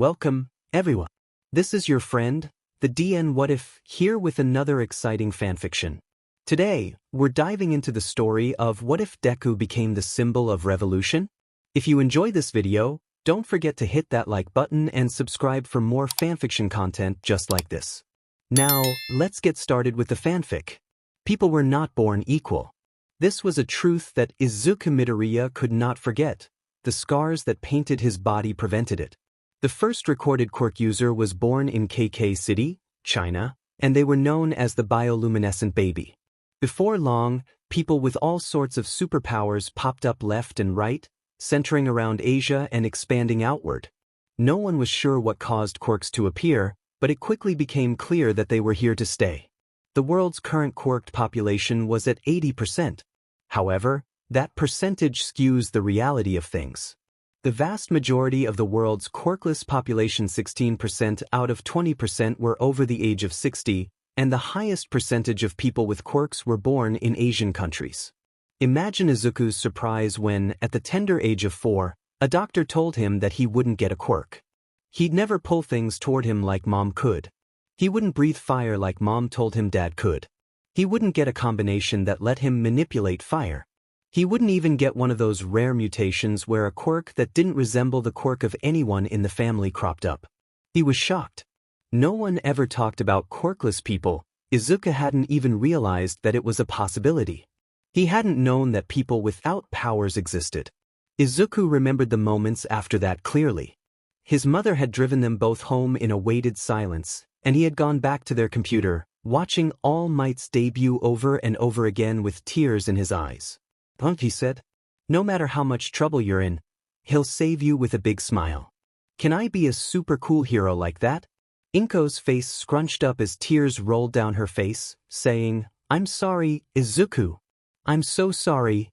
Welcome, everyone. This is your friend, the DN What If, here with another exciting fanfiction. Today, we're diving into the story of what if Deku became the symbol of revolution? If you enjoy this video, don't forget to hit that like button and subscribe for more fanfiction content just like this. Now, let's get started with the fanfic. People were not born equal. This was a truth that Izuku Midoriya could not forget. The scars that painted his body prevented it. The first recorded Quirk user was born in KK City, China, and they were known as the bioluminescent baby. Before long, people with all sorts of superpowers popped up left and right, centering around Asia and expanding outward. No one was sure what caused Quirks to appear, but it quickly became clear that they were here to stay. The world's current Quirked population was at 80%. However, that percentage skews the reality of things. The vast majority of the world's Quirkless population, 16% out of 20%, were over the age of 60, and the highest percentage of people with Quirks were born in Asian countries. Imagine Izuku's surprise when, at the tender age of 4, a doctor told him that he wouldn't get a Quirk. He'd never pull things toward him like Mom could. He wouldn't breathe fire like Mom told him Dad could. He wouldn't get a combination that let him manipulate fire. He wouldn't even get one of those rare mutations where a quirk that didn't resemble the quirk of anyone in the family cropped up. He was shocked. No one ever talked about quirkless people. Izuku hadn't even realized that it was a possibility. He hadn't known that people without powers existed. Izuku remembered the moments after that clearly. His mother had driven them both home in a weighted silence, and he had gone back to their computer, watching All Might's debut over and over again with tears in his eyes. "Punk," he said. "No matter how much trouble you're in, he'll save you with a big smile. Can I be a super cool hero like that?" Inko's face scrunched up as tears rolled down her face, saying, "I'm sorry, Izuku. I'm so sorry."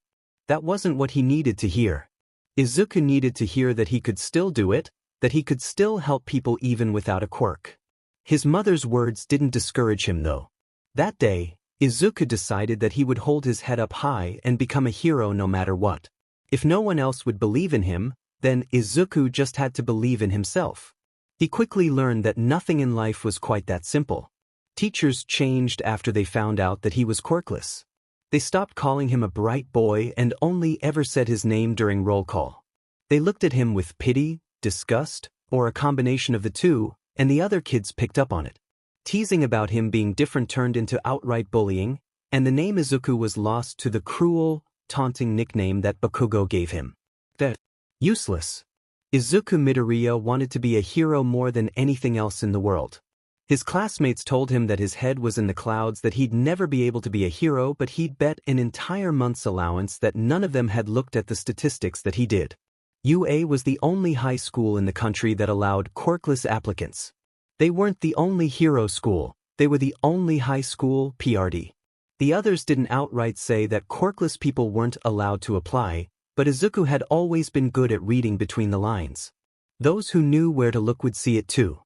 That wasn't what he needed to hear. Izuku needed to hear that he could still do it, that he could still help people even without a quirk. His mother's words didn't discourage him though. That day, Izuku decided that he would hold his head up high and become a hero no matter what. If no one else would believe in him, then Izuku just had to believe in himself. He quickly learned that nothing in life was quite that simple. Teachers changed after they found out that he was quirkless. They stopped calling him a bright boy and only ever said his name during roll call. They looked at him with pity, disgust, or a combination of the two, and the other kids picked up on it. Teasing about him being different turned into outright bullying, and the name Izuku was lost to the cruel, taunting nickname that Bakugo gave him. The useless. Izuku Midoriya wanted to be a hero more than anything else in the world. His classmates told him that his head was in the clouds, that he'd never be able to be a hero, but he'd bet an entire month's allowance that none of them had looked at the statistics that he did. UA was the only high school in the country that allowed quirkless applicants. They weren't the only hero school, they were the only high school, PRD. The others didn't outright say that quirkless people weren't allowed to apply, but Izuku had always been good at reading between the lines. Those who knew where to look would see it too.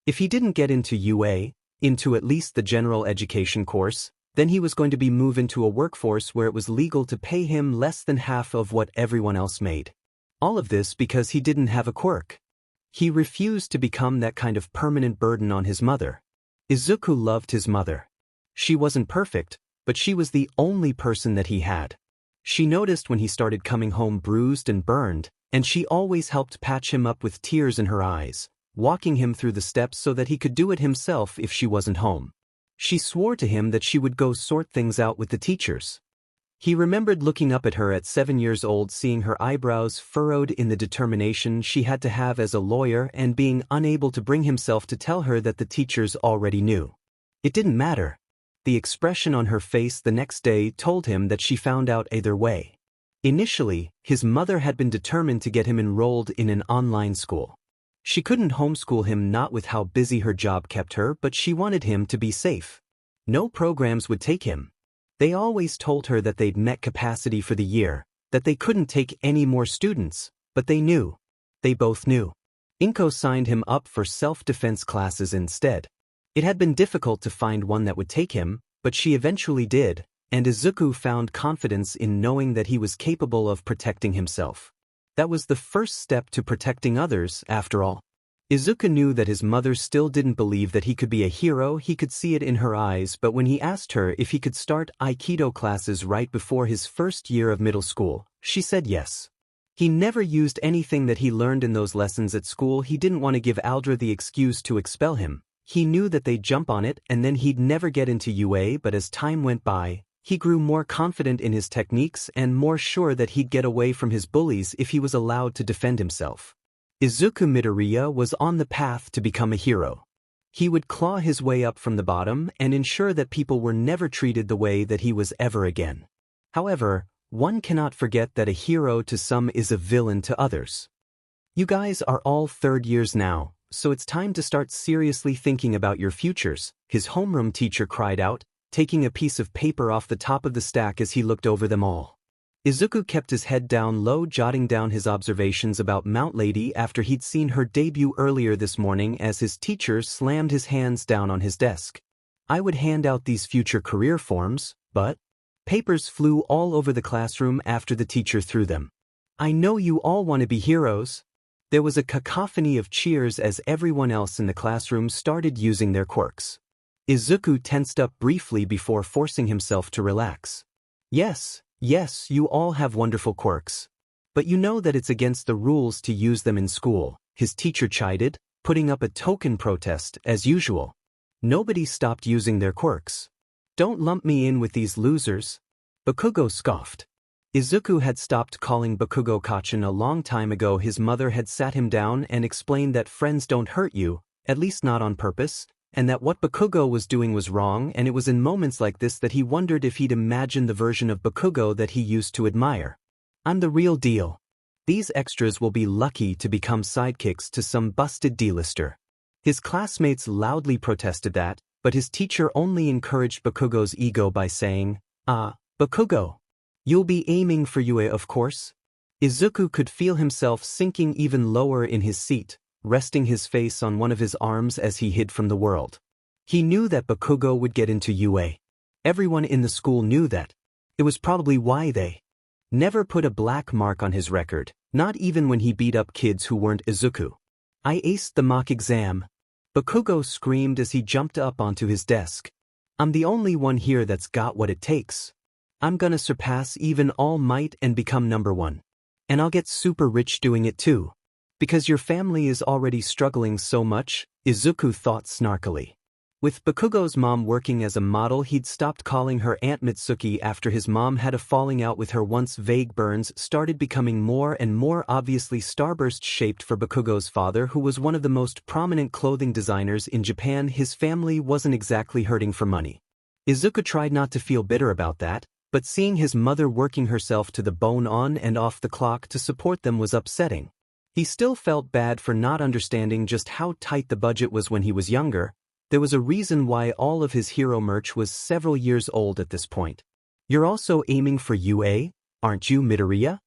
If he didn't get into UA, into at least the general education course, then he was going to be moved into a workforce where it was legal to pay him less than half of what everyone else made. All of this because he didn't have a quirk. He refused to become that kind of permanent burden on his mother. Izuku loved his mother. She wasn't perfect, but she was the only person that he had. She noticed when he started coming home bruised and burned, and she always helped patch him up with tears in her eyes, walking him through the steps so that he could do it himself if she wasn't home. She swore to him that she would go sort things out with the teachers. He remembered looking up at her at 7 years old, seeing her eyebrows furrowed in the determination she had to have as a lawyer, and being unable to bring himself to tell her that the teachers already knew. It didn't matter. The expression on her face the next day told him that she found out either way. Initially, his mother had been determined to get him enrolled in an online school. She couldn't homeschool him, not with how busy her job kept her, but she wanted him to be safe. No programs would take him. They always told her that they'd met capacity for the year, that they couldn't take any more students, but they knew. They both knew. Inko signed him up for self-defense classes instead. It had been difficult to find one that would take him, but she eventually did, and Izuku found confidence in knowing that he was capable of protecting himself. That was the first step to protecting others, after all. Izuku knew that his mother still didn't believe that he could be a hero. He could see it in her eyes, but when he asked her if he could start Aikido classes right before his first year of middle school, she said yes. He never used anything that he learned in those lessons at school. He didn't want to give Aldra the excuse to expel him. He knew that they'd jump on it and then he'd never get into UA, but as time went by, he grew more confident in his techniques and more sure that he'd get away from his bullies if he was allowed to defend himself. Izuku Midoriya was on the path to become a hero. He would claw his way up from the bottom and ensure that people were never treated the way that he was ever again. However, one cannot forget that a hero to some is a villain to others. You guys are all third years now, so it's time to start seriously thinking about your futures, his homeroom teacher cried out, taking a piece of paper off the top of the stack as he looked over them all. Izuku kept his head down low, jotting down his observations about Mount Lady after he'd seen her debut earlier this morning as his teacher slammed his hands down on his desk. I would hand out these future career forms, but... Papers flew all over the classroom after the teacher threw them. I know you all want to be heroes. There was a cacophony of cheers as everyone else in the classroom started using their quirks. Izuku tensed up briefly before forcing himself to relax. Yes, you all have wonderful quirks. But you know that it's against the rules to use them in school, his teacher chided, putting up a token protest as usual. Nobody stopped using their quirks. Don't lump me in with these losers. Bakugo scoffed. Izuku had stopped calling Bakugo Kachin a long time ago. His mother had sat him down and explained that friends don't hurt you, at least not on purpose, and that what Bakugo was doing was wrong, and it was in moments like this that he wondered if he'd imagined the version of Bakugo that he used to admire. I'm the real deal. These extras will be lucky to become sidekicks to some busted D-lister. His classmates loudly protested that, but his teacher only encouraged Bakugo's ego by saying, Bakugo. You'll be aiming for UA, of course? Izuku could feel himself sinking even lower in his seat, resting his face on one of his arms as he hid from the world. He knew that Bakugo would get into UA. Everyone in the school knew that. It was probably why they never put a black mark on his record, not even when he beat up kids who weren't Izuku. I aced the mock exam. Bakugo screamed as he jumped up onto his desk. I'm the only one here that's got what it takes. I'm gonna surpass even All Might and become #1. And I'll get super rich doing it too. Because your family is already struggling so much, Izuku thought snarkily. With Bakugo's mom working as a model, he'd stopped calling her Aunt Mitsuki after his mom had a falling out with her. Once vague burns started becoming more and more obviously starburst-shaped for Bakugo's father, who was one of the most prominent clothing designers in Japan. His family wasn't exactly hurting for money. Izuku tried not to feel bitter about that, but seeing his mother working herself to the bone on and off the clock to support them was upsetting. He still felt bad for not understanding just how tight the budget was when he was younger. There was a reason why all of his hero merch was several years old at this point. You're also aiming for UA, aren't you, Midoriya?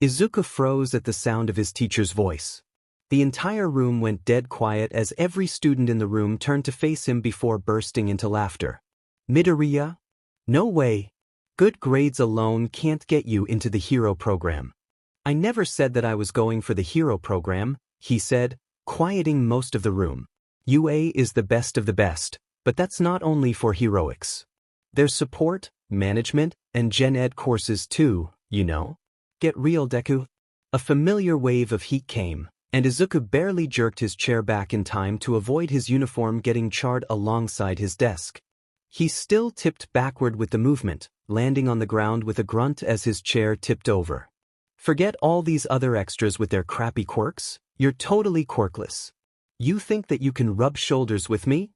Izuku froze at the sound of his teacher's voice. The entire room went dead quiet as every student in the room turned to face him before bursting into laughter. Midoriya? No way. Good grades alone can't get you into the hero program. I never said that I was going for the hero program, he said, quieting most of the room. UA is the best of the best, but that's not only for heroics. There's support, management, and gen ed courses too, you know. Get real, Deku. A familiar wave of heat came, and Izuku barely jerked his chair back in time to avoid his uniform getting charred alongside his desk. He still tipped backward with the movement, landing on the ground with a grunt as his chair tipped over. Forget all these other extras with their crappy quirks. You're totally quirkless. You think that you can rub shoulders with me?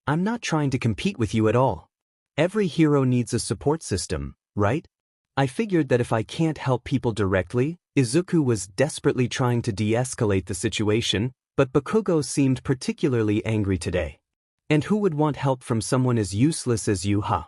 I'm not trying to compete with you at all. Every hero needs a support system, right? I figured that if I can't help people directly, Izuku was desperately trying to de-escalate the situation, but Bakugo seemed particularly angry today. And who would want help from someone as useless as you, huh?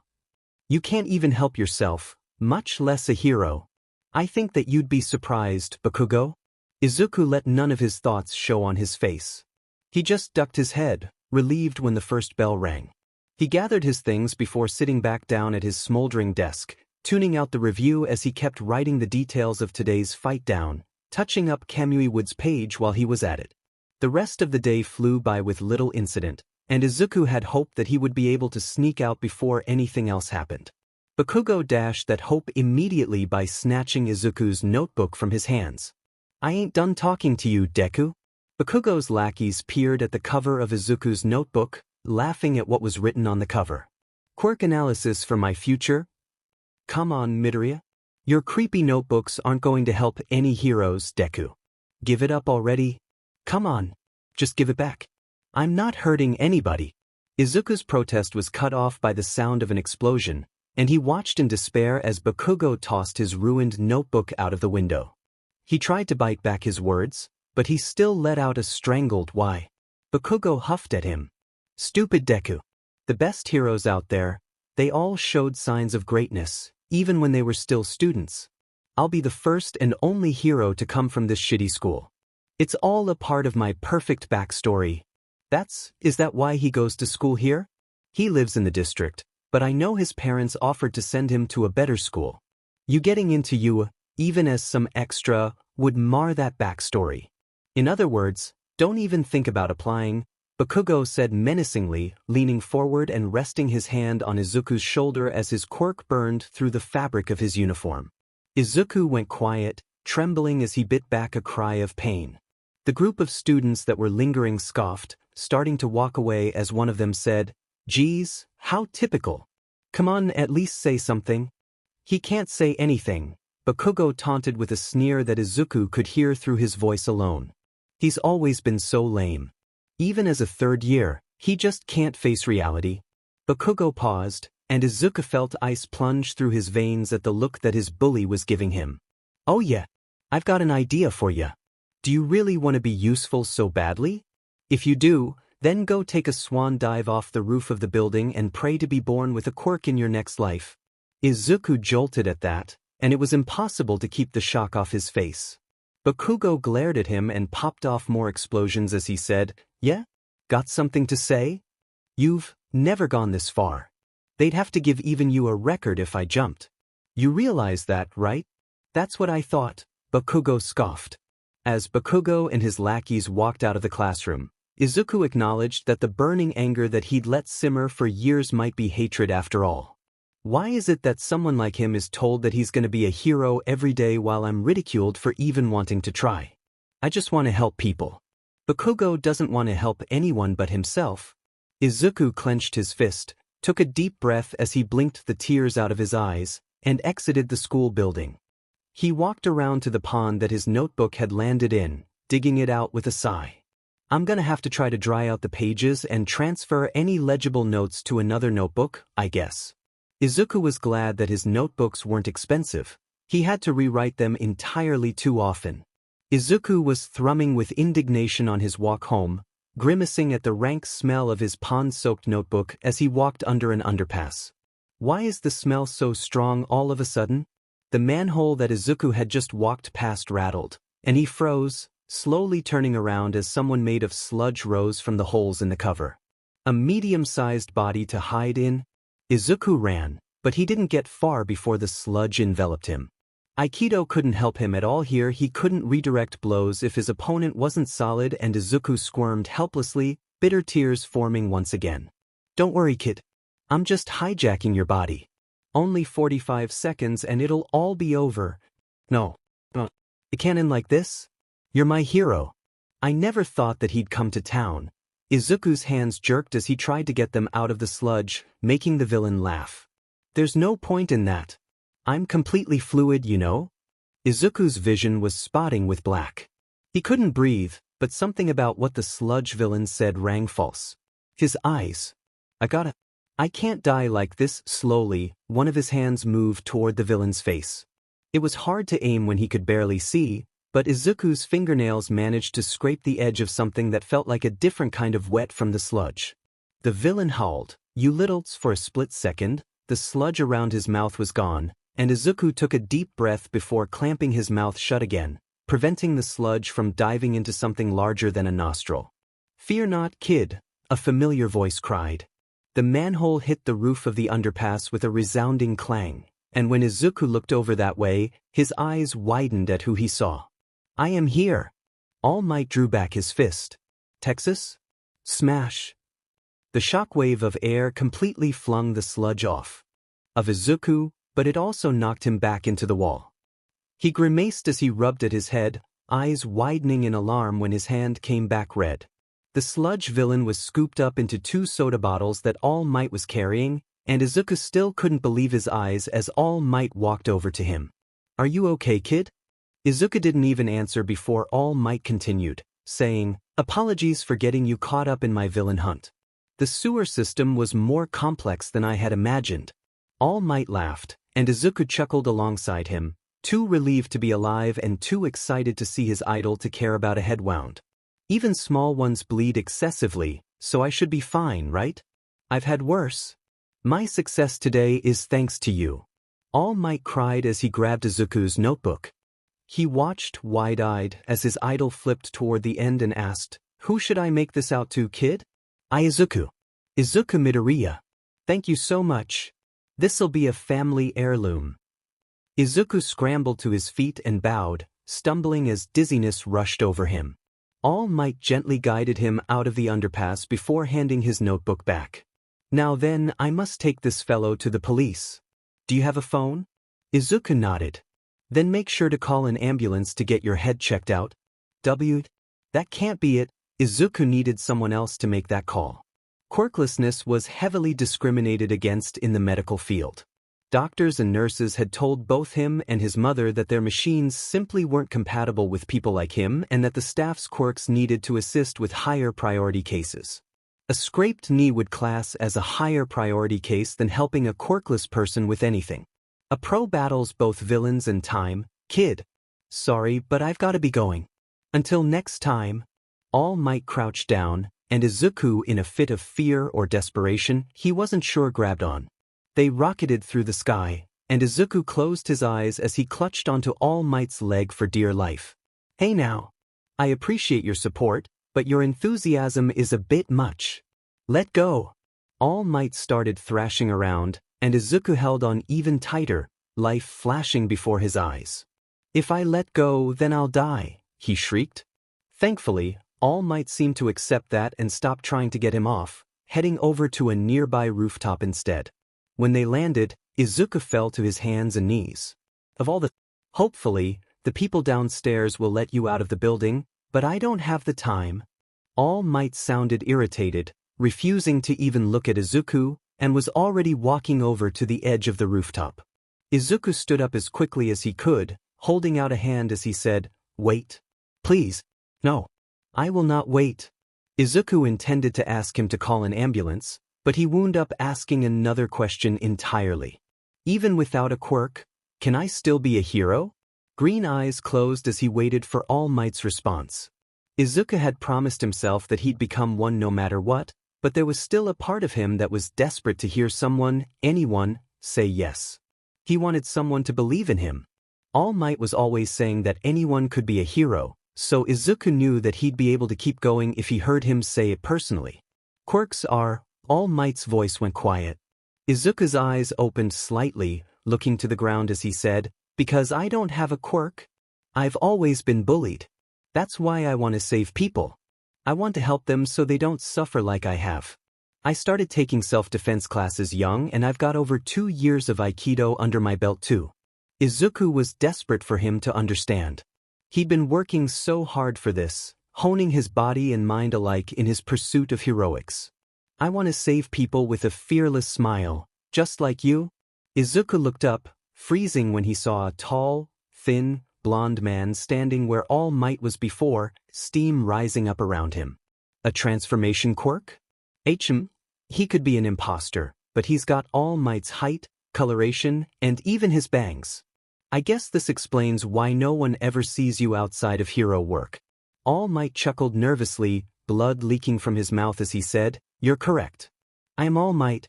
You can't even help yourself, much less a hero. I think that you'd be surprised, Bakugo. Izuku let none of his thoughts show on his face. He just ducked his head, relieved when the first bell rang. He gathered his things before sitting back down at his smoldering desk, tuning out the review as he kept writing the details of today's fight down, touching up Kamui Wood's page while he was at it. The rest of the day flew by with little incident, and Izuku had hoped that he would be able to sneak out before anything else happened. Bakugo dashed that hope immediately by snatching Izuku's notebook from his hands. "I ain't done talking to you, Deku." Bakugo's lackeys peered at the cover of Izuku's notebook, laughing at what was written on the cover. "Quirk analysis for my future? Come on, Midoriya. Your creepy notebooks aren't going to help any heroes, Deku. Give it up already. Come on, just give it back. I'm not hurting anybody." Izuku's protest was cut off by the sound of an explosion, and he watched in despair as Bakugo tossed his ruined notebook out of the window. He tried to bite back his words, but he still let out a strangled "why." Bakugo huffed at him. "Stupid Deku. The best heroes out there, they all showed signs of greatness, even when they were still students. I'll be the first and only hero to come from this shitty school. It's all a part of my perfect backstory. Is that why he goes to school here? He lives in the district, but I know his parents offered to send him to a better school. You getting into you, even as some extra, would mar that backstory. In other words, don't even think about applying," Bakugo said menacingly, leaning forward and resting his hand on Izuku's shoulder as his quirk burned through the fabric of his uniform. Izuku went quiet, trembling as he bit back a cry of pain. The group of students that were lingering scoffed, starting to walk away as one of them said, "Geez, how typical. Come on, at least say something." "He can't say anything," Bakugo taunted with a sneer that Izuku could hear through his voice alone. "He's always been so lame. Even as a third year, he just can't face reality." Bakugo paused, and Izuku felt ice plunge through his veins at the look that his bully was giving him. "Oh yeah, I've got an idea for ya. Do you really want to be useful so badly? If you do, then go take a swan dive off the roof of the building and pray to be born with a quirk in your next life." Izuku jolted at that, and it was impossible to keep the shock off his face. Bakugo glared at him and popped off more explosions as he said, "Yeah? Got something to say? You've never gone this far. They'd have to give even you a record if I jumped. You realize that, right?" "That's what I thought," Bakugo scoffed. As Bakugo and his lackeys walked out of the classroom, Izuku acknowledged that the burning anger that he'd let simmer for years might be hatred after all. Why is it that someone like him is told that he's going to be a hero every day while I'm ridiculed for even wanting to try? I just want to help people. Bakugo doesn't want to help anyone but himself. Izuku clenched his fist, took a deep breath as he blinked the tears out of his eyes, and exited the school building. He walked around to the pond that his notebook had landed in, digging it out with a sigh. "I'm gonna have to try to dry out the pages and transfer any legible notes to another notebook, I guess." Izuku was glad that his notebooks weren't expensive. He had to rewrite them entirely too often. Izuku was thrumming with indignation on his walk home, grimacing at the rank smell of his pond-soaked notebook as he walked under an underpass. Why is the smell so strong all of a sudden? The manhole that Izuku had just walked past rattled, and he froze, slowly turning around as someone made of sludge rose from the holes in the cover. A medium-sized body to hide in? Izuku ran, but he didn't get far before the sludge enveloped him. Aikido couldn't help him at all here. He couldn't redirect blows if his opponent wasn't solid, and Izuku squirmed helplessly, bitter tears forming once again. "Don't worry, kid. I'm just hijacking your body. Only 45 seconds and it'll all be over." No. It can't end like this. You're my hero." I never thought that he'd come to town. Izuku's hands jerked as he tried to get them out of the sludge, making the villain laugh. "There's no point in that. I'm completely fluid, you know." Izuku's vision was spotting with black. He couldn't breathe, but something about what the sludge villain said rang false. His eyes. I can't die like this." Slowly, one of his hands moved toward the villain's face. It was hard to aim when he could barely see, but Izuku's fingernails managed to scrape the edge of something that felt like a different kind of wet from the sludge. The villain howled, "You littles!" For a split second, the sludge around his mouth was gone, and Izuku took a deep breath before clamping his mouth shut again, preventing the sludge from diving into something larger than a nostril. "Fear not, kid," a familiar voice cried. The manhole hit the roof of the underpass with a resounding clang, and when Izuku looked over that way, his eyes widened at who he saw. "I am here." All Might drew back his fist, Texas? Smash. The shockwave of air completely flung the sludge off of Izuku, but it also knocked him back into the wall. He grimaced as he rubbed at his head, eyes widening in alarm when his hand came back red. The sludge villain was scooped up into 2 soda bottles that All Might was carrying, and Izuku still couldn't believe his eyes as All Might walked over to him. "Are you okay, kid?" Izuku didn't even answer before All Might continued, saying, "Apologies for getting you caught up in my villain hunt. The sewer system was more complex than I had imagined." All Might laughed, and Izuku chuckled alongside him, too relieved to be alive and too excited to see his idol to care about a head wound. "Even small ones bleed excessively, so I should be fine, right? I've had worse. My success today is thanks to you." All Might cried as he grabbed Izuku's notebook. He watched, wide-eyed, as his idol flipped toward the end and asked, "Who should I make this out to, kid?" Izuku Midoriya. "Thank you so much. This'll be a family heirloom." Izuku scrambled to his feet and bowed, stumbling as dizziness rushed over him. All Might gently guided him out of the underpass before handing his notebook back. "Now then, I must take this fellow to the police. Do you have a phone?" Izuku nodded. "Then make sure to call an ambulance to get your head checked out." That can't be it. Izuku needed someone else to make that call. Quirklessness was heavily discriminated against in the medical field. Doctors and nurses had told both him and his mother that their machines simply weren't compatible with people like him and that the staff's quirks needed to assist with higher priority cases. A scraped knee would class as a higher priority case than helping a quirkless person with anything. A pro battles both villains and time. "Kid. Sorry, but I've got to be going. Until next time." All Might crouched down, and Izuku, in a fit of fear or desperation he wasn't sure, grabbed on. They rocketed through the sky, and Izuku closed his eyes as he clutched onto All Might's leg for dear life. "Hey now. I appreciate your support, but your enthusiasm is a bit much. Let go." All Might started thrashing around, and Izuku held on even tighter, life flashing before his eyes. "If I let go, then I'll die," he shrieked. Thankfully, All Might seemed to accept that and stopped trying to get him off, heading over to a nearby rooftop instead. When they landed, Izuku fell to his hands and knees. Hopefully, the people downstairs will let you out of the building, but I don't have the time." All Might sounded irritated, refusing to even look at Izuku, and was already walking over to the edge of the rooftop. Izuku stood up as quickly as he could, holding out a hand as he said, "Wait. Please. No. I will not wait." Izuku intended to ask him to call an ambulance, but he wound up asking another question entirely. "Even without a quirk, can I still be a hero?" Green eyes closed as he waited for All Might's response. Izuku had promised himself that he'd become one no matter what, but there was still a part of him that was desperate to hear someone, anyone, say yes. He wanted someone to believe in him. All Might was always saying that anyone could be a hero, so Izuku knew that he'd be able to keep going if he heard him say it personally. "Quirks are..." All Might's voice went quiet. Izuku's eyes opened slightly, looking to the ground as he said, "Because I don't have a quirk. I've always been bullied. That's why I want to save people. I want to help them so they don't suffer like I have. I started taking self-defense classes young and I've got over 2 years of Aikido under my belt too." Izuku was desperate for him to understand. He'd been working so hard for this, honing his body and mind alike in his pursuit of heroics. "I want to save people with a fearless smile, just like you." Izuku looked up, freezing when he saw a tall, thin, blonde man standing where All Might was before, steam rising up around him. "A transformation quirk?" He could be an imposter, but he's got All Might's height, coloration, and even his bangs. I guess this explains why no one ever sees you outside of hero work. All Might chuckled nervously, blood leaking from his mouth as he said, "You're correct. I am All Might."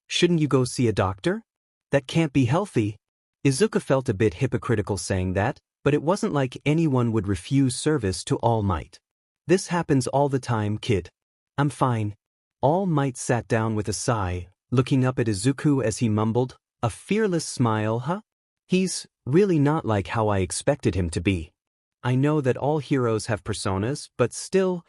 "Shouldn't you go see a doctor? That can't be healthy." Izuku felt a bit hypocritical saying that, but it wasn't like anyone would refuse service to All Might. "This happens all the time, kid. I'm fine." All Might sat down with a sigh, looking up at Izuku as he mumbled, "A fearless smile, huh? He's really not like how I expected him to be. I know that all heroes have personas, but still,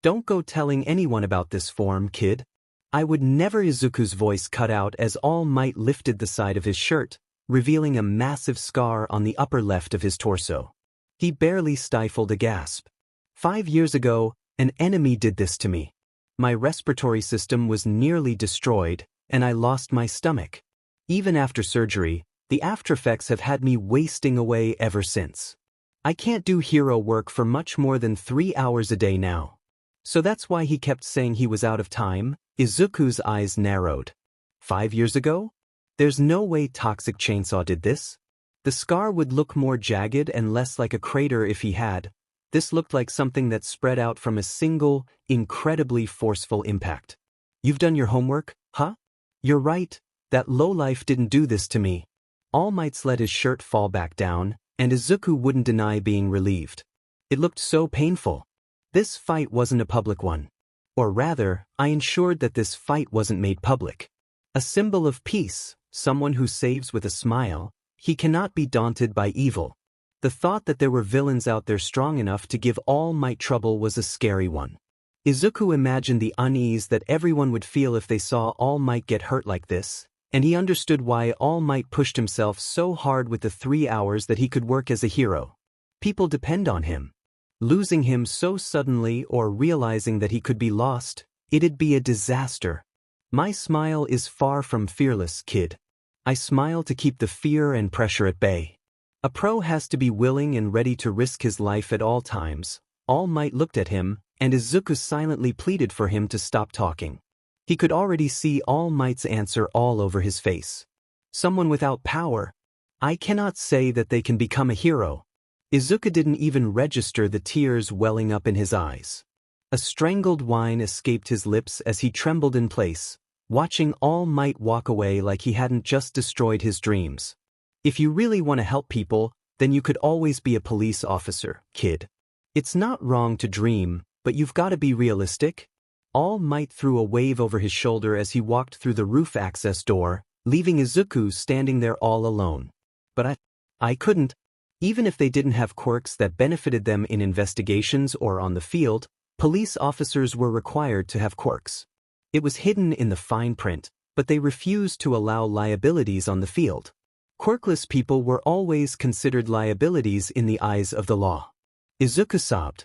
Don't go telling anyone about this form, kid. I would never. Izuku's voice cut out as All Might lifted the side of his shirt, revealing a massive scar on the upper left of his torso. He barely stifled a gasp. 5 years ago, an enemy did this to me. My respiratory system was nearly destroyed, and I lost my stomach. Even after surgery, the aftereffects have had me wasting away ever since. I can't do hero work for much more than 3 hours a day now. So that's why he kept saying he was out of time. Izuku's eyes narrowed. 5 years ago? There's no way Toxic Chainsaw did this. The scar would look more jagged and less like a crater if he had. This looked like something that spread out from a single, incredibly forceful impact. You've done your homework, huh? You're right, that lowlife didn't do this to me. All Might's let his shirt fall back down, and Izuku wouldn't deny being relieved. It looked so painful. This fight wasn't a public one. Or rather, I ensured that this fight wasn't made public. A symbol of peace, someone who saves with a smile. He cannot be daunted by evil. The thought that there were villains out there strong enough to give All Might trouble was a scary one. Izuku imagined the unease that everyone would feel if they saw All Might get hurt like this, and he understood why All Might pushed himself so hard with the 3 hours that he could work as a hero. People depend on him. Losing him so suddenly or realizing that he could be lost, it'd be a disaster. My smile is far from fearless, kid. I smile to keep the fear and pressure at bay. A pro has to be willing and ready to risk his life at all times. All Might looked at him, and Izuku silently pleaded for him to stop talking. He could already see All Might's answer all over his face. Someone without power. I cannot say that they can become a hero. Izuku didn't even register the tears welling up in his eyes. A strangled whine escaped his lips as he trembled in place, watching All Might walk away like he hadn't just destroyed his dreams. If you really want to help people, then you could always be a police officer, kid. It's not wrong to dream, but you've got to be realistic. All Might threw a wave over his shoulder as he walked through the roof access door, leaving Izuku standing there all alone. But I couldn't. Even if they didn't have quirks that benefited them in investigations or on the field, police officers were required to have quirks. It was hidden in the fine print, but they refused to allow liabilities on the field. Quirkless people were always considered liabilities in the eyes of the law. Izuku sobbed.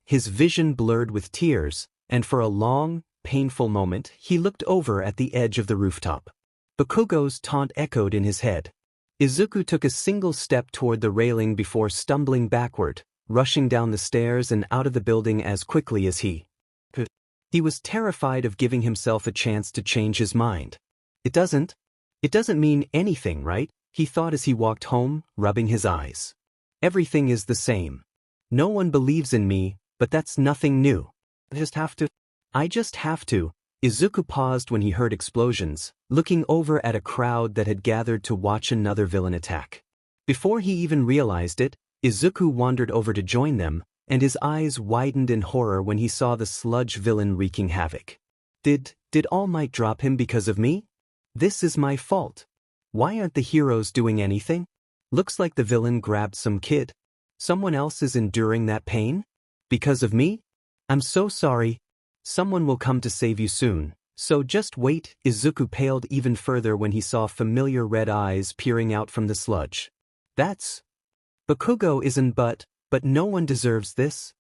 His vision blurred with tears, and for a long, painful moment he looked over at the edge of the rooftop. Bakugo's taunt echoed in his head. Izuku took a single step toward the railing before stumbling backward, rushing down the stairs and out of the building as quickly as he could. He was terrified of giving himself a chance to change his mind. It doesn't mean anything, right? He thought as he walked home, rubbing his eyes. Everything is the same. No one believes in me, but that's nothing new. I just have to. Izuku paused when he heard explosions, looking over at a crowd that had gathered to watch another villain attack. Before he even realized it, Izuku wandered over to join them, and his eyes widened in horror when he saw the sludge villain wreaking havoc. Did All Might drop him because of me? This is my fault. Why aren't the heroes doing anything? Looks like the villain grabbed some kid. Someone else is enduring that pain? Because of me? I'm so sorry. Someone will come to save you soon, so just wait. Izuku paled even further when he saw familiar red eyes peering out from the sludge. That's... Bakugo isn't but no one deserves this.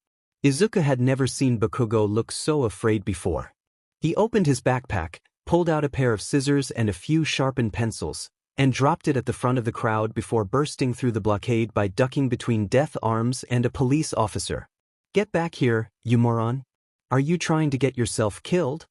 Izuku had never seen Bakugo look so afraid before. He opened his backpack, pulled out a pair of scissors and a few sharpened pencils, and dropped it at the front of the crowd before bursting through the blockade by ducking between death arms and a police officer. Get back here, you moron. Are you trying to get yourself killed?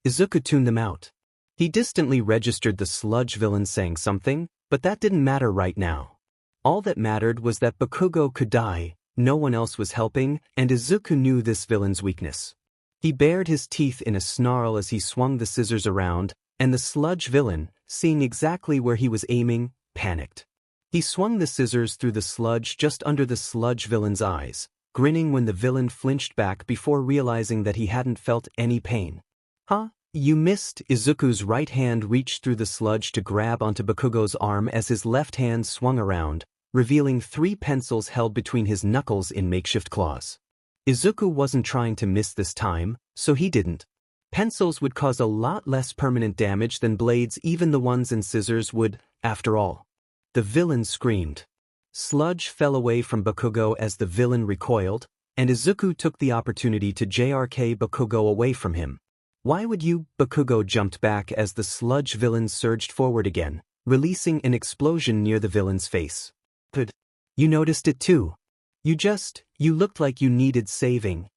Izuku tuned them out. He distantly registered the sludge villain saying something, but that didn't matter right now. All that mattered was that Bakugo could die, no one else was helping, and Izuku knew this villain's weakness. He bared his teeth in a snarl as he swung the scissors around, and the sludge villain, seeing exactly where he was aiming, panicked. He swung the scissors through the sludge just under the sludge villain's eyes, grinning when the villain flinched back before realizing that he hadn't felt any pain. Huh? You missed. Izuku's right hand reached through the sludge to grab onto Bakugo's arm as his left hand swung around, revealing 3 pencils held between his knuckles in makeshift claws. Izuku wasn't trying to miss this time, so he didn't. Pencils would cause a lot less permanent damage than blades, even the ones in scissors would, after all. The villain screamed. Sludge fell away from Bakugo as the villain recoiled, and Izuku took the opportunity to JRK Bakugo away from him. Why would you? Bakugo jumped back as the sludge villain surged forward again, releasing an explosion near the villain's face. But you noticed it too. You looked like you needed saving,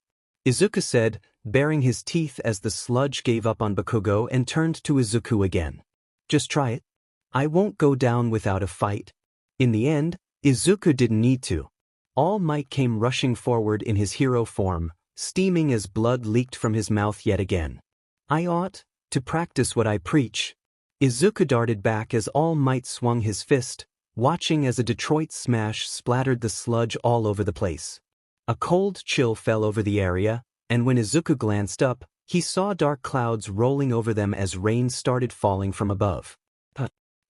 Izuku said, baring his teeth as the sludge gave up on Bakugo and turned to Izuku again. Just try it. I won't go down without a fight. In the end, Izuku didn't need to. All Might came rushing forward in his hero form, steaming as blood leaked from his mouth yet again. I ought to practice what I preach. Izuku darted back as All Might swung his fist, watching as a Detroit smash splattered the sludge all over the place. A cold chill fell over the area, and when Izuku glanced up, he saw dark clouds rolling over them as rain started falling from above.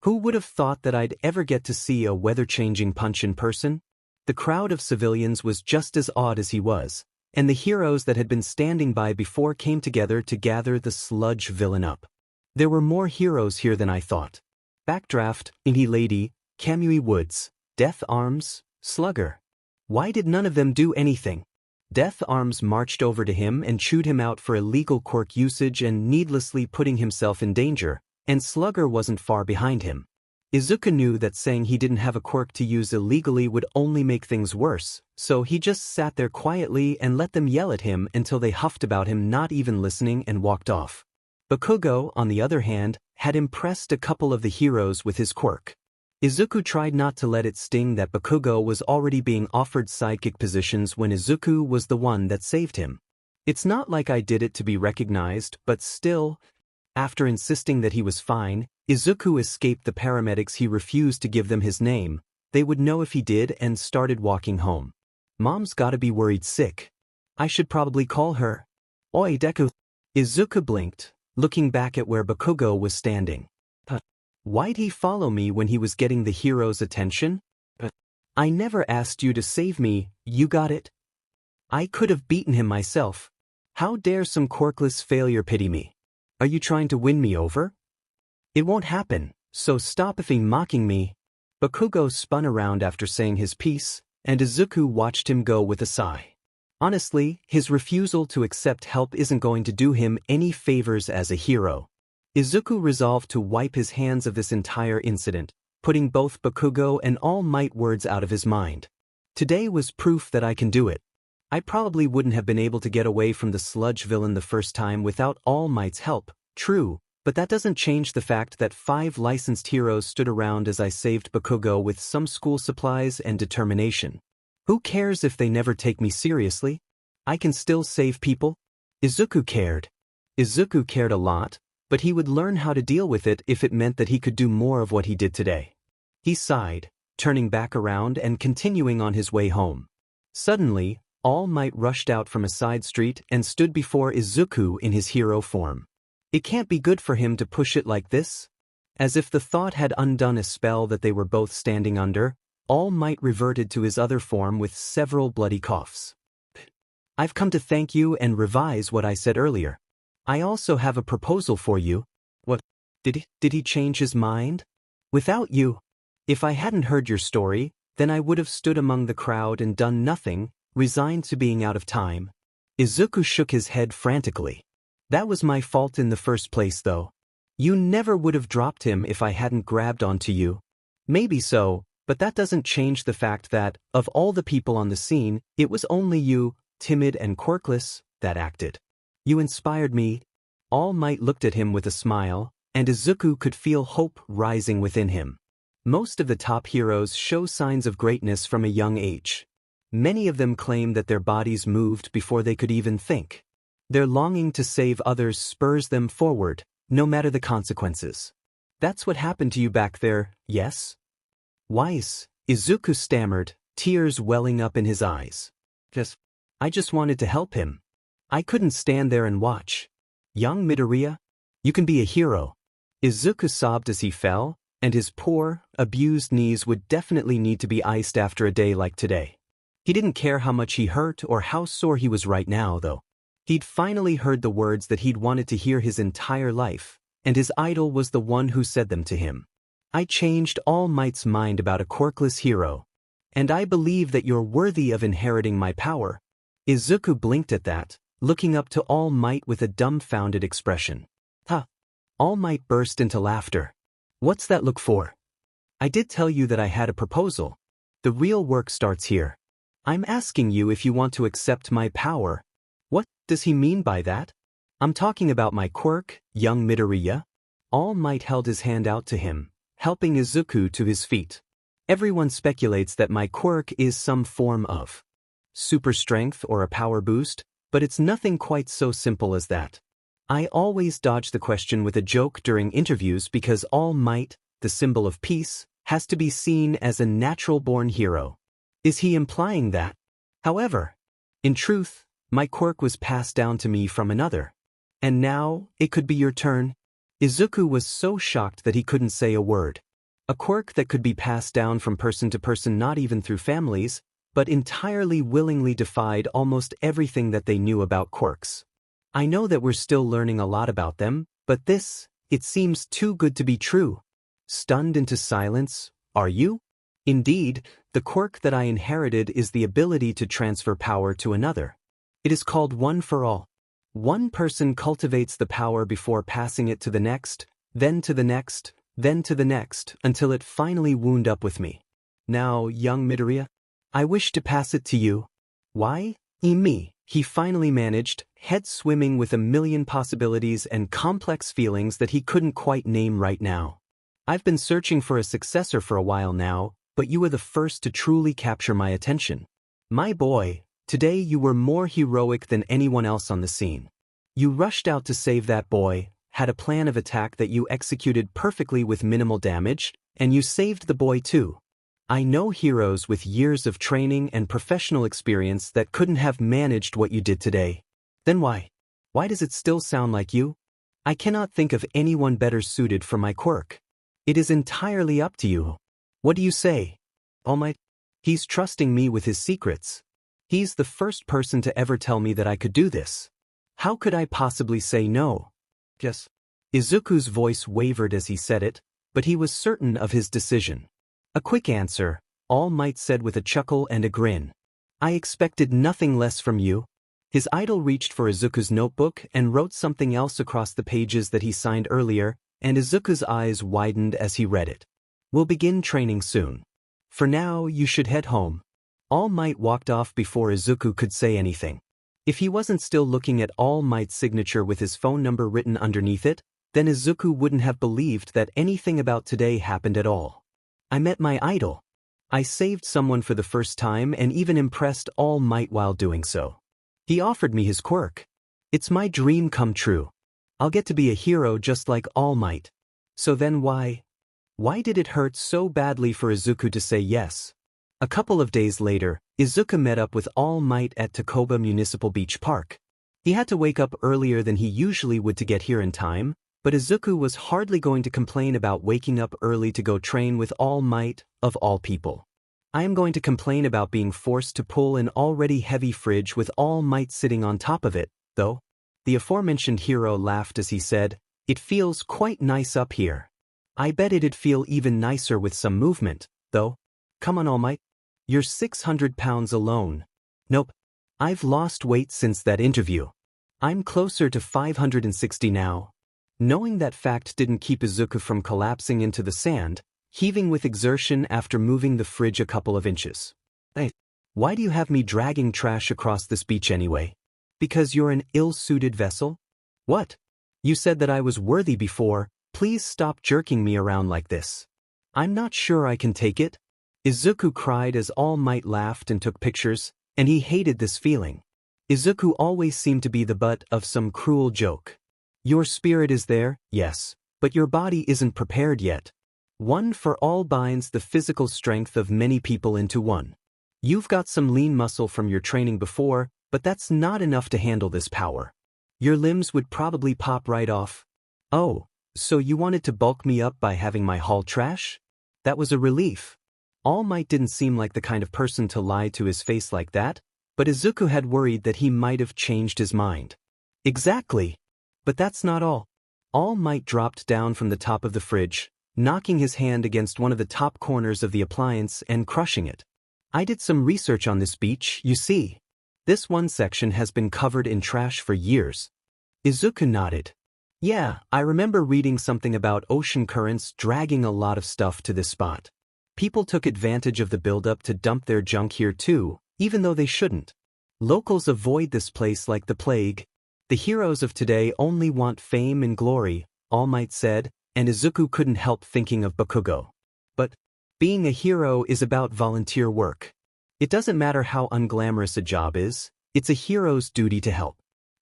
Who would have thought that I'd ever get to see a weather-changing punch in person? The crowd of civilians was just as awed as he was, and the heroes that had been standing by before came together to gather the sludge villain up. There were more heroes here than I thought. Backdraft, Indy Lady, Kamui Woods, Death Arms, Slugger. Why did none of them do anything? Death Arms marched over to him and chewed him out for illegal quirk usage and needlessly putting himself in danger, and Slugger wasn't far behind him. Izuku knew that saying he didn't have a quirk to use illegally would only make things worse, so he just sat there quietly and let them yell at him until they huffed about him, not even listening, and walked off. Bakugo, on the other hand, had impressed a couple of the heroes with his quirk. Izuku tried not to let it sting that Bakugo was already being offered sidekick positions when Izuku was the one that saved him. It's not like I did it to be recognized, but still. After insisting that he was fine, Izuku escaped the paramedics. He refused to give them his name. They would know if he did, and started walking home. Mom's gotta be worried sick. I should probably call her. Oi, Deku. Izuku blinked, looking back at where Bakugo was standing. Why'd he follow me when he was getting the hero's attention? I never asked you to save me, you got it? I could have beaten him myself. How dare some Quirkless failure pity me? Are you trying to win me over? It won't happen, so stop effing mocking me. Bakugo spun around after saying his piece, and Izuku watched him go with a sigh. Honestly, his refusal to accept help isn't going to do him any favors as a hero. Izuku resolved to wipe his hands of this entire incident, putting both Bakugo and All Might words out of his mind. Today was proof that I can do it. I probably wouldn't have been able to get away from the sludge villain the first time without All Might's help, true, but that doesn't change the fact that 5 licensed heroes stood around as I saved Bakugo with some school supplies and determination. Who cares if they never take me seriously? I can still save people. Izuku cared. Izuku cared a lot, but he would learn how to deal with it if it meant that he could do more of what he did today. He sighed, turning back around and continuing on his way home. Suddenly, All Might rushed out from a side street and stood before Izuku in his hero form. It can't be good for him to push it like this. As if the thought had undone a spell that they were both standing under, All Might reverted to his other form with several bloody coughs. I've come to thank you and revise what I said earlier. I also have a proposal for you. What? Did he change his mind? Without you. If I hadn't heard your story, then I would have stood among the crowd and done nothing, resigned to being out of time. Izuku shook his head frantically. That was my fault in the first place, though. You never would have dropped him if I hadn't grabbed onto you. Maybe so, but that doesn't change the fact that, of all the people on the scene, it was only you, timid and quirkless, that acted. You inspired me. All Might looked at him with a smile, and Izuku could feel hope rising within him. Most of the top heroes show signs of greatness from a young age. Many of them claim that their bodies moved before they could even think. Their longing to save others spurs them forward, no matter the consequences. That's what happened to you back there, yes? Weiss, Izuku stammered, tears welling up in his eyes. I just wanted to help him. I couldn't stand there and watch. Young Midoriya, you can be a hero. Izuku sobbed as he fell, and his poor, abused knees would definitely need to be iced after a day like today. He didn't care how much he hurt or how sore he was right now, though. He'd finally heard the words that he'd wanted to hear his entire life, and his idol was the one who said them to him. I changed All Might's mind about a quirkless hero, and I believe that you're worthy of inheriting my power. Izuku blinked at that, looking up to All Might with a dumbfounded expression. Huh. All Might burst into laughter. What's that look for? I did tell you that I had a proposal. The real work starts here. I'm asking you if you want to accept my power. What does he mean by that? I'm talking about my quirk, young Midoriya. All Might held his hand out to him, helping Izuku to his feet. Everyone speculates that my quirk is some form of super strength or a power boost, but it's nothing quite so simple as that. I always dodge the question with a joke during interviews because All Might, the symbol of peace, has to be seen as a natural-born hero. Is he implying that? However, in truth, my quirk was passed down to me from another. And now, it could be your turn. Izuku was so shocked that he couldn't say a word. A quirk that could be passed down from person to person, not even through families, but entirely willingly defied almost everything that they knew about quirks. I know that we're still learning a lot about them, but this, it seems too good to be true. Stunned into silence, are you? Indeed, the quirk that I inherited is the ability to transfer power to another. It is called One for All. One person cultivates the power before passing it to the next, then to the next, then to the next, until it finally wound up with me. Now, young Midoriya, I wish to pass it to you. Why? Me. He finally managed, head swimming with a million possibilities and complex feelings that he couldn't quite name right now. I've been searching for a successor for a while now, but you were the first to truly capture my attention. My boy, today you were more heroic than anyone else on the scene. You rushed out to save that boy, had a plan of attack that you executed perfectly with minimal damage, and you saved the boy too. I know heroes with years of training and professional experience that couldn't have managed what you did today. Then why? Why does it still sound like you? I cannot think of anyone better suited for my quirk. It is entirely up to you. What do you say? All Might? He's trusting me with his secrets. He's the first person to ever tell me that I could do this. How could I possibly say no? Yes. Izuku's voice wavered as he said it, but he was certain of his decision. A quick answer, All Might said with a chuckle and a grin. I expected nothing less from you. His idol reached for Izuku's notebook and wrote something else across the pages that he signed earlier, and Izuku's eyes widened as he read it. We'll begin training soon. For now, you should head home. All Might walked off before Izuku could say anything. If he wasn't still looking at All Might's signature with his phone number written underneath it, then Izuku wouldn't have believed that anything about today happened at all. I met my idol. I saved someone for the first time and even impressed All Might while doing so. He offered me his quirk. It's my dream come true. I'll get to be a hero just like All Might. So then why did it hurt so badly for Izuku to say yes? A couple of days later, Izuku met up with All Might at Takoba Municipal Beach Park. He had to wake up earlier than he usually would to get here in time, but Izuku was hardly going to complain about waking up early to go train with All Might, of all people. I am going to complain about being forced to pull an already heavy fridge with All Might sitting on top of it, though. The aforementioned hero laughed as he said, "It feels quite nice up here. I bet it'd feel even nicer with some movement, though. Come on, All Might. You're 600 pounds alone." Nope. I've lost weight since that interview. I'm closer to 560 now. Knowing that fact didn't keep Izuku from collapsing into the sand, heaving with exertion after moving the fridge a couple of inches. Hey, why do you have me dragging trash across this beach anyway? Because you're an ill-suited vessel? What? You said that I was worthy before. Please stop jerking me around like this. I'm not sure I can take it. Izuku cried as All Might laughed and took pictures, and he hated this feeling. Izuku always seemed to be the butt of some cruel joke. Your spirit is there, yes, but your body isn't prepared yet. One for All binds the physical strength of many people into one. You've got some lean muscle from your training before, but that's not enough to handle this power. Your limbs would probably pop right off. Oh, so you wanted to bulk me up by having my haul trash? That was a relief. All Might didn't seem like the kind of person to lie to his face like that, but Izuku had worried that he might have changed his mind. Exactly. But that's not all. All Might dropped down from the top of the fridge, knocking his hand against one of the top corners of the appliance and crushing it. I did some research on this beach, you see. This one section has been covered in trash for years. Izuku nodded. Yeah, I remember reading something about ocean currents dragging a lot of stuff to this spot. People took advantage of the buildup to dump their junk here too, even though they shouldn't. Locals avoid this place like the plague. The heroes of today only want fame and glory, All Might said, and Izuku couldn't help thinking of Bakugo. But being a hero is about volunteer work. It doesn't matter how unglamorous a job is, it's a hero's duty to help.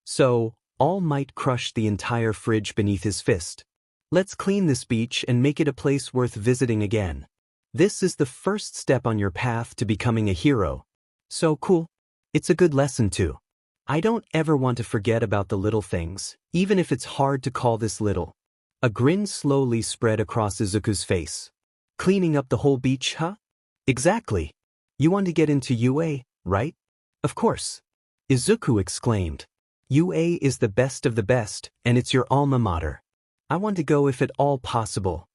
So, All Might crushed the entire fridge beneath his fist. Let's clean this beach and make it a place worth visiting again. This is the first step on your path to becoming a hero. So cool. It's a good lesson too. I don't ever want to forget about the little things, even if it's hard to call this little. A grin slowly spread across Izuku's face. Cleaning up the whole beach, huh? Exactly. You want to get into UA, right? Of course. Izuku exclaimed. UA is the best of the best, and it's your alma mater. I want to go if at all possible.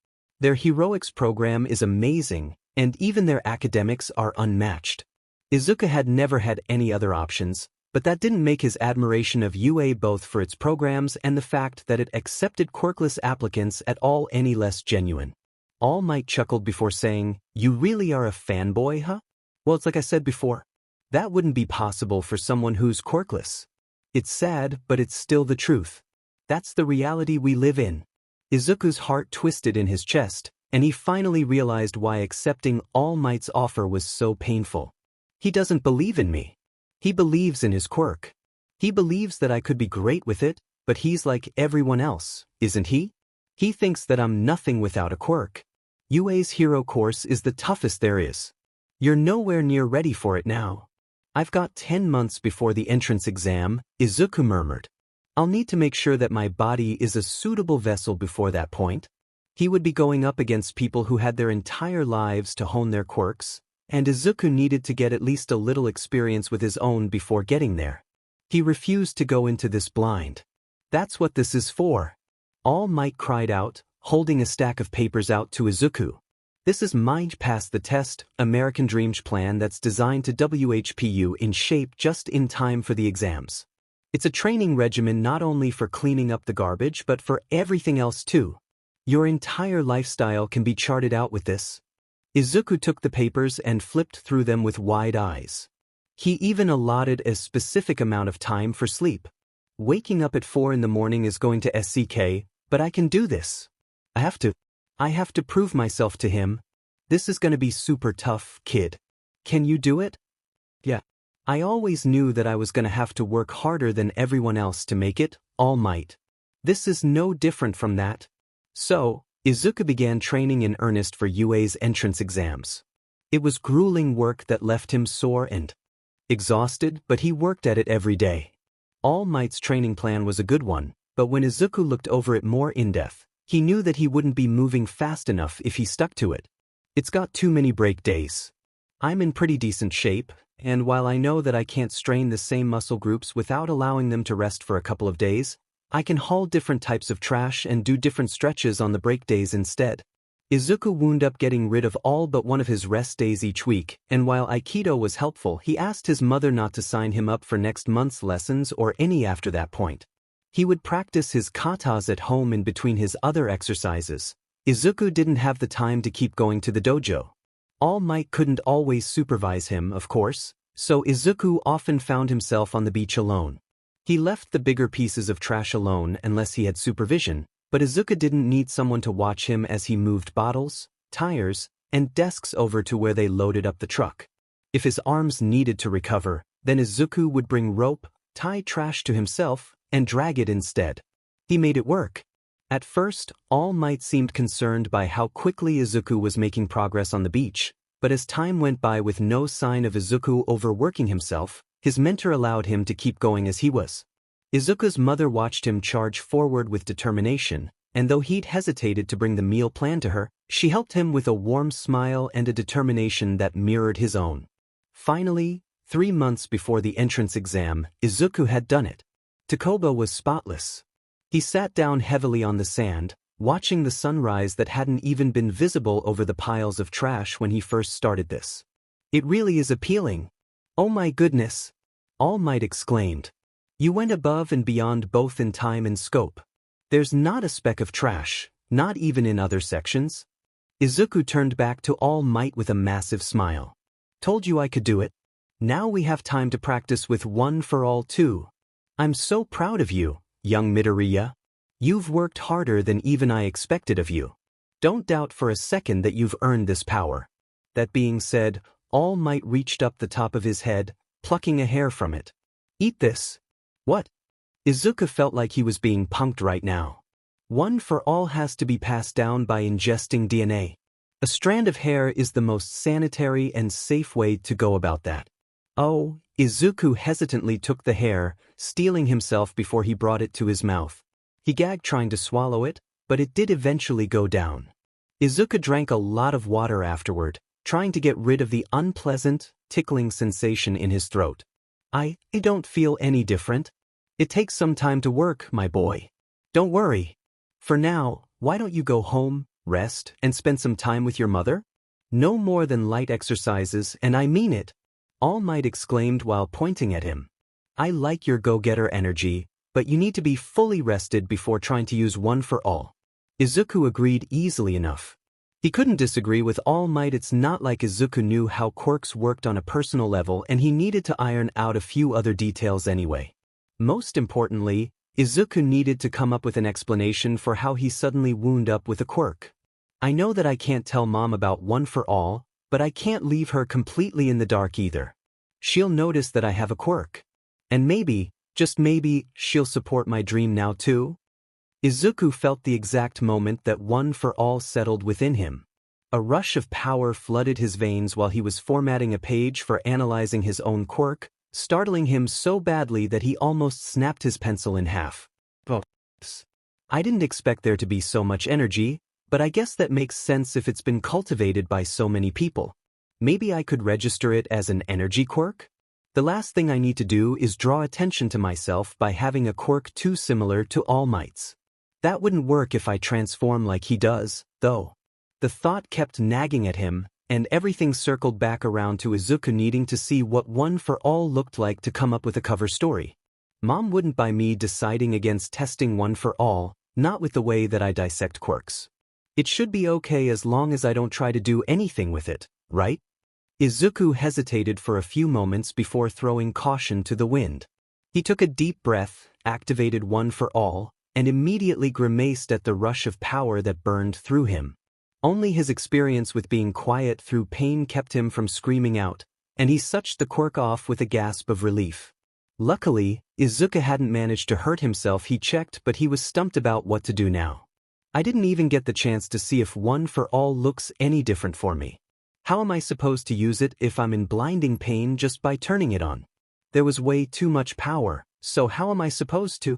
Their heroics program is amazing, and even their academics are unmatched. Izuku had never had any other options, but that didn't make his admiration of UA both for its programs and the fact that it accepted Quirkless applicants at all any less genuine. All Might chuckled before saying, "You really are a fanboy, huh?" Well, it's like I said before. That wouldn't be possible for someone who's Quirkless. It's sad, but it's still the truth. That's the reality we live in. Izuku's heart twisted in his chest, and he finally realized why accepting All Might's offer was so painful. He doesn't believe in me. He believes in his quirk. He believes that I could be great with it, but he's like everyone else, isn't he? He thinks that I'm nothing without a quirk. UA's hero course is the toughest there is. You're nowhere near ready for it now. I've got 10 months before the entrance exam, Izuku murmured. I'll need to make sure that my body is a suitable vessel before that point. He would be going up against people who had their entire lives to hone their quirks, and Izuku needed to get at least a little experience with his own before getting there. He refused to go into this blind. That's what this is for. All Might cried out, holding a stack of papers out to Izuku. This is my pass the test, American Dreams plan that's designed to WHPU in shape just in time for the exams. It's a training regimen not only for cleaning up the garbage but for everything else too. Your entire lifestyle can be charted out with this. Izuku took the papers and flipped through them with wide eyes. He even allotted a specific amount of time for sleep. Waking up at 4 in the morning is going to SCK, but I can do this. I have to prove myself to him. This is going to be super tough, kid. Can you do it? Yeah. I always knew that I was going to have to work harder than everyone else to make it, All Might. This is no different from that. So, Izuku began training in earnest for UA's entrance exams. It was grueling work that left him sore and exhausted, but he worked at it every day. All Might's training plan was a good one, but when Izuku looked over it more in-depth, he knew that he wouldn't be moving fast enough if he stuck to it. It's got too many break days. I'm in pretty decent shape, and while I know that I can't strain the same muscle groups without allowing them to rest for a couple of days, I can haul different types of trash and do different stretches on the break days instead. Izuku wound up getting rid of all but one of his rest days each week, and while Aikido was helpful, he asked his mother not to sign him up for next month's lessons or any after that point. He would practice his katas at home in between his other exercises. Izuku didn't have the time to keep going to the dojo. All Might couldn't always supervise him, of course, so Izuku often found himself on the beach alone. He left the bigger pieces of trash alone unless he had supervision, but Izuku didn't need someone to watch him as he moved bottles, tires, and desks over to where they loaded up the truck. If his arms needed to recover, then Izuku would bring rope, tie trash to himself, and drag it instead. He made it work. At first, All Might seemed concerned by how quickly Izuku was making progress on the beach, but as time went by with no sign of Izuku overworking himself, his mentor allowed him to keep going as he was. Izuku's mother watched him charge forward with determination, and though he'd hesitated to bring the meal plan to her, She helped him with a warm smile and a determination that mirrored his own. Finally, 3 months before the entrance exam, Izuku had done it. Takoba was spotless. He sat down heavily on the sand, watching the sunrise that hadn't even been visible over the piles of trash when he first started this. It really is appealing. Oh my goodness! All Might exclaimed. You went above and beyond both in time and scope. There's not a speck of trash, not even in other sections. Izuku turned back to All Might with a massive smile. Told you I could do it. Now we have time to practice with One for All too. I'm so proud of you, young Midoriya. You've worked harder than even I expected of you. Don't doubt for a second that you've earned this power. That being said, All Might reached up the top of his head, plucking a hair from it. Eat this. What? Izuku felt like he was being punked right now. One for All has to be passed down by ingesting DNA. A strand of hair is the most sanitary and safe way to go about that. Oh, Izuku hesitantly took the hair, steeling himself before he brought it to his mouth. He gagged trying to swallow it, but it did eventually go down. Izuku drank a lot of water afterward, trying to get rid of the unpleasant, tickling sensation in his throat. I don't feel any different. It takes some time to work, my boy. Don't worry. For now, why don't you go home, rest, and spend some time with your mother? No more than light exercises, and I mean it. All Might exclaimed while pointing at him. I like your go-getter energy, but you need to be fully rested before trying to use One for All. Izuku agreed easily enough. He couldn't disagree with All Might. It's not like Izuku knew how quirks worked on a personal level, and he needed to iron out a few other details anyway. Most importantly, Izuku needed to come up with an explanation for how he suddenly wound up with a quirk. I know that I can't tell Mom about One for All, but I can't leave her completely in the dark either. She'll notice that I have a quirk. And maybe, just maybe, she'll support my dream now too? Izuku felt the exact moment that One for All settled within him. A rush of power flooded his veins while he was formatting a page for analyzing his own quirk, startling him so badly that he almost snapped his pencil in half. Oops. I didn't expect there to be so much energy, but I guess that makes sense if it's been cultivated by so many people. Maybe I could register it as an energy quirk? The last thing I need to do is draw attention to myself by having a quirk too similar to All Might's. That wouldn't work if I transform like he does, though. The thought kept nagging at him, and everything circled back around to Izuku needing to see what One for All looked like to come up with a cover story. Mom wouldn't buy me deciding against testing One for All, not with the way that I dissect quirks. It should be okay as long as I don't try to do anything with it, right? Izuku hesitated for a few moments before throwing caution to the wind. He took a deep breath, activated One for All, and immediately grimaced at the rush of power that burned through him. Only his experience with being quiet through pain kept him from screaming out, and he sucked the quirk off with a gasp of relief. Luckily, Izuku hadn't managed to hurt himself. He checked, but he was stumped about what to do now. I didn't even get the chance to see if One for All looks any different for me. How am I supposed to use it if I'm in blinding pain just by turning it on? There was way too much power, so how am I supposed to?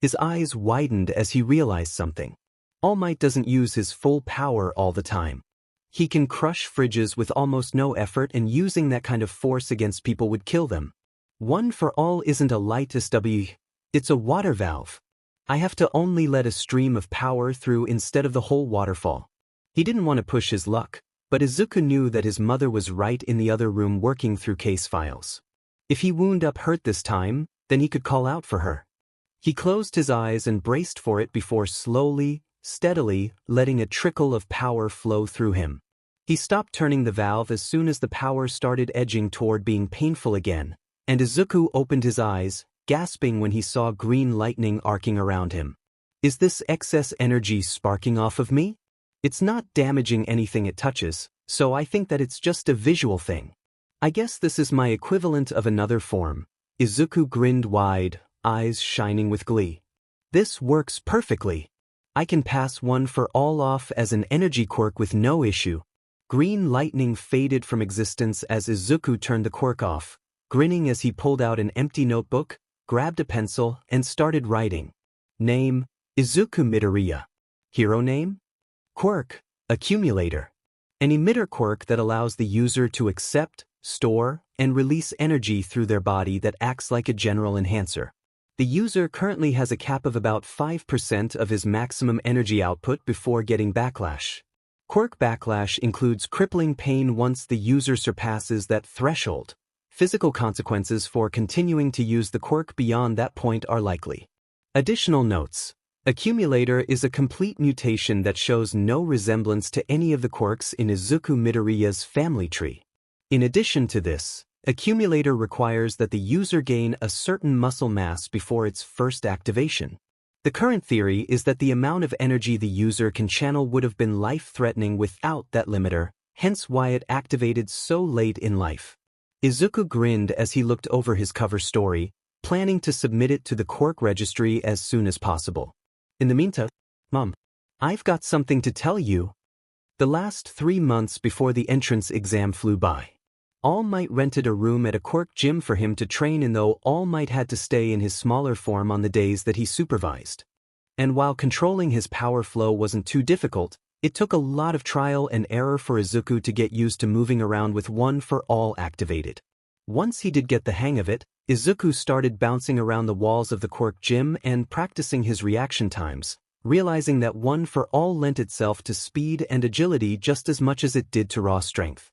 His eyes widened as he realized something. All Might doesn't use his full power all the time. He can crush fridges with almost no effort, and using that kind of force against people would kill them. One for All isn't a light SW, it's a water valve. I have to only let a stream of power through instead of the whole waterfall. He didn't want to push his luck, but Izuku knew that his mother was right in the other room working through case files. If he wound up hurt this time, then he could call out for her. He closed his eyes and braced for it before slowly, steadily, letting a trickle of power flow through him. He stopped turning the valve as soon as the power started edging toward being painful again, and Izuku opened his eyes, gasping when he saw green lightning arcing around him. Is this excess energy sparking off of me? It's not damaging anything it touches, so I think that it's just a visual thing. I guess this is my equivalent of another form. Izuku grinned wide, eyes shining with glee. This works perfectly. I can pass One for All off as an energy quirk with no issue. Green lightning faded from existence as Izuku turned the quirk off, grinning as he pulled out an empty notebook, grabbed a pencil, and started writing. Name, Izuku Midoriya. Hero name? Quirk, Accumulator. An emitter quirk that allows the user to accept, store, and release energy through their body that acts like a general enhancer. The user currently has a cap of about 5% of his maximum energy output before getting backlash. Quirk backlash includes crippling pain once the user surpasses that threshold. Physical consequences for continuing to use the quirk beyond that point are likely. Additional notes. Accumulator is a complete mutation that shows no resemblance to any of the quirks in Izuku Midoriya's family tree. In addition to this, Accumulator requires that the user gain a certain muscle mass before its first activation. The current theory is that the amount of energy the user can channel would have been life-threatening without that limiter, hence why it activated so late in life. Izuku grinned as he looked over his cover story, planning to submit it to the Quirk registry as soon as possible. In the meantime, Mom, I've got something to tell you. The last 3 months before the entrance exam flew by. All Might rented a room at a Quirk gym for him to train in, though All Might had to stay in his smaller form on the days that he supervised. And while controlling his power flow wasn't too difficult, it took a lot of trial and error for Izuku to get used to moving around with One for All activated. Once he did get the hang of it, Izuku started bouncing around the walls of the Quirk gym and practicing his reaction times, realizing that One for All lent itself to speed and agility just as much as it did to raw strength.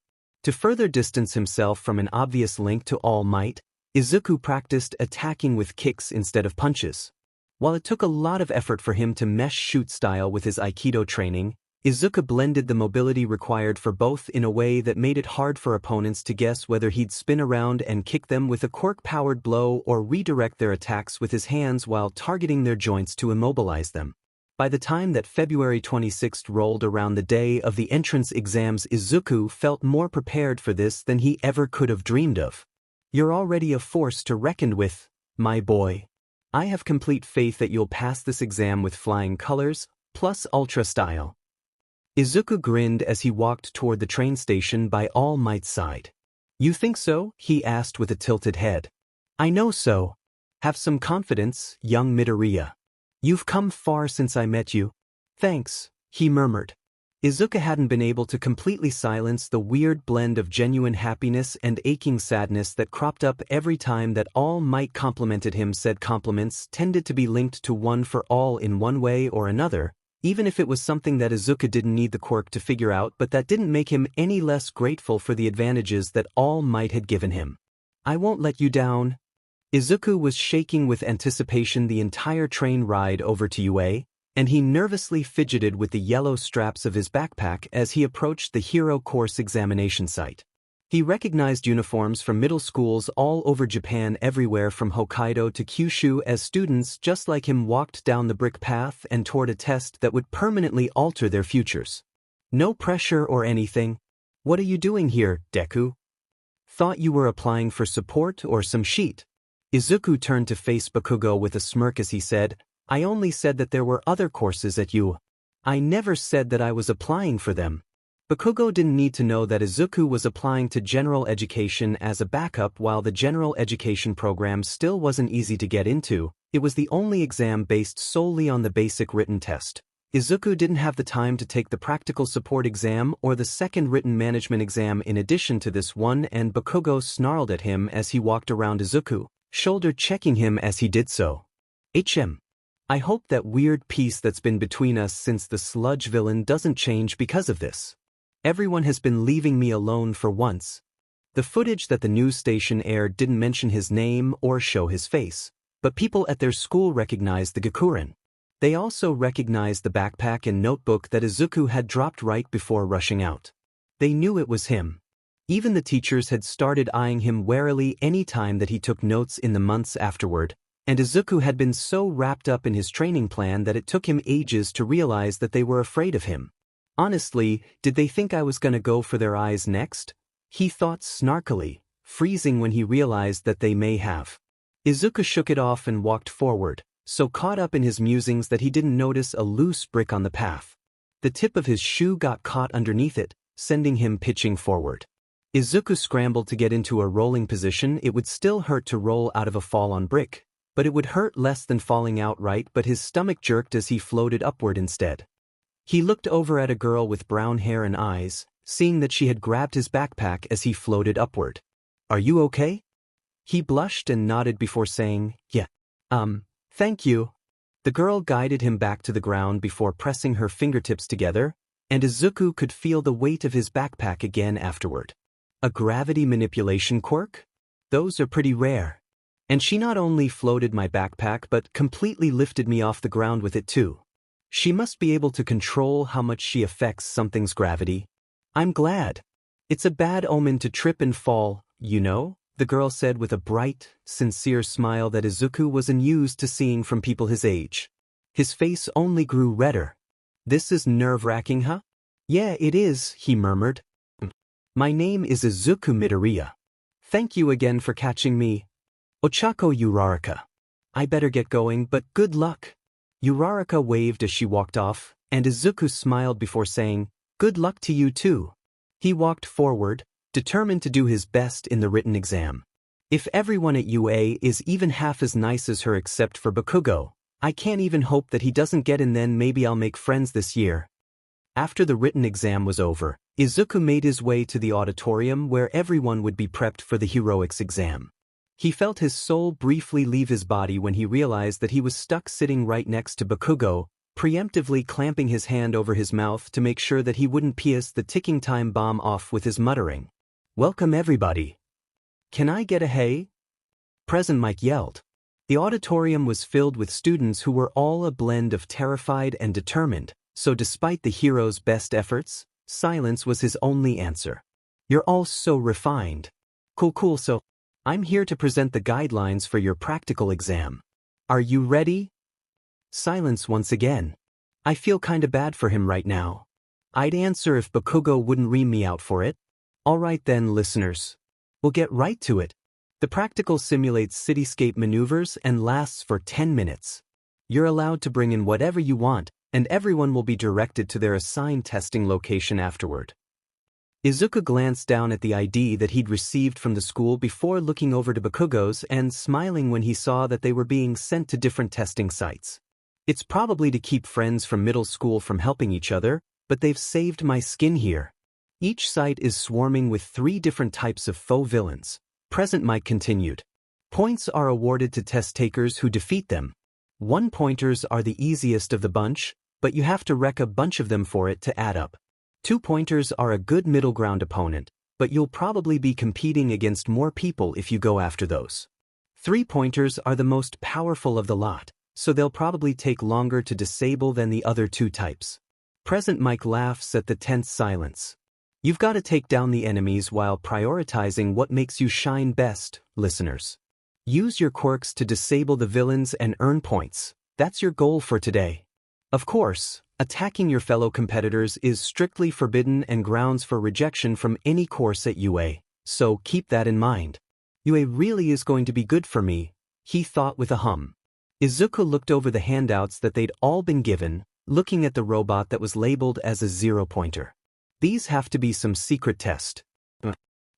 To further distance himself from an obvious link to All Might, Izuku practiced attacking with kicks instead of punches. While it took a lot of effort for him to mesh shoot style with his Aikido training, Izuku blended the mobility required for both in a way that made it hard for opponents to guess whether he'd spin around and kick them with a quirk-powered blow or redirect their attacks with his hands while targeting their joints to immobilize them. By the time that February 26th rolled around, the day of the entrance exams, Izuku felt more prepared for this than he ever could have dreamed of. "You're already a force to reckon with, my boy. I have complete faith that you'll pass this exam with flying colors, plus ultra style." Izuku grinned as he walked toward the train station by All Might's side. "You think so?" he asked with a tilted head. "I know so. Have some confidence, young Midoriya. You've come far since I met you." "Thanks," he murmured. Izuku hadn't been able to completely silence the weird blend of genuine happiness and aching sadness that cropped up every time that All Might complimented him. Said compliments tended to be linked to One for All in one way or another, even if it was something that Izuku didn't need the quirk to figure out, but that didn't make him any less grateful for the advantages that All Might had given him. "I won't let you down." Izuku was shaking with anticipation the entire train ride over to UA, and he nervously fidgeted with the yellow straps of his backpack as he approached the Hero Course examination site. He recognized uniforms from middle schools all over Japan, everywhere from Hokkaido to Kyushu, as students just like him walked down the brick path and toward a test that would permanently alter their futures. "No pressure or anything. What are you doing here, Deku? Thought you were applying for support or some sheet." Izuku turned to face Bakugo with a smirk as he said, "I only said that there were other courses at UA. I never said that I was applying for them." Bakugo didn't need to know that Izuku was applying to general education as a backup. While the general education program still wasn't easy to get into, it was the only exam based solely on the basic written test. Izuku didn't have the time to take the practical support exam or the second written management exam in addition to this one, and Bakugo snarled at him as he walked around Izuku, shoulder checking him as he did so. I hope that weird peace that's been between us since the sludge villain doesn't change because of this. Everyone has been leaving me alone for once." The footage that the news station aired didn't mention his name or show his face, but people at their school recognized the Gakurin. They also recognized the backpack and notebook that Izuku had dropped right before rushing out. They knew it was him. Even the teachers had started eyeing him warily any time that he took notes in the months afterward, and Izuku had been so wrapped up in his training plan that it took him ages to realize that they were afraid of him. "Honestly, did they think I was gonna go for their eyes next?" he thought snarkily, freezing when he realized that they may have. Izuku shook it off and walked forward, so caught up in his musings that he didn't notice a loose brick on the path. The tip of his shoe got caught underneath it, sending him pitching forward. Izuku scrambled to get into a rolling position. It would still hurt to roll out of a fall on brick, but it would hurt less than falling outright. But his stomach jerked as he floated upward instead. He looked over at a girl with brown hair and eyes, seeing that she had grabbed his backpack as he floated upward. "Are you okay?" He blushed and nodded before saying, "Yeah. Thank you." The girl guided him back to the ground before pressing her fingertips together, and Izuku could feel the weight of his backpack again afterward. A gravity manipulation quirk? Those are pretty rare. And she not only floated my backpack but completely lifted me off the ground with it too. She must be able to control how much she affects something's gravity. I'm glad. It's a bad omen to trip and fall, you know, the girl said with a bright, sincere smile that Izuku was unused to seeing from people his age. His face only grew redder. "This is nerve-wracking, huh?" "Yeah, it is," he murmured. "My name is Izuku Midoriya. Thank you again for catching me. Ochako Uraraka. I better get going, but good luck." Uraraka waved as she walked off, and Izuku smiled before saying, "Good luck to you too." He walked forward, determined to do his best in the written exam. If everyone at UA is even half as nice as her except for Bakugo, I can't even hope that he doesn't get in, then maybe I'll make friends this year. After the written exam was over, Izuku made his way to the auditorium where everyone would be prepped for the heroics exam. He felt his soul briefly leave his body when he realized that he was stuck sitting right next to Bakugo, preemptively clamping his hand over his mouth to make sure that he wouldn't piss the ticking time bomb off with his muttering, "Welcome everybody. Can I get a hey?" Present Mike yelled. The auditorium was filled with students who were all a blend of terrified and determined, so despite the hero's best efforts, silence was his only answer. "You're all so refined. Cool, so I'm here to present the guidelines for your practical exam. Are you ready?" Silence once again. I feel kinda bad for him right now. I'd answer if Bakugo wouldn't ream me out for it. Alright then, listeners. We'll get right to it. The practical simulates cityscape maneuvers and lasts for 10 minutes. You're allowed to bring in whatever you want, and everyone will be directed to their assigned testing location afterward. Izuku glanced down at the ID that he'd received from the school before looking over to Bakugo's and smiling when he saw that they were being sent to different testing sites. It's probably to keep friends from middle school from helping each other, but they've saved my skin here. Each site is swarming with 3 different types of faux villains. Present Mike continued. Points are awarded to test takers who defeat them. 1-pointers are the easiest of the bunch, but you have to wreck a bunch of them for it to add up. 2-pointers are a good middle ground opponent, but you'll probably be competing against more people if you go after those. 3-pointers are the most powerful of the lot, so they'll probably take longer to disable than the other 2 types. Present Mike laughs at the tense silence. You've got to take down the enemies while prioritizing what makes you shine best, listeners. Use your quirks to disable the villains and earn points. That's your goal for today. Of course, attacking your fellow competitors is strictly forbidden and grounds for rejection from any course at UA, so keep that in mind. UA really is going to be good for me, he thought with a hum. Izuku looked over the handouts that they'd all been given, looking at the robot that was labeled as a 0-pointer. These have to be some secret test.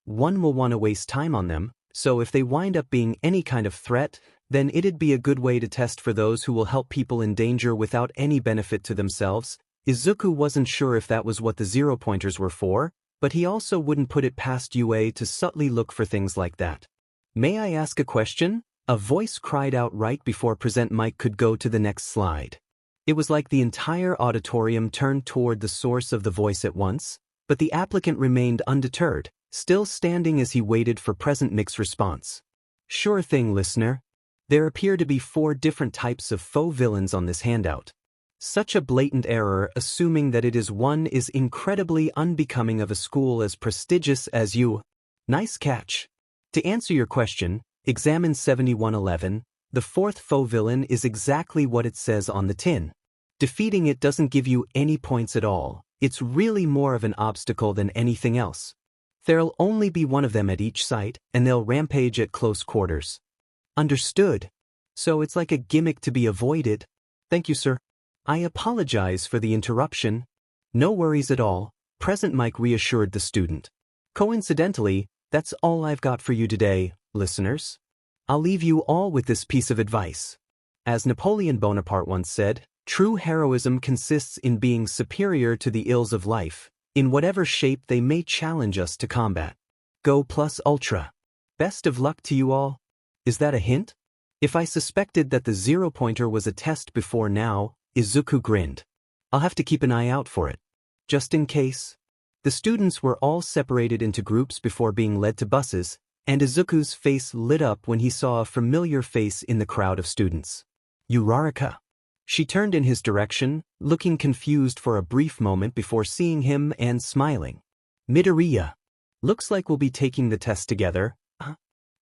One will want to waste time on them, so if they wind up being any kind of threat, then it'd be a good way to test for those who will help people in danger without any benefit to themselves. Izuku wasn't sure if that was what the 0-pointers were for, but he also wouldn't put it past UA to subtly look for things like that. "May I ask a question?" A voice cried out right before Present Mike could go to the next slide. It was like the entire auditorium turned toward the source of the voice at once, but the applicant remained undeterred, still standing as he waited for Present Mike's response. "Sure thing, listener. There appear to be 4 different types of faux villains on this handout. Such a blatant error assuming that it is one is incredibly unbecoming of a school as prestigious as you. Nice catch. To answer your question, examine 7111, the 4th faux villain is exactly what it says on the tin. Defeating it doesn't give you any points at all, it's really more of an obstacle than anything else. There'll only be one of them at each site, and they'll rampage at close quarters. Understood. So it's like a gimmick to be avoided. Thank you, sir. I apologize for the interruption. No worries at all, Present Mike reassured the student. Coincidentally, that's all I've got for you today, listeners. I'll leave you all with this piece of advice. As Napoleon Bonaparte once said, True heroism consists in being superior to the ills of life, in whatever shape they may challenge us to combat. Go plus ultra. Best of luck to you all. Is that a hint? If I suspected that the zero-pointer was a test before now, Izuku grinned. I'll have to keep an eye out for it. Just in case. The students were all separated into groups before being led to buses, and Izuku's face lit up when he saw a familiar face in the crowd of students. Uraraka. She turned in his direction, looking confused for a brief moment before seeing him and smiling. Midoriya. Looks like we'll be taking the test together, huh?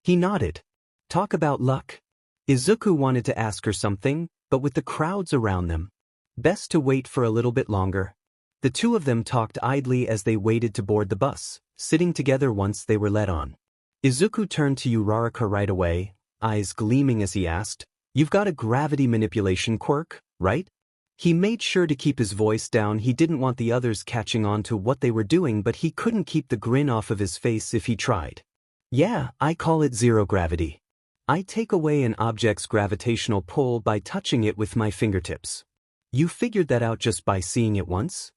He nodded. Talk about luck. Izuku wanted to ask her something, but with the crowds around them, best to wait for a little bit longer. The two of them talked idly as they waited to board the bus, sitting together once they were led on. Izuku turned to Uraraka right away, eyes gleaming as he asked, "You've got a gravity manipulation quirk, right?" He made sure to keep his voice down. He didn't want the others catching on to what they were doing, but he couldn't keep the grin off of his face if he tried. Yeah, I call it zero gravity. I take away an object's gravitational pull by touching it with my fingertips. You figured that out just by seeing it once?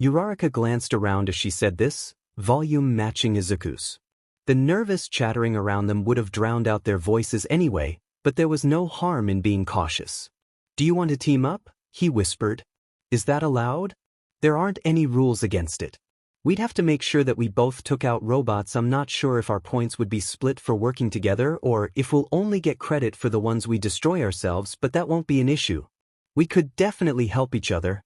Uraraka glanced around as she said this, volume matching Izuku's. The nervous chattering around them would have drowned out their voices anyway, but there was no harm in being cautious. Do you want to team up? He whispered. Is that allowed? There aren't any rules against it. We'd have to make sure that we both took out robots. I'm not sure if our points would be split for working together or if we'll only get credit for the ones we destroy ourselves, but that won't be an issue. We could definitely help each other.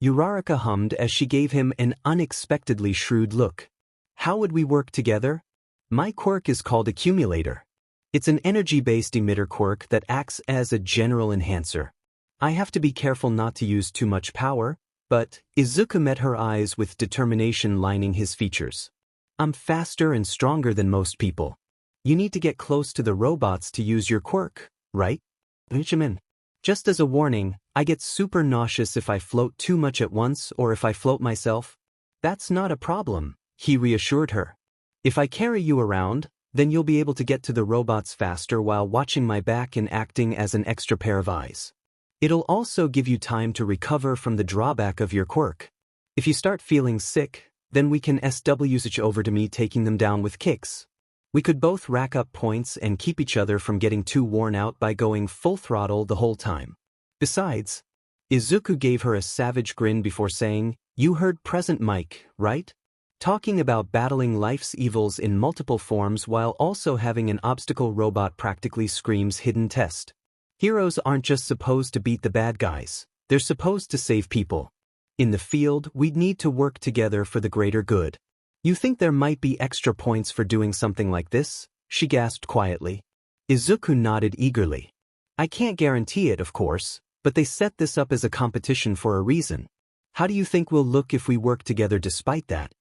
Uraraka hummed as she gave him an unexpectedly shrewd look. How would we work together? My quirk is called Accumulator. It's an energy-based emitter quirk that acts as a general enhancer. I have to be careful not to use too much power, but Izuku met her eyes with determination lining his features. I'm faster and stronger than most people. You need to get close to the robots to use your quirk, right? Benjamin. Just as a warning, I get super nauseous if I float too much at once or if I float myself. That's not a problem, he reassured her. If I carry you around, then you'll be able to get to the robots faster while watching my back and acting as an extra pair of eyes. It'll also give you time to recover from the drawback of your quirk. If you start feeling sick, then we can switch over to me taking them down with kicks. We could both rack up points and keep each other from getting too worn out by going full throttle the whole time. Besides, Izuku gave her a savage grin before saying, "You heard present Mike, right? Talking about battling life's evils in multiple forms while also having an obstacle robot practically screams hidden test. Heroes aren't just supposed to beat the bad guys, they're supposed to save people. In the field, we'd need to work together for the greater good. You think there might be extra points for doing something like this?" she gasped quietly. Izuku nodded eagerly. "I can't guarantee it, of course, but they set this up as a competition for a reason. How do you think we'll look if we work together despite that?"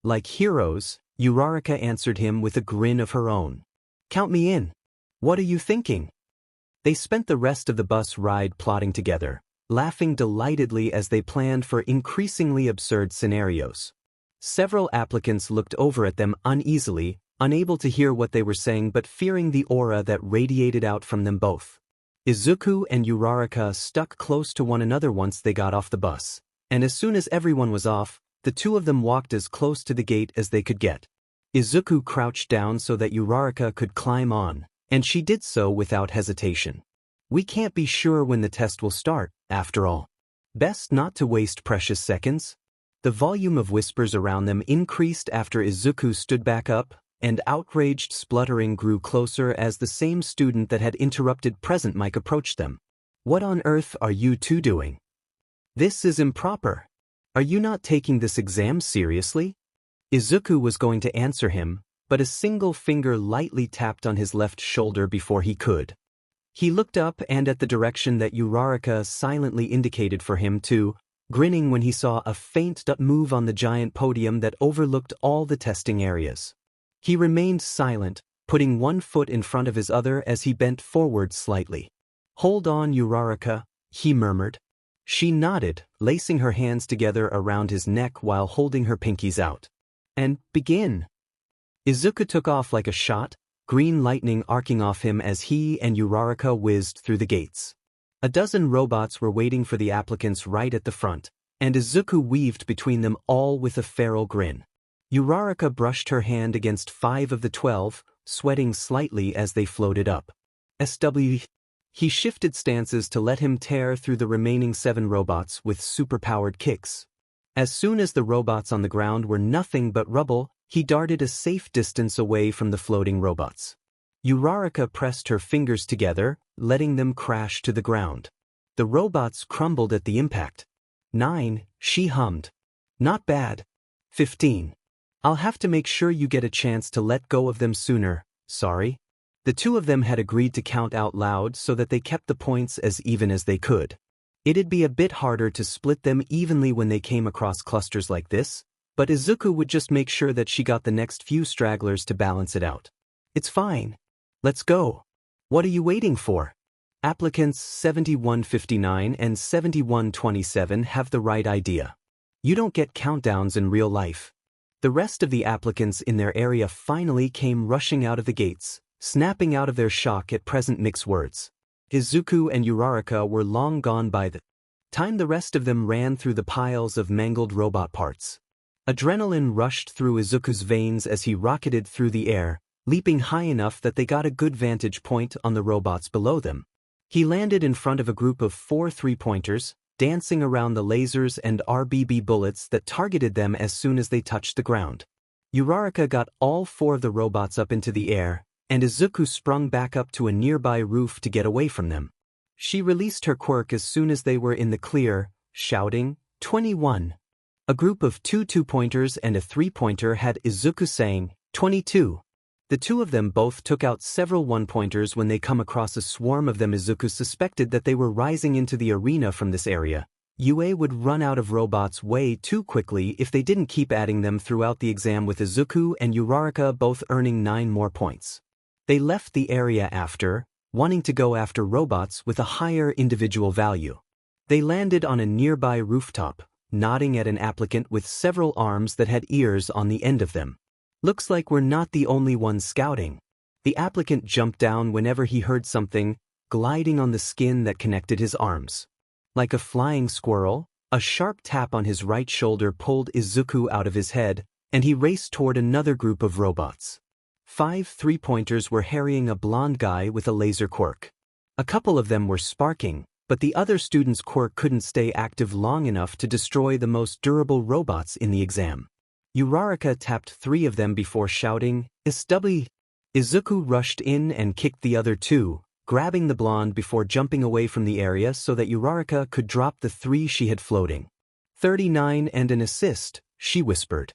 "Like heroes," Uraraka answered him with a grin of her own. "Count me in. What are you thinking?" They spent the rest of the bus ride plotting together, laughing delightedly as they planned for increasingly absurd scenarios. Several applicants looked over at them uneasily, unable to hear what they were saying but fearing the aura that radiated out from them both. Izuku and Uraraka stuck close to one another once they got off the bus, and as soon as everyone was off, the two of them walked as close to the gate as they could get. Izuku crouched down so that Uraraka could climb on, and she did so without hesitation. We can't be sure when the test will start, after all. Best not to waste precious seconds. The volume of whispers around them increased after Izuku stood back up, and outraged spluttering grew closer as the same student that had interrupted present Mike approached them. "What on earth are you two doing? This is improper. Are you not taking this exam seriously?" Izuku was going to answer him, but a single finger lightly tapped on his left shoulder before he could. He looked up and at the direction that Uraraka silently indicated for him to, grinning when he saw a faint move on the giant podium that overlooked all the testing areas. He remained silent, putting one foot in front of his other as he bent forward slightly. "Hold on, Uraraka," he murmured. She nodded, lacing her hands together around his neck while holding her pinkies out. "And begin." Izuku took off like a shot, green lightning arcing off him as he and Uraraka whizzed through the gates. A dozen robots were waiting for the applicants right at the front, and Izuku weaved between them all with a feral grin. Uraraka brushed her hand against 5 of the 12, sweating slightly as they floated up. He shifted stances to let him tear through the remaining 7 robots with superpowered kicks. As soon as the robots on the ground were nothing but rubble, he darted a safe distance away from the floating robots. Uraraka pressed her fingers together, letting them crash to the ground. The robots crumbled at the impact. 9, she hummed. Not bad. 15. I'll have to make sure you get a chance to let go of them sooner, sorry. The 2 of them had agreed to count out loud so that they kept the points as even as they could. It'd be a bit harder to split them evenly when they came across clusters like this, but Izuku would just make sure that she got the next few stragglers to balance it out. It's fine. Let's go. What are you waiting for? Applicants 7159 and 7127 have the right idea. You don't get countdowns in real life. The rest of the applicants in their area finally came rushing out of the gates, snapping out of their shock at present mixed words. Izuku and Uraraka were long gone by the time the rest of them ran through the piles of mangled robot parts. Adrenaline rushed through Izuku's veins as he rocketed through the air, leaping high enough that they got a good vantage point on the robots below them. He landed in front of a group of 4 3-pointers, dancing around the lasers and RBB bullets that targeted them as soon as they touched the ground. Uraraka got all 4 of the robots up into the air, and Izuku sprung back up to a nearby roof to get away from them. She released her quirk as soon as they were in the clear, shouting, 21. A group of 2 2-pointers and a 3-pointer had Izuku saying, 22. The 2 of them both took out several 1-pointers when they come across a swarm of them. Izuku suspected that they were rising into the arena from this area. UA would run out of robots way too quickly if they didn't keep adding them throughout the exam, with Izuku and Uraraka both earning 9 more points. They left the area after, wanting to go after robots with a higher individual value. They landed on a nearby rooftop, nodding at an applicant with several arms that had ears on the end of them. Looks like we're not the only ones scouting. The applicant jumped down whenever he heard something gliding on the skin that connected his arms. Like a flying squirrel, a sharp tap on his right shoulder pulled Izuku out of his head, and he raced toward another group of robots. 5 3-pointers were harrying a blonde guy with a laser quirk. A couple of them were sparking, but the other student's quirk couldn't stay active long enough to destroy the most durable robots in the exam. Uraraka tapped 3 of them before shouting, SW. Izuku rushed in and kicked the other 2, grabbing the blonde before jumping away from the area so that Uraraka could drop the 3 she had floating. 39 and an assist, she whispered.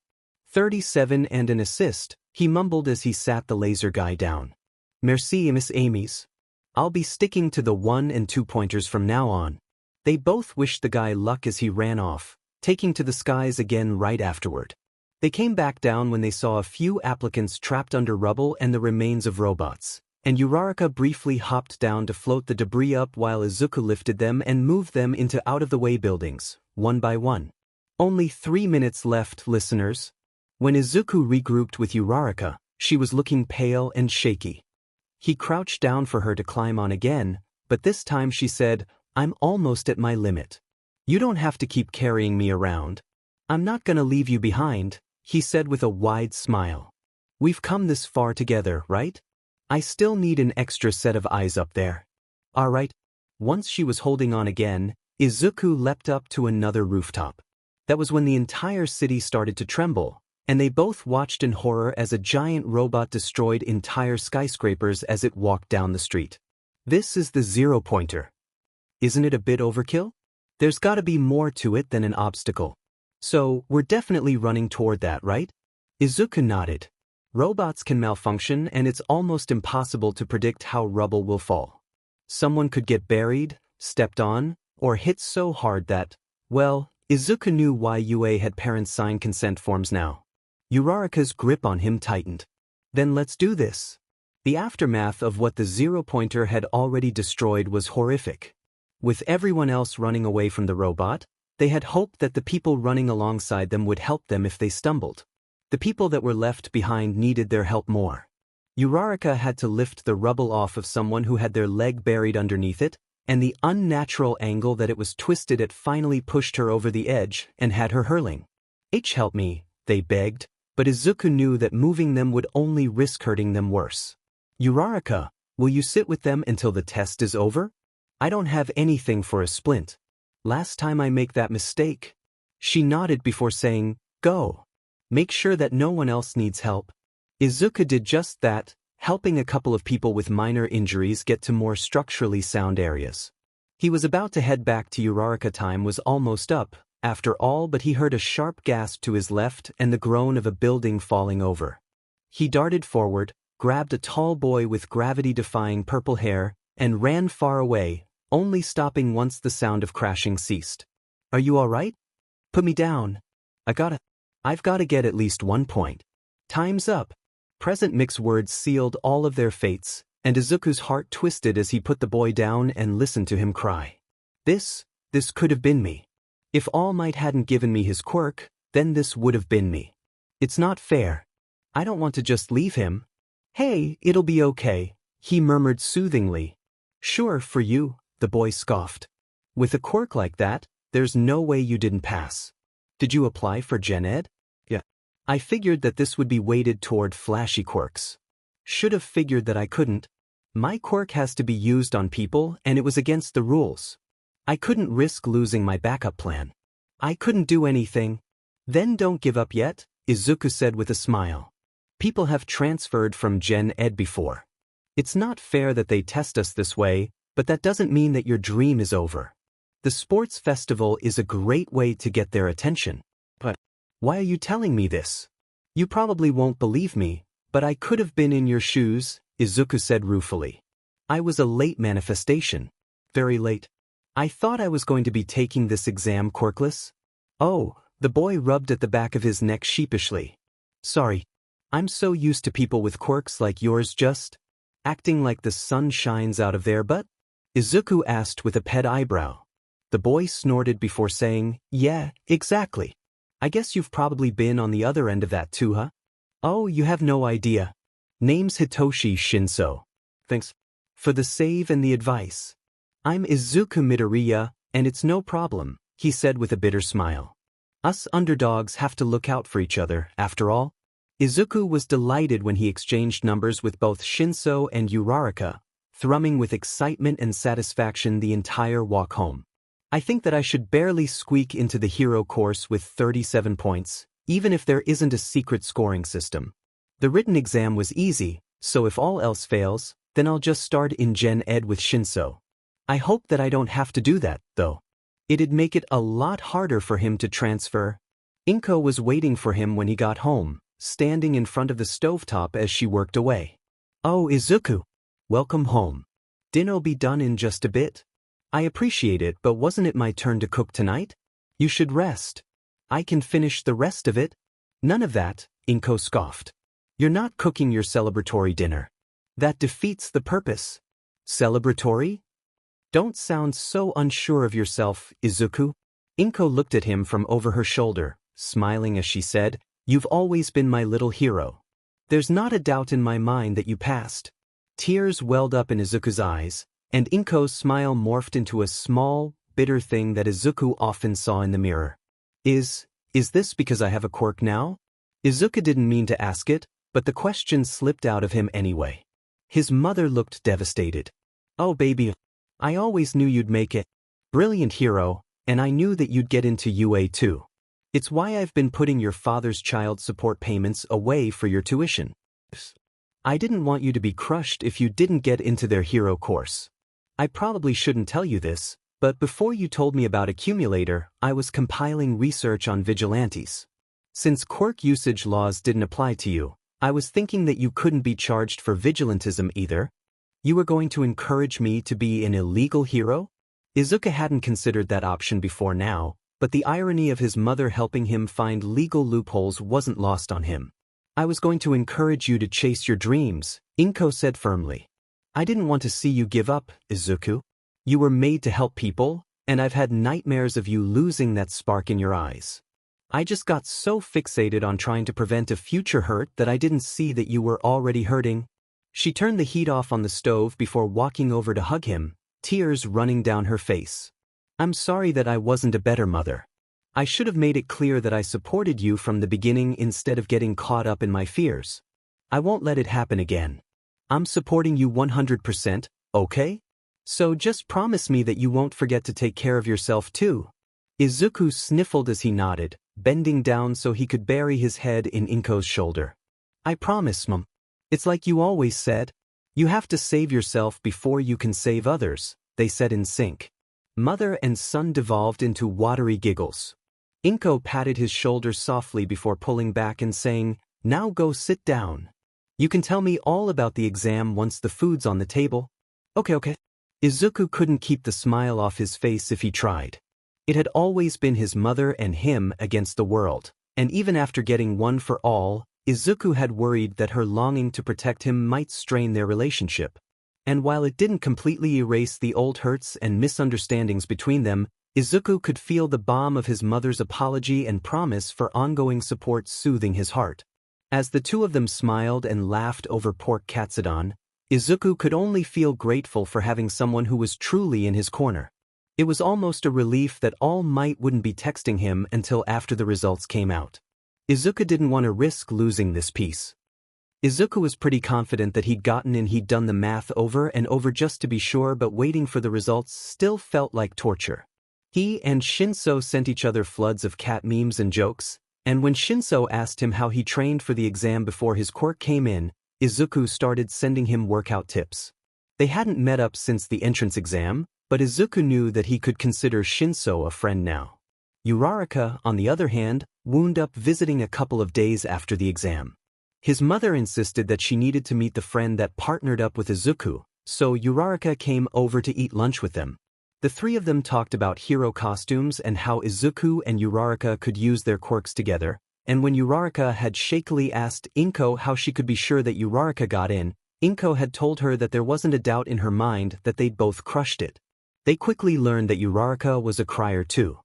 37 and an assist, he mumbled as he sat the laser guy down. Merci, Miss Amy's. I'll be sticking to the 1 and 2-pointers from now on. They both wished the guy luck as he ran off, taking to the skies again right afterward. They came back down when they saw a few applicants trapped under rubble and the remains of robots, and Uraraka briefly hopped down to float the debris up while Izuku lifted them and moved them into out-of-the-way buildings, one by one. Only 3 minutes left, listeners. When Izuku regrouped with Uraraka, she was looking pale and shaky. He crouched down for her to climb on again, but this time she said, I'm almost at my limit. You don't have to keep carrying me around. I'm not gonna leave you behind, he said with a wide smile. We've come this far together, right? I still need an extra set of eyes up there. All right. Once she was holding on again, Izuku leapt up to another rooftop. That was when the entire city started to tremble, and they both watched in horror as a giant robot destroyed entire skyscrapers as it walked down the street. This is the 0-pointer. Isn't it a bit overkill? There's gotta be more to it than an obstacle. So, we're definitely running toward that, right? Izuku nodded. Robots can malfunction, and it's almost impossible to predict how rubble will fall. Someone could get buried, stepped on, or hit so hard that, well, Izuku knew why UA had parents sign consent forms now. Uraraka's grip on him tightened. Then let's do this. The aftermath of what the 0-pointer had already destroyed was horrific. With everyone else running away from the robot, they had hoped that the people running alongside them would help them if they stumbled. The people that were left behind needed their help more. Uraraka had to lift the rubble off of someone who had their leg buried underneath it, and the unnatural angle that it was twisted at finally pushed her over the edge and had her hurling. Help me, they begged, but Izuku knew that moving them would only risk hurting them worse. Uraraka, will you sit with them until the test is over? I don't have anything for a splint. Last time I make that mistake. She nodded before saying, go. Make sure that no one else needs help. Izuku did just that, helping a couple of people with minor injuries get to more structurally sound areas. He was about to head back to Uraraka. Time was almost up, after all, but he heard a sharp gasp to his left and the groan of a building falling over. He darted forward, grabbed a tall boy with gravity-defying purple hair, and ran far away, only stopping once the sound of crashing ceased. Are you all right? Put me down. I've gotta get at least 1 point. Time's up. Present mix words sealed all of their fates, and Izuku's heart twisted as he put the boy down and listened to him cry. This could have been me. If All Might hadn't given me his quirk, then this would have been me. It's not fair. I don't want to just leave him. Hey, it'll be okay, he murmured soothingly. Sure, for you, the boy scoffed. With a quirk like that, there's no way you didn't pass. Did you apply for Gen Ed? Yeah. I figured that this would be weighted toward flashy quirks. Should have figured that I couldn't. My quirk has to be used on people and it was against the rules. I couldn't risk losing my backup plan. I couldn't do anything. Then don't give up yet, Izuku said with a smile. People have transferred from Gen Ed before. It's not fair that they test us this way, but that doesn't mean that your dream is over. The sports festival is a great way to get their attention. But why are you telling me this? You probably won't believe me, but I could have been in your shoes, Izuku said ruefully. I was a late manifestation. Very late. I thought I was going to be taking this exam quirkless. Oh, the boy rubbed at the back of his neck sheepishly. Sorry. I'm so used to people with quirks like yours just acting like the sun shines out of their butt? Izuku asked with a pet eyebrow. The boy snorted before saying, yeah, exactly. I guess you've probably been on the other end of that too, huh? Oh, you have no idea. Name's Hitoshi Shinso. Thanks for the save and the advice. I'm Izuku Midoriya, and it's no problem, he said with a bitter smile. Us underdogs have to look out for each other, after all. Izuku was delighted when he exchanged numbers with both Shinso and Uraraka, thrumming with excitement and satisfaction the entire walk home. I think that I should barely squeak into the hero course with 37 points, even if there isn't a secret scoring system. The written exam was easy, so if all else fails, then I'll just start in Gen Ed with Shinso. I hope that I don't have to do that, though. It'd make it a lot harder for him to transfer. Inko was waiting for him when he got home, standing in front of the stovetop as she worked away. Oh, Izuku. Welcome home. Dinner'll be done in just a bit. I appreciate it, but wasn't it my turn to cook tonight? You should rest. I can finish the rest of it. None of that, Inko scoffed. You're not cooking your celebratory dinner. That defeats the purpose. Celebratory? Don't sound so unsure of yourself, Izuku. Inko looked at him from over her shoulder, smiling as she said, You've always been my little hero. There's not a doubt in my mind that you passed. Tears welled up in Izuku's eyes, and Inko's smile morphed into a small, bitter thing that Izuku often saw in the mirror. Is this because I have a quirk now? Izuku didn't mean to ask it, but the question slipped out of him anyway. His mother looked devastated. Oh baby, I always knew you'd make it. Brilliant hero, and I knew that you'd get into UA too. It's why I've been putting your father's child support payments away for your tuition. I didn't want you to be crushed if you didn't get into their hero course. I probably shouldn't tell you this, but before you told me about Accumulator, I was compiling research on vigilantes. Since quirk usage laws didn't apply to you, I was thinking that you couldn't be charged for vigilantism either. You were going to encourage me to be an illegal hero? Izuku hadn't considered that option before now, but the irony of his mother helping him find legal loopholes wasn't lost on him. I was going to encourage you to chase your dreams, Inko said firmly. I didn't want to see you give up, Izuku. You were made to help people, and I've had nightmares of you losing that spark in your eyes. I just got so fixated on trying to prevent a future hurt that I didn't see that you were already hurting. She turned the heat off on the stove before walking over to hug him, tears running down her face. I'm sorry that I wasn't a better mother. I should have made it clear that I supported you from the beginning instead of getting caught up in my fears. I won't let it happen again. I'm supporting you 100%, okay? So just promise me that you won't forget to take care of yourself too. Izuku sniffled as he nodded, bending down so he could bury his head in Inko's shoulder. I promise, Mom. It's like you always said. You have to save yourself before you can save others, they said in sync. Mother and son devolved into watery giggles. Inko patted his shoulder softly before pulling back and saying, "Now go sit down. You can tell me all about the exam once the food's on the table." Okay. Izuku couldn't keep the smile off his face if he tried. It had always been his mother and him against the world, and even after getting one for all, Izuku had worried that her longing to protect him might strain their relationship. And while it didn't completely erase the old hurts and misunderstandings between them, Izuku could feel the balm of his mother's apology and promise for ongoing support soothing his heart. As the two of them smiled and laughed over pork katsudon, Izuku could only feel grateful for having someone who was truly in his corner. It was almost a relief that All Might wouldn't be texting him until after the results came out. Izuku didn't want to risk losing this piece. Izuku was pretty confident that he'd done the math over and over just to be sure, but waiting for the results still felt like torture. He and Shinso sent each other floods of cat memes and jokes, and when Shinso asked him how he trained for the exam before his quirk came in, Izuku started sending him workout tips. They hadn't met up since the entrance exam, but Izuku knew that he could consider Shinso a friend now. Uraraka, on the other hand, wound up visiting a couple of days after the exam. His mother insisted that she needed to meet the friend that partnered up with Izuku, so Uraraka came over to eat lunch with them. The three of them talked about hero costumes and how Izuku and Uraraka could use their quirks together, and when Uraraka had shakily asked Inko how she could be sure that Uraraka got in, Inko had told her that there wasn't a doubt in her mind that they'd both crushed it. They quickly learned that Uraraka was a crier too.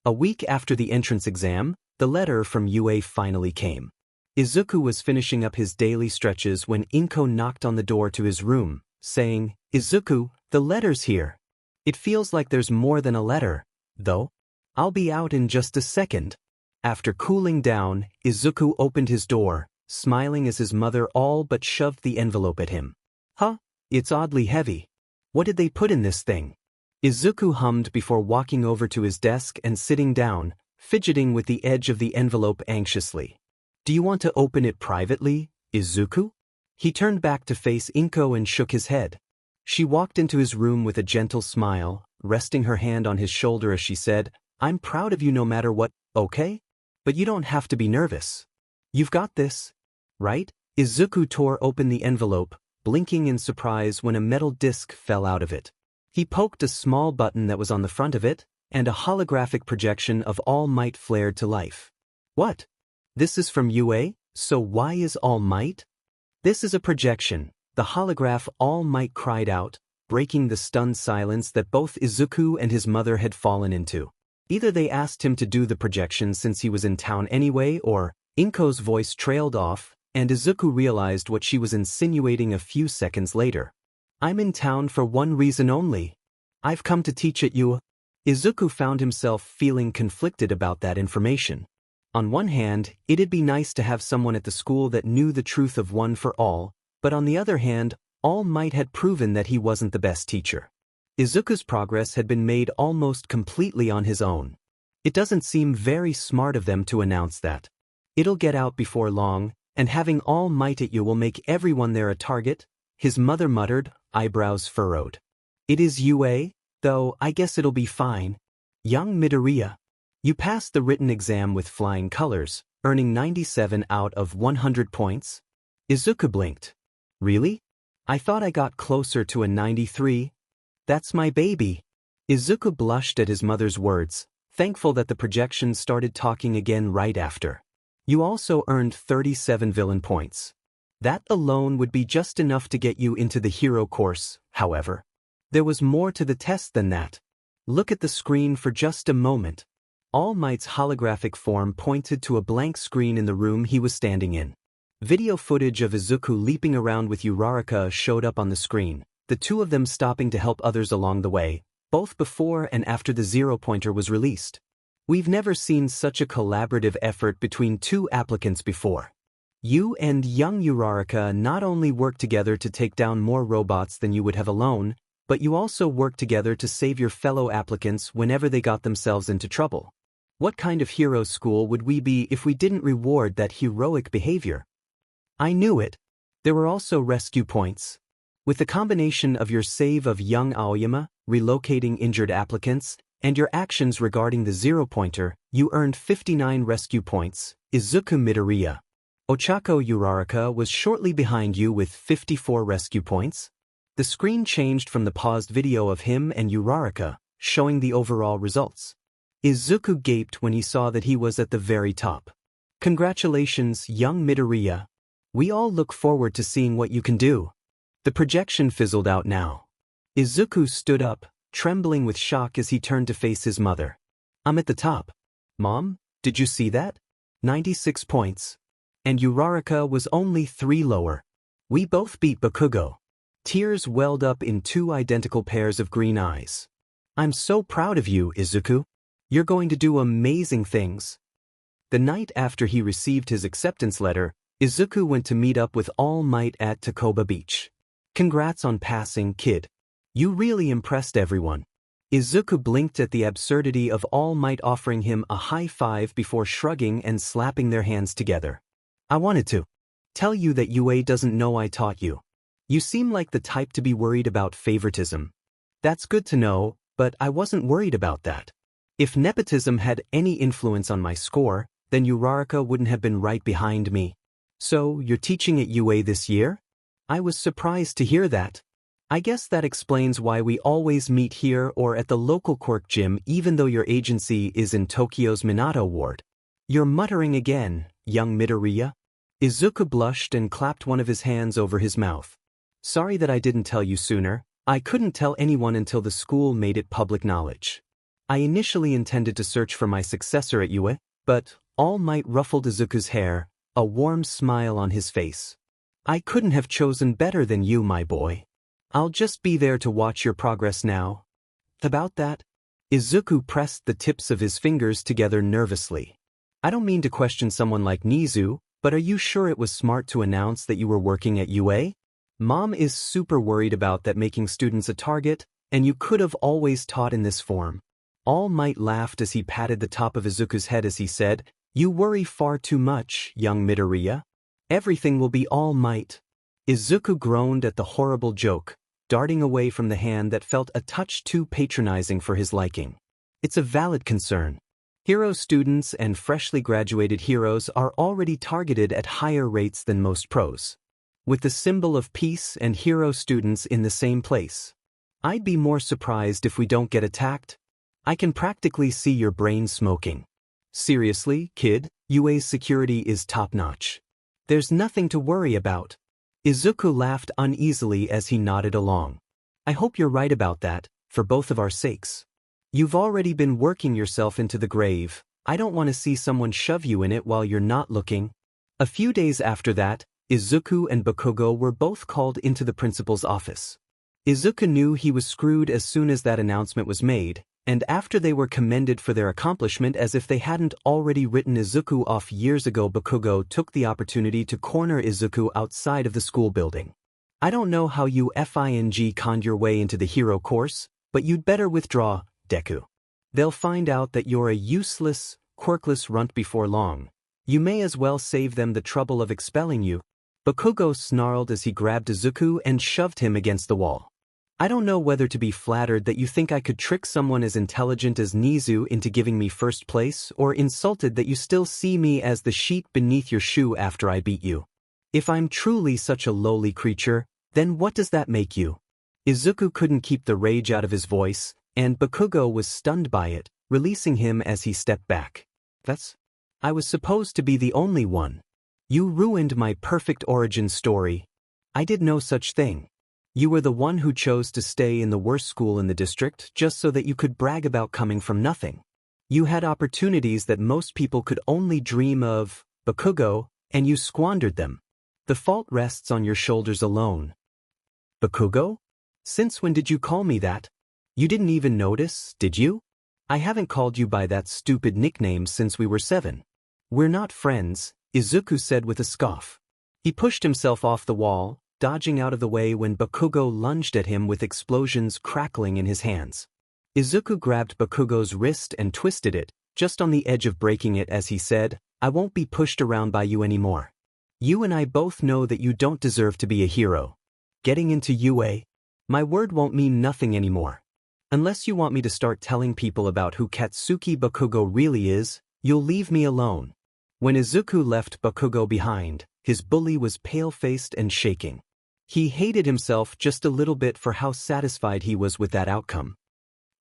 A week after the entrance exam, the letter from UA finally came. Izuku was finishing up his daily stretches when Inko knocked on the door to his room, saying, "Izuku, the letter's here." "It feels like there's more than a letter, though. I'll be out in just a second." After cooling down, Izuku opened his door, smiling as his mother all but shoved the envelope at him. "Huh? It's oddly heavy. What did they put in this thing?" Izuku hummed before walking over to his desk and sitting down, fidgeting with the edge of the envelope anxiously. "Do you want to open it privately, Izuku?" He turned back to face Inko and shook his head. She walked into his room with a gentle smile, resting her hand on his shoulder as she said, "I'm proud of you no matter what, okay? But you don't have to be nervous. You've got this, right?" Izuku tore open the envelope, blinking in surprise when a metal disc fell out of it. He poked a small button that was on the front of it, and a holographic projection of All Might flared to life. "What? This is from UA, so why is All Might?" "This is a projection," the holograph All Might cried out, breaking the stunned silence that both Izuku and his mother had fallen into. Either they asked him to do the projection since he was in town anyway, or Inko's voice trailed off, and Izuku realized what she was insinuating a few seconds later. "I'm in town for one reason only. I've come to teach at UA." Izuku found himself feeling conflicted about that information. On one hand, it'd be nice to have someone at the school that knew the truth of One for All, but on the other hand, All Might had proven that he wasn't the best teacher. Izuku's progress had been made almost completely on his own. It doesn't seem very smart of them to announce that. It'll get out before long, and having All Might at you will make everyone there a target, his mother muttered, eyebrows furrowed. "It is UA, though I guess it'll be fine. Young Midoriya, you passed the written exam with flying colors, earning 97 out of 100 points. Izuku blinked. "Really? I thought I got closer to a 93. That's my baby." Izuku blushed at his mother's words, thankful that the projection started talking again right after. "You also earned 37 villain points. That alone would be just enough to get you into the hero course, however. There was more to the test than that. Look at the screen for just a moment." All Might's holographic form pointed to a blank screen in the room he was standing in. Video footage of Izuku leaping around with Uraraka showed up on the screen, the two of them stopping to help others along the way, both before and after the zero-pointer was released. We've never seen such a collaborative effort between two applicants before. You and young Uraraka not only work together to take down more robots than you would have alone, but you also work together to save your fellow applicants whenever they got themselves into trouble. What kind of hero school would we be if we didn't reward that heroic behavior? I knew it. There were also rescue points. With the combination of your save of young Aoyama, relocating injured applicants, and your actions regarding the zero-pointer, you earned 59 rescue points. Izuku Midoriya. Ochako Uraraka was shortly behind you with 54 rescue points. The screen changed from the paused video of him and Uraraka, showing the overall results. Izuku gaped when he saw that he was at the very top. Congratulations, young Midoriya. We all look forward to seeing what you can do. The projection fizzled out now. Izuku stood up, trembling with shock as he turned to face his mother. I'm at the top. Mom, did you see that? 96 points. And Uraraka was only 3 lower. We both beat Bakugo. Tears welled up in 2 identical pairs of green eyes. I'm so proud of you, Izuku. You're going to do amazing things. The night after he received his acceptance letter, Izuku went to meet up with All Might at Takoba Beach. Congrats on passing, kid. You really impressed everyone. Izuku blinked at the absurdity of All Might offering him a high five before shrugging and slapping their hands together. I wanted to tell you that UA doesn't know I taught you. You seem like the type to be worried about favoritism. That's good to know, but I wasn't worried about that. If nepotism had any influence on my score, then Uraraka wouldn't have been right behind me. So, you're teaching at UA this year? I was surprised to hear that. I guess that explains why we always meet here or at the local Quirk gym even though your agency is in Tokyo's Minato ward. You're muttering again, young Midoriya. Izuku blushed and clapped one of his hands over his mouth. Sorry that I didn't tell you sooner. I couldn't tell anyone until the school made it public knowledge. I initially intended to search for my successor at UA, but All Might ruffled Izuku's hair, a warm smile on his face. I couldn't have chosen better than you, my boy. I'll just be there to watch your progress now. About that? Izuku pressed the tips of his fingers together nervously. I don't mean to question someone like Nizu, but are you sure it was smart to announce that you were working at UA? Mom is super worried about that making students a target, and you could have always taught in this form. All Might laughed as he patted the top of Izuku's head as he said, You worry far too much, young Midoriya. Everything will be All Might. Izuku groaned at the horrible joke, darting away from the hand that felt a touch too patronizing for his liking. It's a valid concern. Hero students and freshly graduated heroes are already targeted at higher rates than most pros. With the symbol of peace and hero students in the same place. I'd be more surprised if we don't get attacked. I can practically see your brain smoking. Seriously, kid, UA's security is top-notch. There's nothing to worry about. Izuku laughed uneasily as he nodded along. I hope you're right about that, for both of our sakes. You've already been working yourself into the grave. I don't want to see someone shove you in it while you're not looking. A few days after that, Izuku and Bakugo were both called into the principal's office. Izuku knew he was screwed as soon as that announcement was made, and after they were commended for their accomplishment as if they hadn't already written Izuku off years ago, Bakugo took the opportunity to corner Izuku outside of the school building. I don't know how you conned your way into the hero course, but you'd better withdraw, Deku. They'll find out that you're a useless, quirkless runt before long. You may as well save them the trouble of expelling you. Bakugo snarled as he grabbed Izuku and shoved him against the wall. I don't know whether to be flattered that you think I could trick someone as intelligent as Nizu into giving me first place or insulted that you still see me as the sheet beneath your shoe after I beat you. If I'm truly such a lowly creature, then what does that make you? Izuku couldn't keep the rage out of his voice, and Bakugo was stunned by it, releasing him as he stepped back. I was supposed to be the only one. You ruined my perfect origin story. I did no such thing. You were the one who chose to stay in the worst school in the district just so that you could brag about coming from nothing. You had opportunities that most people could only dream of, Bakugo, and you squandered them. The fault rests on your shoulders alone. Bakugo? Since when did you call me that? You didn't even notice, did you? I haven't called you by that stupid nickname since we were 7. We're not friends, Izuku said with a scoff. He pushed himself off the wall, dodging out of the way when Bakugo lunged at him with explosions crackling in his hands. Izuku grabbed Bakugo's wrist and twisted it, just on the edge of breaking it as he said, I won't be pushed around by you anymore. You and I both know that you don't deserve to be a hero. Getting into UA? My word won't mean nothing anymore. Unless you want me to start telling people about who Katsuki Bakugo really is, you'll leave me alone. When Izuku left Bakugo behind, his bully was pale-faced and shaking. He hated himself just a little bit for how satisfied he was with that outcome.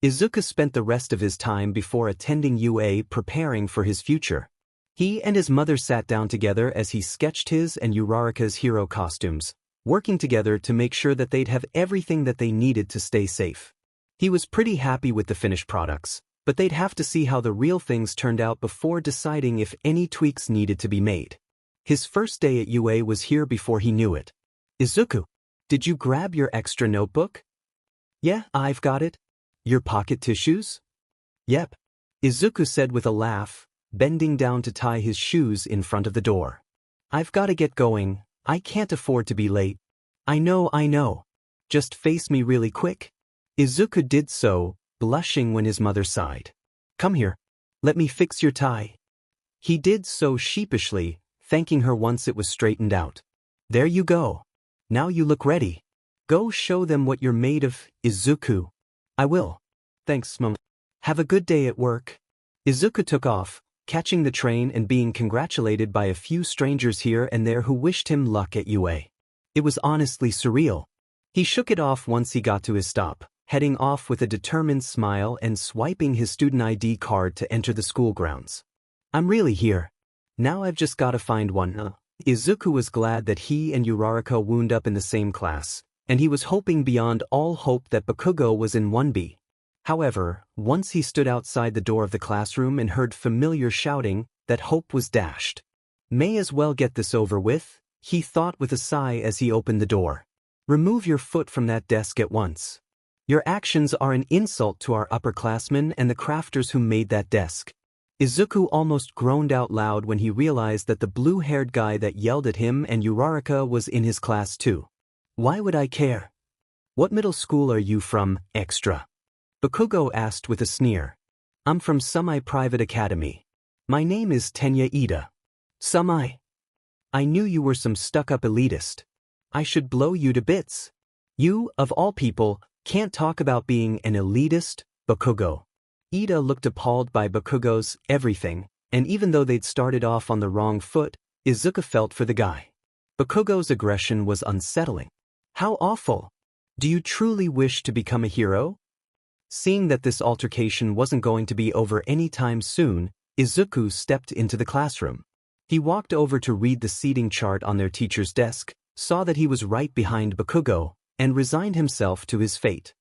Izuku spent the rest of his time before attending UA preparing for his future. He and his mother sat down together as he sketched his and Uraraka's hero costumes, working together to make sure that they'd have everything that they needed to stay safe. He was pretty happy with the finished products, but they'd have to see how the real things turned out before deciding if any tweaks needed to be made. His first day at UA was here before he knew it. Izuku, did you grab your extra notebook? Yeah, I've got it. Your pocket tissues? Yep. Izuku said with a laugh, bending down to tie his shoes in front of the door. I've got to get going, I can't afford to be late. I know. Just face me really quick. Izuku did so, blushing when his mother sighed. Come here. Let me fix your tie. He did so sheepishly, thanking her once it was straightened out. There you go. Now you look ready. Go show them what you're made of, Izuku. I will. Thanks, Mom. Have a good day at work. Izuku took off, catching the train and being congratulated by a few strangers here and there who wished him luck at UA. It was honestly surreal. He shook it off once he got to his stop, heading off with a determined smile and swiping his student ID card to enter the school grounds. I'm really here. Now I've just gotta find one. Izuku was glad that he and Uraraka wound up in the same class, and he was hoping beyond all hope that Bakugo was in 1B. However, once he stood outside the door of the classroom and heard familiar shouting, that hope was dashed. May as well get this over with, he thought with a sigh as he opened the door. Remove your foot from that desk at once. Your actions are an insult to our upperclassmen and the crafters who made that desk. Izuku almost groaned out loud when he realized that the blue-haired guy that yelled at him and Uraraka was in his class too. Why would I care? What middle school are you from, extra? Bakugo asked with a sneer. I'm from Semi-Private Academy. My name is Tenya Ida. Semi. I knew you were some stuck-up elitist. I should blow you to bits. You, of all people, can't talk about being an elitist, Bakugo. Ida looked appalled by Bakugo's everything, and even though they'd started off on the wrong foot, Izuku felt for the guy. Bakugo's aggression was unsettling. How awful! Do you truly wish to become a hero? Seeing that this altercation wasn't going to be over anytime soon, Izuku stepped into the classroom. He walked over to read the seating chart on their teacher's desk, saw that he was right behind Bakugo, and resigned himself to his fate.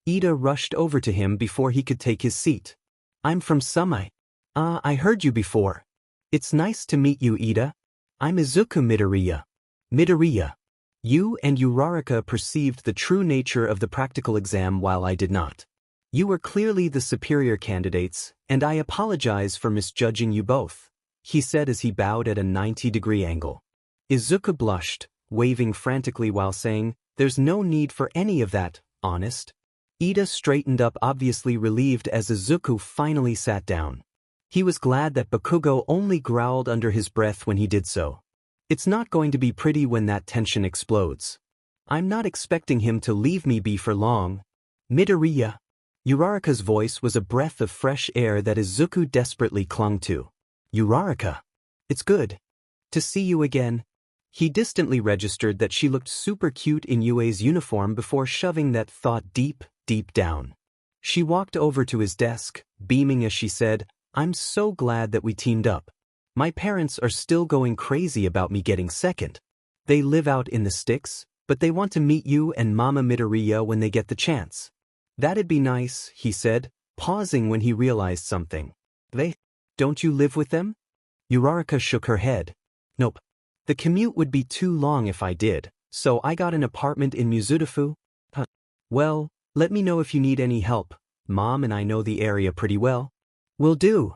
Ida rushed over to him before he could take his seat. I'm from Semi. I heard you before. It's nice to meet you, Ida. I'm Izuku Midoriya. Midoriya. You and Uraraka perceived the true nature of the practical exam while I did not. You were clearly the superior candidates, and I apologize for misjudging you both, he said as he bowed at a 90-degree angle. Izuku blushed, waving frantically while saying, There's no need for any of that, honest. Ida straightened up, obviously relieved as Izuku finally sat down. He was glad that Bakugo only growled under his breath when he did so. It's not going to be pretty when that tension explodes. I'm not expecting him to leave me be for long. Midoriya. Uraraka's voice was a breath of fresh air that Izuku desperately clung to. Uraraka. It's good to see you again. He distantly registered that she looked super cute in UA's uniform before shoving that thought deep down. She walked over to his desk, beaming as she said, I'm so glad that we teamed up. My parents are still going crazy about me getting second. They live out in the sticks, but they want to meet you and Mama Midoriya when they get the chance. That'd be nice, he said, pausing when he realized something. Don't you live with them? Uraraka shook her head. Nope. The commute would be too long if I did, so I got an apartment in Mizudafu. Well, let me know if you need any help. Mom and I know the area pretty well. Will do.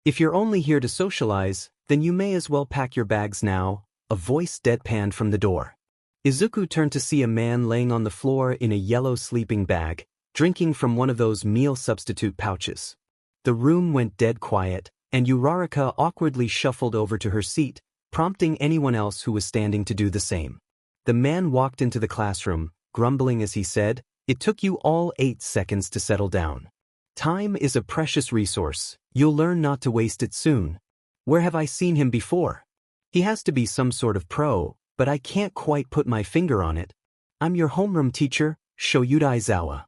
If you're only here to socialize, then you may as well pack your bags now, a voice deadpanned from the door. Izuku turned to see a man laying on the floor in a yellow sleeping bag, drinking from one of those meal substitute pouches. The room went dead quiet, and Uraraka awkwardly shuffled over to her seat, prompting anyone else who was standing to do the same. The man walked into the classroom, grumbling as he said, "It took you all 8 seconds to settle down. Time is a precious resource, you'll learn not to waste it soon. Where have I seen him before? He has to be some sort of pro, but I can't quite put my finger on it. I'm your homeroom teacher, Shoyuda Aizawa."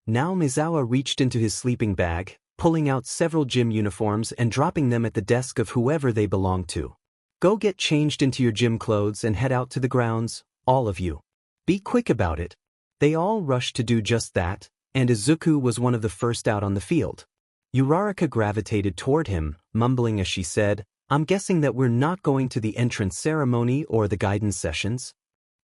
Now Mizawa reached into his sleeping bag, pulling out several gym uniforms and dropping them at the desk of whoever they belonged to. "Go get changed into your gym clothes and head out to the grounds, all of you. Be quick about it." They all rushed to do just that, and Izuku was one of the first out on the field. Uraraka gravitated toward him, mumbling as she said, "I'm guessing that we're not going to the entrance ceremony or the guidance sessions?"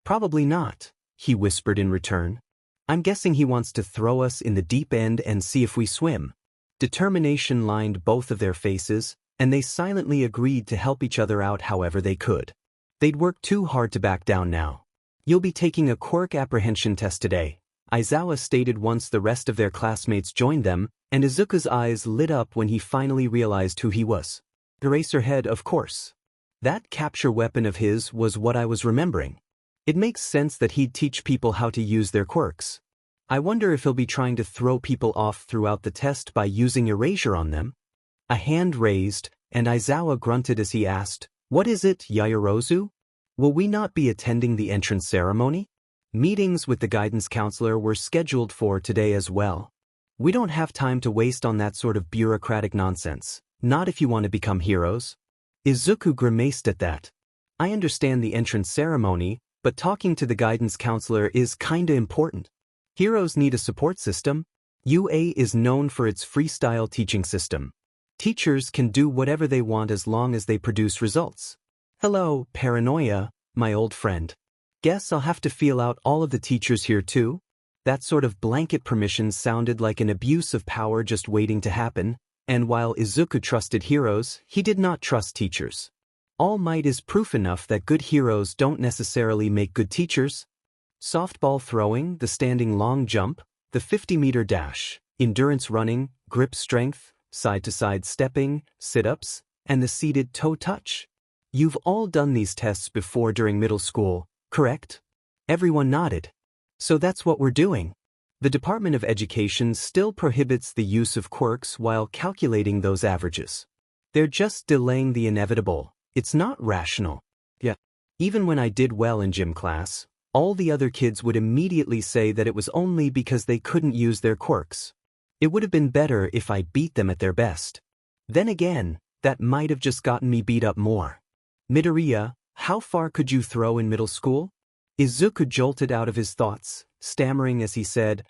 "Probably not," he whispered in return. "I'm guessing he wants to throw us in the deep end and see if we swim." Determination lined both of their faces, and they silently agreed to help each other out however they could. They'd worked too hard to back down now. "You'll be taking a Quirk apprehension test today," Aizawa stated once the rest of their classmates joined them, and Izuku's eyes lit up when he finally realized who he was. Eraserhead, of course. That capture weapon of his was what I was remembering. It makes sense that he'd teach people how to use their quirks. I wonder if he'll be trying to throw people off throughout the test by using erasure on them. A hand raised, and Aizawa grunted as he asked, "What is it, Yaoyorozu? Will we not be attending the entrance ceremony?" Meetings with the guidance counselor were scheduled for today as well. "We don't have time to waste on that sort of bureaucratic nonsense, not if you want to become heroes." Izuku grimaced at that. "I understand the entrance ceremony, but talking to the guidance counselor is kinda important. Heroes need a support system. UA is known for its freestyle teaching system. Teachers can do whatever they want as long as they produce results." "Hello, Paranoia, my old friend. Guess I'll have to feel out all of the teachers here too?" That sort of blanket permission sounded like an abuse of power just waiting to happen, and while Izuku trusted heroes, he did not trust teachers. All might is proof enough that good heroes don't necessarily make good teachers. Softball throwing, the standing long jump, the 50-meter dash, endurance running, grip strength, side-to-side stepping, sit-ups, and the seated toe touch. You've all done these tests before during middle school, correct? Everyone nodded. "So that's what we're doing." The Department of Education still prohibits the use of quirks while calculating those averages. They're just delaying the inevitable. It's not rational. Yeah. Even when I did well in gym class, all the other kids would immediately say that it was only because they couldn't use their quirks. It would have been better if I beat them at their best. Then again, that might have just gotten me beat up more. "Midoriya, how far could you throw in middle school?" Izuku jolted out of his thoughts, stammering as he said,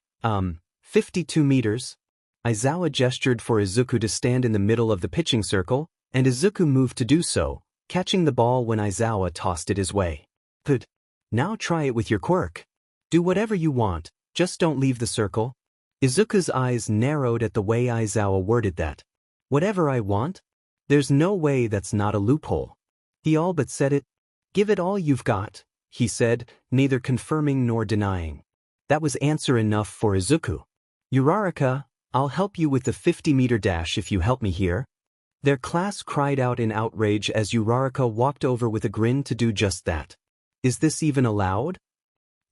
52 meters. Aizawa gestured for Izuku to stand in the middle of the pitching circle, and Izuku moved to do so, catching the ball when Aizawa tossed it his way. "Good. Now try it with your quirk. Do whatever you want, just don't leave the circle." Izuku's eyes narrowed at the way Aizawa worded that. "Whatever I want? There's no way that's not a loophole." He all but said it. "Give it all you've got," he said, neither confirming nor denying. That was answer enough for Izuku. "Uraraka, I'll help you with the 50-meter dash if you help me here." Their class cried out in outrage as Uraraka walked over with a grin to do just that. "Is this even allowed?"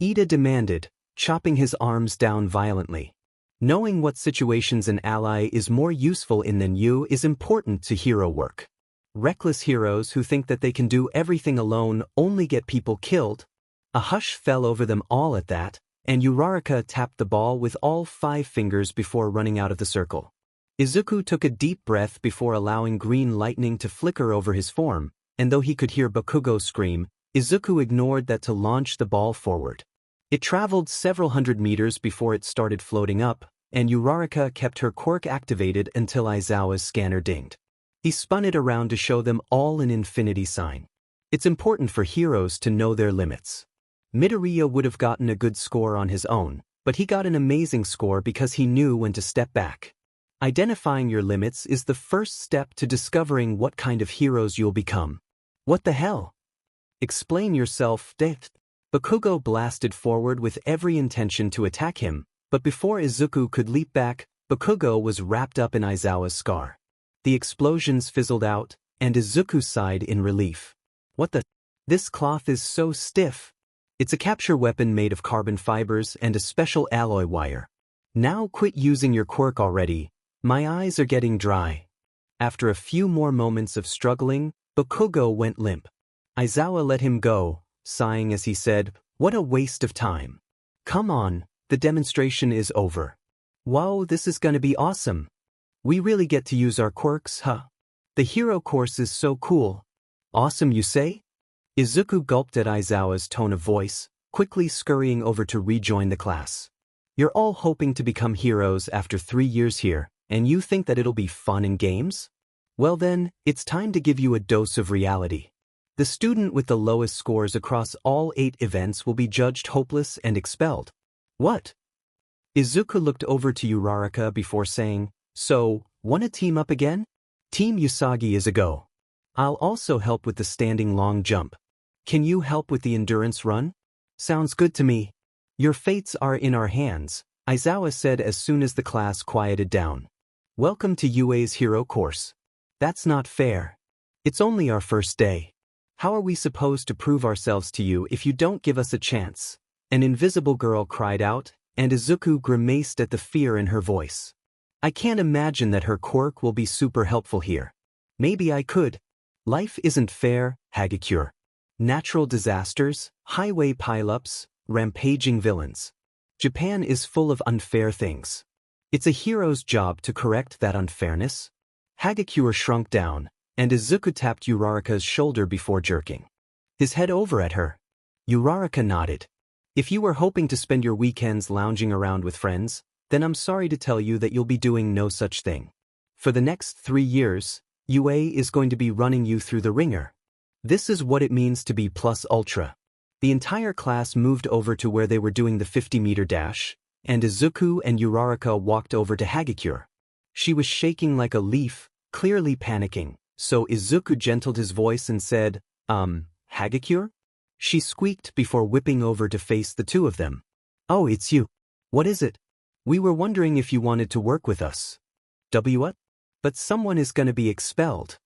Ida demanded, chopping his arms down violently. Knowing what situations an ally is more useful in than you is important to hero work. Reckless heroes who think that they can do everything alone only get people killed. A hush fell over them all at that, and Uraraka tapped the ball with all 5 fingers before running out of the circle. Izuku took a deep breath before allowing green lightning to flicker over his form, and though he could hear Bakugo scream, Izuku ignored that to launch the ball forward. It traveled several hundred meters before it started floating up, and Uraraka kept her quirk activated until Aizawa's scanner dinged. He spun it around to show them all an infinity sign. It's important for heroes to know their limits. Midoriya would have gotten a good score on his own, But he got an amazing score because he knew when to step back. Identifying your limits is the first step to discovering what kind of heroes you'll become. What the hell? Explain yourself, Death. Bakugo blasted forward with every intention to attack him, but before Izuku could leap back, Bakugo was wrapped up in Aizawa's scar. The explosions fizzled out, and Izuku sighed in relief. What the? This cloth is so stiff. It's a capture weapon made of carbon fibers and a special alloy wire. Now quit using your quirk already. My eyes are getting dry. After a few more moments of struggling, Bakugo went limp. Aizawa let him go, sighing as he said, "What a waste of time. Come on, the demonstration is over. Wow, this is gonna be awesome. We really get to use our quirks, huh? The hero course is so cool." "Awesome, you say?" Izuku gulped at Aizawa's tone of voice, quickly scurrying over to rejoin the class. "You're all hoping to become heroes after 3 years here, and you think that it'll be fun and games? Well then, it's time to give you a dose of reality. The student with the lowest scores across all 8 events will be judged hopeless and expelled." "What?" Izuku looked over to Uraraka before saying, "So, wanna team up again? Team Usagi is a go. I'll also help with the standing long jump. Can you help with the endurance run?" "Sounds good to me." "Your fates are in our hands," Aizawa said as soon as the class quieted down. "Welcome to UA's hero course." "That's not fair. It's only our first day. How are we supposed to prove ourselves to you if you don't give us a chance?" An invisible girl cried out, and Izuku grimaced at the fear in her voice. "I can't imagine that her quirk will be super helpful here. Maybe I could. Life isn't fair, Hagakure. Natural disasters, highway pileups, rampaging villains. Japan is full of unfair things. It's a hero's job to correct that unfairness." Hagakure shrunk down, and Izuku tapped Uraraka's shoulder before jerking his head over at her. Uraraka nodded. "If you were hoping to spend your weekends lounging around with friends, then I'm sorry to tell you that you'll be doing no such thing. For the next 3 years, UA is going to be running you through the ringer. This is what it means to be plus ultra." The entire class moved over to where they were doing the 50-meter dash, and Izuku and Uraraka walked over to Hagakure. She was shaking like a leaf, clearly panicking, so Izuku gentled his voice and said, Hagakure?" She squeaked before whipping over to face the two of them. "Oh, it's you. What is it? We were wondering if you wanted to work with us." "What? But someone is gonna be expelled.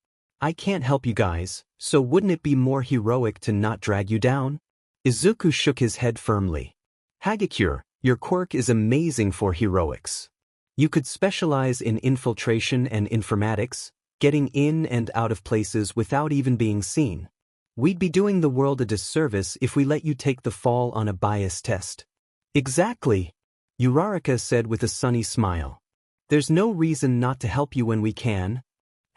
I can't help you guys, so wouldn't it be more heroic to not drag you down?" Izuku shook his head firmly. "Hagakure, your quirk is amazing for heroics. You could specialize in infiltration and informatics, getting in and out of places without even being seen. We'd be doing the world a disservice if we let you take the fall on a bias test." "Exactly," Uraraka said with a sunny smile. "There's no reason not to help you when we can."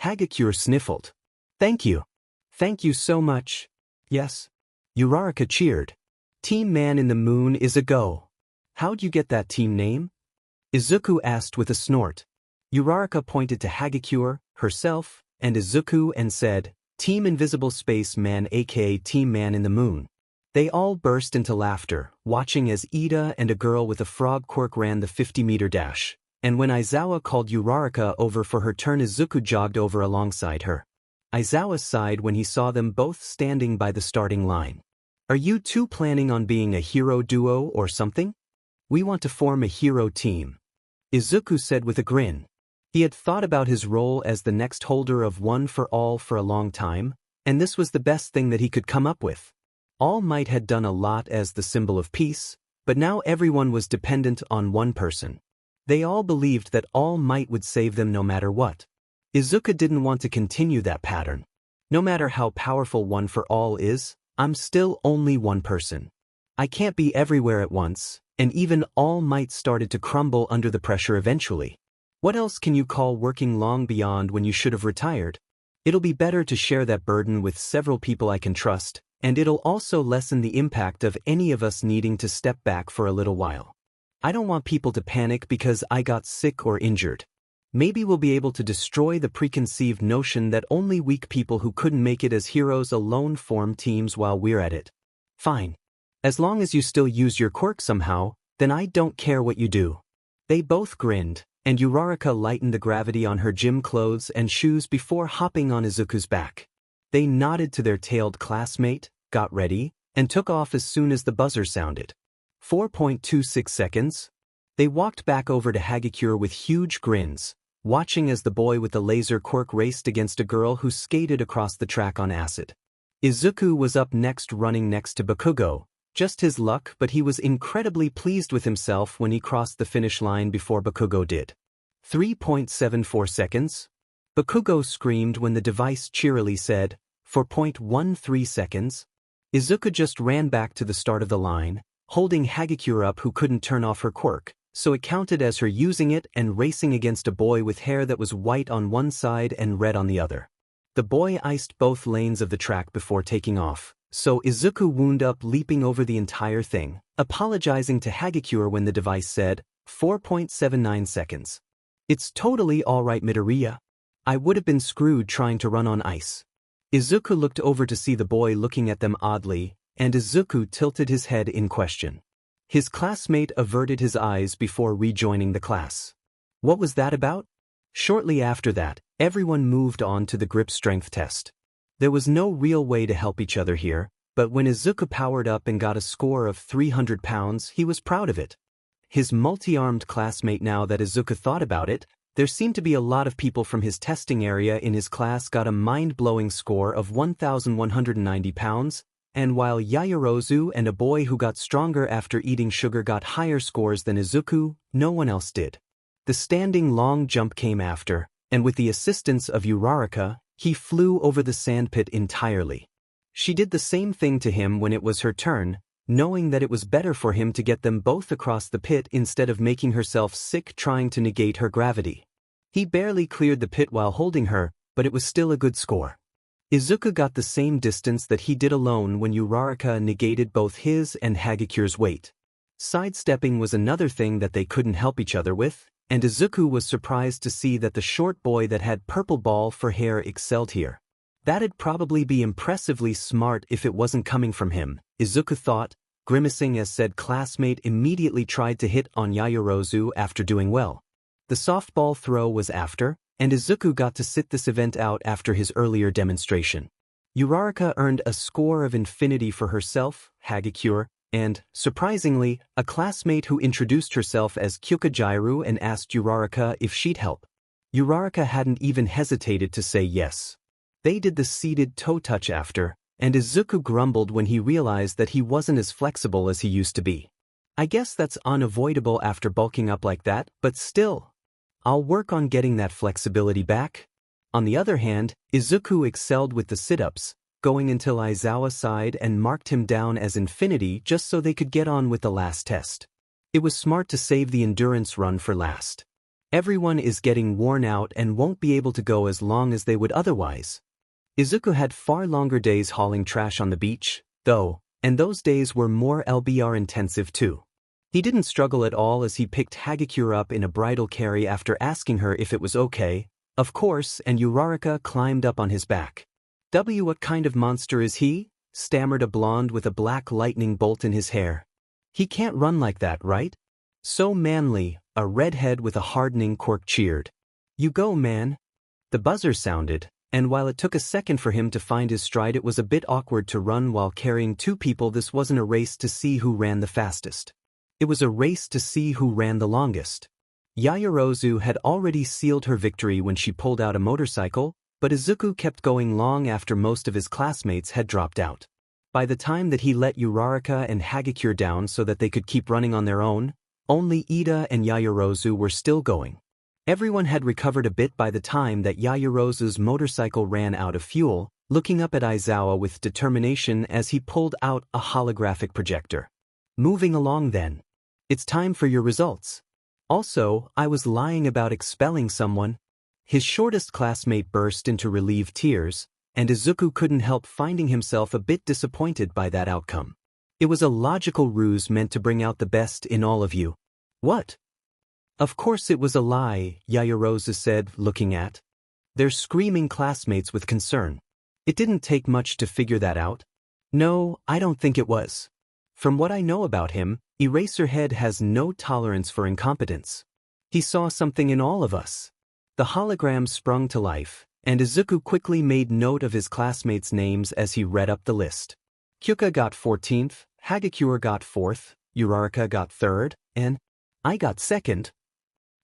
Hagakure sniffled. "Thank you. Thank you so much." "Yes." Uraraka cheered. "Team Man in the Moon is a go. How'd you get that team name?" Izuku asked with a snort. Uraraka pointed to Hagakure, herself, and Izuku and said, "Team Invisible Space Man aka Team Man in the Moon." They all burst into laughter, watching as Ida and a girl with a frog quirk ran the 50-meter dash, and when Aizawa called Uraraka over for her turn, Izuku jogged over alongside her. Aizawa sighed when he saw them both standing by the starting line. "Are you two planning on being a hero duo or something?" "We want to form a hero team," Izuku said with a grin. He had thought about his role as the next holder of One for All for a long time, and this was the best thing that he could come up with. All Might had done a lot as the symbol of peace, but now everyone was dependent on one person. They all believed that All Might would save them no matter what. Izuku didn't want to continue that pattern. "No matter how powerful One for All is, I'm still only one person. I can't be everywhere at once," and even All Might started to crumble under the pressure eventually. What else can you call working long beyond when you should have retired? It'll be better to share that burden with several people I can trust, and it'll also lessen the impact of any of us needing to step back for a little while. I don't want people to panic because I got sick or injured. Maybe we'll be able to destroy the preconceived notion that only weak people who couldn't make it as heroes alone form teams while we're at it. Fine. As long as you still use your quirk somehow, Then I don't care what you do. They both grinned, and Uraraka lightened the gravity on her gym clothes and shoes before hopping on Izuku's back. They nodded to their tailed classmate, got ready, and took off as soon as the buzzer sounded. 4.26 seconds. They walked back over to Hagakure with huge grins, watching as the boy with the laser quirk raced against a girl who skated across the track on acid. Izuku was up next, running next to Bakugo. Just his luck, but he was incredibly pleased with himself when he crossed the finish line before Bakugo did. 3.74 seconds. Bakugo screamed when the device cheerily said, 4.13 seconds. Izuku just ran back to the start of the line, holding Hagakure up, who couldn't turn off her quirk, so it counted as her using it and racing against a boy with hair that was white on one side and red on the other. The boy iced both lanes of the track before taking off, so Izuku wound up leaping over the entire thing, apologizing to Hagakure when the device said, 4.79 seconds. It's totally alright, Midoriya. I would have been screwed trying to run on ice. Izuku looked over to see the boy looking at them oddly, and Izuku tilted his head in question. His classmate averted his eyes before rejoining the class. What was that about? Shortly after that, everyone moved on to the grip strength test. There was no real way to help each other here, but when Izuku powered up and got a score of 300 pounds, he was proud of it. His multi-armed classmate, now that Izuku thought about it, there seemed to be a lot of people from his testing area in his class got a mind-blowing score of 1,190 pounds, and while Yaoyorozu and a boy who got stronger after eating sugar got higher scores than Izuku, no one else did. The standing long jump came after, and with the assistance of Uraraka, he flew over the sandpit entirely. She did the same thing to him when it was her turn, knowing that it was better for him to get them both across the pit instead of making herself sick trying to negate her gravity. He barely cleared the pit while holding her, but it was still a good score. Izuku got the same distance that he did alone when Uraraka negated both his and Hagakure's weight. Sidestepping was another thing that they couldn't help each other with, and Izuku was surprised to see that the short boy that had purple ball for hair excelled here. That'd probably be impressively smart if it wasn't coming from him, Izuku thought, grimacing as said classmate immediately tried to hit on Yaoyorozu after doing well. The softball throw was after, and Izuku got to sit this event out after his earlier demonstration. Uraraka earned a score of infinity for herself, Hagakure, and, surprisingly, a classmate who introduced herself as Kyukajiru and asked Uraraka if she'd help. Uraraka hadn't even hesitated to say yes. They did the seated toe touch after, and Izuku grumbled when he realized that he wasn't as flexible as he used to be. I guess that's unavoidable after bulking up like that, but still. I'll work on getting that flexibility back. On the other hand, Izuku excelled with the sit-ups, going until Aizawa sighed and marked him down as infinity just so they could get on with the last test. It was smart to save the endurance run for last. Everyone is getting worn out and won't be able to go as long as they would otherwise. Izuku had far longer days hauling trash on the beach, though, and those days were more LBR intensive too. He didn't struggle at all as he picked Hagakure up in a bridal carry after asking her if it was okay, of course, and Uraraka climbed up on his back. What kind of monster is he? Stammered a blonde with a black lightning bolt in his hair. He can't run like that, right? So manly, a redhead with a hardening quirk cheered. You go, man. The buzzer sounded, and while it took a second for him to find his stride, it was a bit awkward to run while carrying two people. This wasn't a race to see who ran the fastest. It was a race to see who ran the longest. Yaoyorozu had already sealed her victory when she pulled out a motorcycle, but Izuku kept going long after most of his classmates had dropped out. By the time that he let Uraraka and Hagakure down so that they could keep running on their own, only Ida and Yaoyorozu were still going. Everyone had recovered a bit by the time that Yaoyorozu's motorcycle ran out of fuel, looking up at Aizawa with determination as he pulled out a holographic projector. Moving along then. It's time for your results. Also, I was lying about expelling someone. His shortest classmate burst into relieved tears, and Izuku couldn't help finding himself a bit disappointed by that outcome. It was a logical ruse meant to bring out the best in all of you. What? Of course it was a lie, Yaoyorozu said, looking at their screaming classmates with concern. It didn't take much to figure that out. No, I don't think it was. From what I know about him, Eraserhead has no tolerance for incompetence. He saw something in all of us. The hologram sprung to life, and Izuku quickly made note of his classmates' names as he read up the list. Kyuka got 14th, Hagakure got 4th, Uraraka got 3rd, and I got 2nd.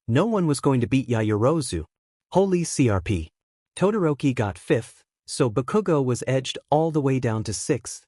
No one was going to beat Yaoyorozu. Holy CRP. Todoroki got 5th, so Bakugo was edged all the way down to 6th.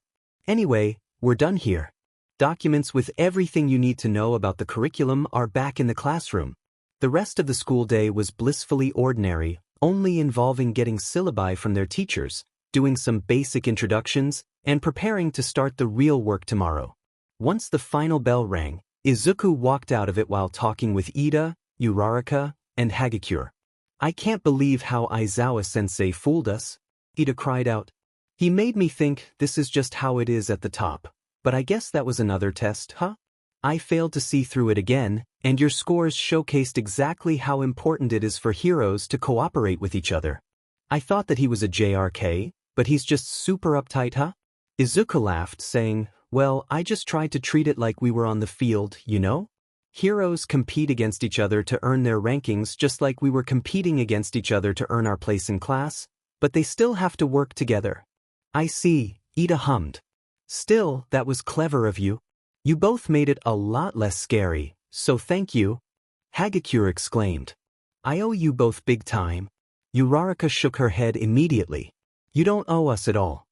Anyway, we're done here. Documents with everything you need to know about the curriculum are back in the classroom. The rest of the school day was blissfully ordinary, only involving getting syllabi from their teachers, doing some basic introductions, and preparing to start the real work tomorrow. Once the final bell rang, Izuku walked out of it while talking with Ida, Uraraka, and Hagakure. I can't believe how Aizawa-sensei fooled us, Ida cried out. He made me think this is just how it is at the top. But I guess that was another test, huh? I failed to see through it again, and your scores showcased exactly how important it is for heroes to cooperate with each other. I thought that he was a JRK, but he's just super uptight, huh? Izuku laughed, saying, well, I just tried to treat it like we were on the field, you know? Heroes compete against each other to earn their rankings just like we were competing against each other to earn our place in class, but they still have to work together. I see, Ida hummed. Still, that was clever of you. You both made it a lot less scary, so thank you. Hagakure exclaimed. I owe you both big time. Uraraka shook her head immediately. You don't owe us at all.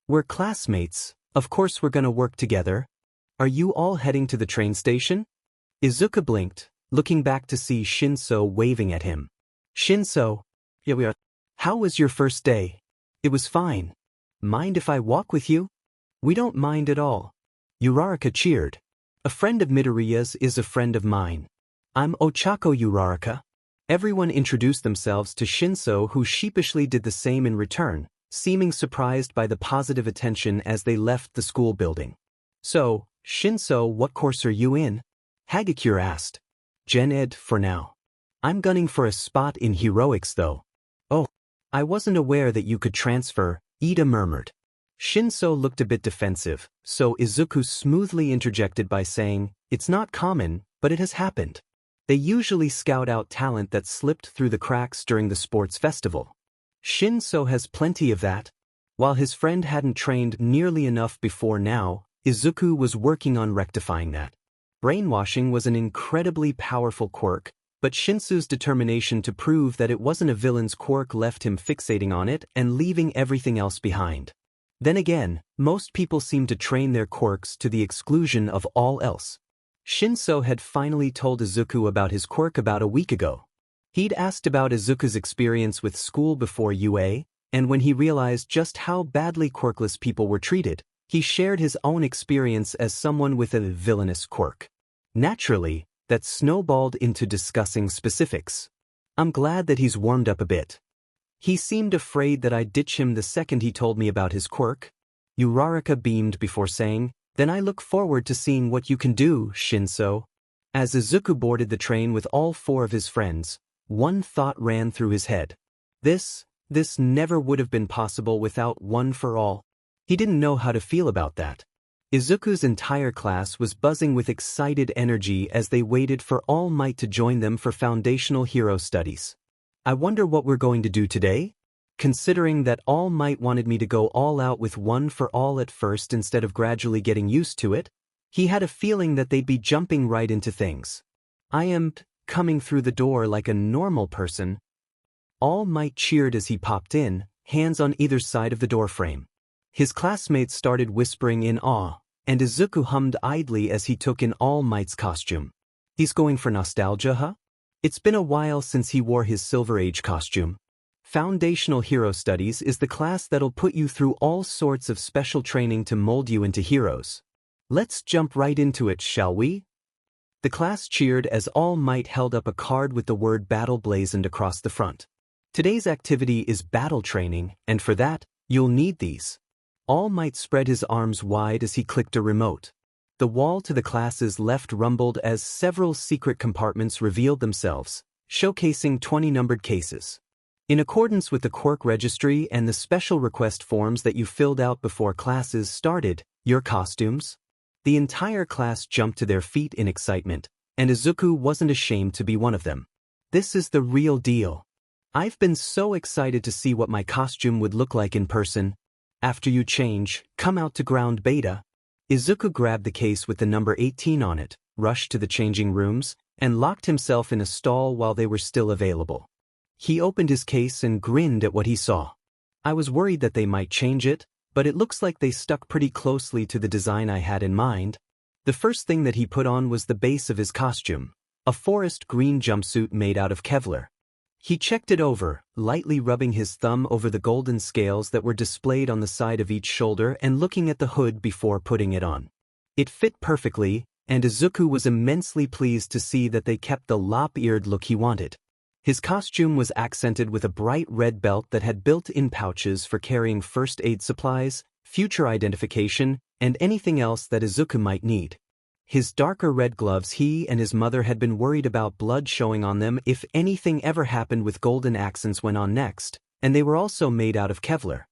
We're classmates, of course we're gonna work together. Are you all heading to the train station? Izuku blinked, looking back to see Shinso waving at him. Shinso. Yeah, we are. How was your first day? It was fine. Mind if I walk with you? We don't mind at all. Uraraka cheered. A friend of Midoriya's is a friend of mine. I'm Ochako Uraraka. Everyone introduced themselves to Shinso, who sheepishly did the same in return, seeming surprised by the positive attention as they left the school building. So, Shinso, what course are you in? Hagakure asked. Gen Ed for now. I'm gunning for a spot in heroics though. Oh, I wasn't aware that you could transfer, Ida murmured. Shinso looked a bit defensive, so Izuku smoothly interjected by saying, it's not common, but it has happened. They usually scout out talent that slipped through the cracks during the sports festival. Shinso has plenty of that. While his friend hadn't trained nearly enough before now, Izuku was working on rectifying that. Brainwashing was an incredibly powerful quirk, but Shinso's determination to prove that it wasn't a villain's quirk left him fixating on it and leaving everything else behind. Then again, most people seem to train their quirks to the exclusion of all else. Shinso had finally told Izuku about his quirk about a week ago. He'd asked about Izuku's experience with school before UA, and when he realized just how badly quirkless people were treated, he shared his own experience as someone with a villainous quirk. Naturally, that snowballed into discussing specifics. I'm glad that he's warmed up a bit. He seemed afraid that I'd ditch him the second he told me about his quirk. Uraraka beamed before saying, then I look forward to seeing what you can do, Shinso. As Izuku boarded the train with all 4 of his friends, one thought ran through his head. This never would have been possible without One for All. He didn't know how to feel about that. Izuku's entire class was buzzing with excited energy as they waited for All Might to join them for foundational hero studies. I wonder what we're going to do today? Considering that All Might wanted me to go all out with One for All at first instead of gradually getting used to it, he had a feeling that they'd be jumping right into things. I am coming through the door like a normal person. All Might cheered as he popped in, hands on either side of the doorframe. His classmates started whispering in awe, and Izuku hummed idly as he took in All Might's costume. He's going for nostalgia, huh? It's been a while since he wore his Silver Age costume. Foundational Hero Studies is the class that'll put you through all sorts of special training to mold you into heroes. Let's jump right into it, shall we? The class cheered as All Might held up a card with the word battle blazoned across the front. Today's activity is battle training, and for that, you'll need these. All Might spread his arms wide as he clicked a remote. The wall to the class's left rumbled as several secret compartments revealed themselves, showcasing 20 numbered cases. In accordance with the Quirk registry and the special request forms that you filled out before classes started, your costumes. The entire class jumped to their feet in excitement, and Izuku wasn't ashamed to be one of them. This is the real deal. I've been so excited to see what my costume would look like in person. After you change, come out to ground beta. Izuku grabbed the case with the number 18 on it, rushed to the changing rooms, and locked himself in a stall while they were still available. He opened his case and grinned at what he saw. I was worried that they might change it, but it looks like they stuck pretty closely to the design I had in mind. The first thing that he put on was the base of his costume, a forest green jumpsuit made out of Kevlar. He checked it over, lightly rubbing his thumb over the golden scales that were displayed on the side of each shoulder and looking at the hood before putting it on. It fit perfectly, and Izuku was immensely pleased to see that they kept the lop-eared look he wanted. His costume was accented with a bright red belt that had built-in pouches for carrying first aid supplies, future identification, and anything else that Izuku might need. His darker red gloves, he and his mother had been worried about blood showing on them if anything ever happened with golden accents went on next, and they were also made out of Kevlar.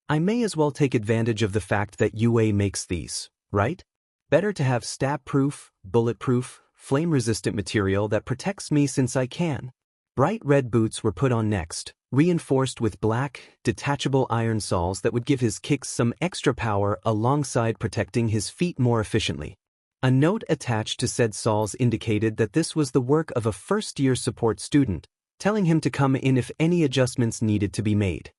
I may as well take advantage of the fact that UA makes these, right? Better to have stab-proof, bulletproof, flame-resistant material that protects me since I can. Bright red boots were put on next, reinforced with black, detachable iron soles that would give his kicks some extra power alongside protecting his feet more efficiently. A note attached to said soles indicated that this was the work of a first-year support student, telling him to come in if any adjustments needed to be made.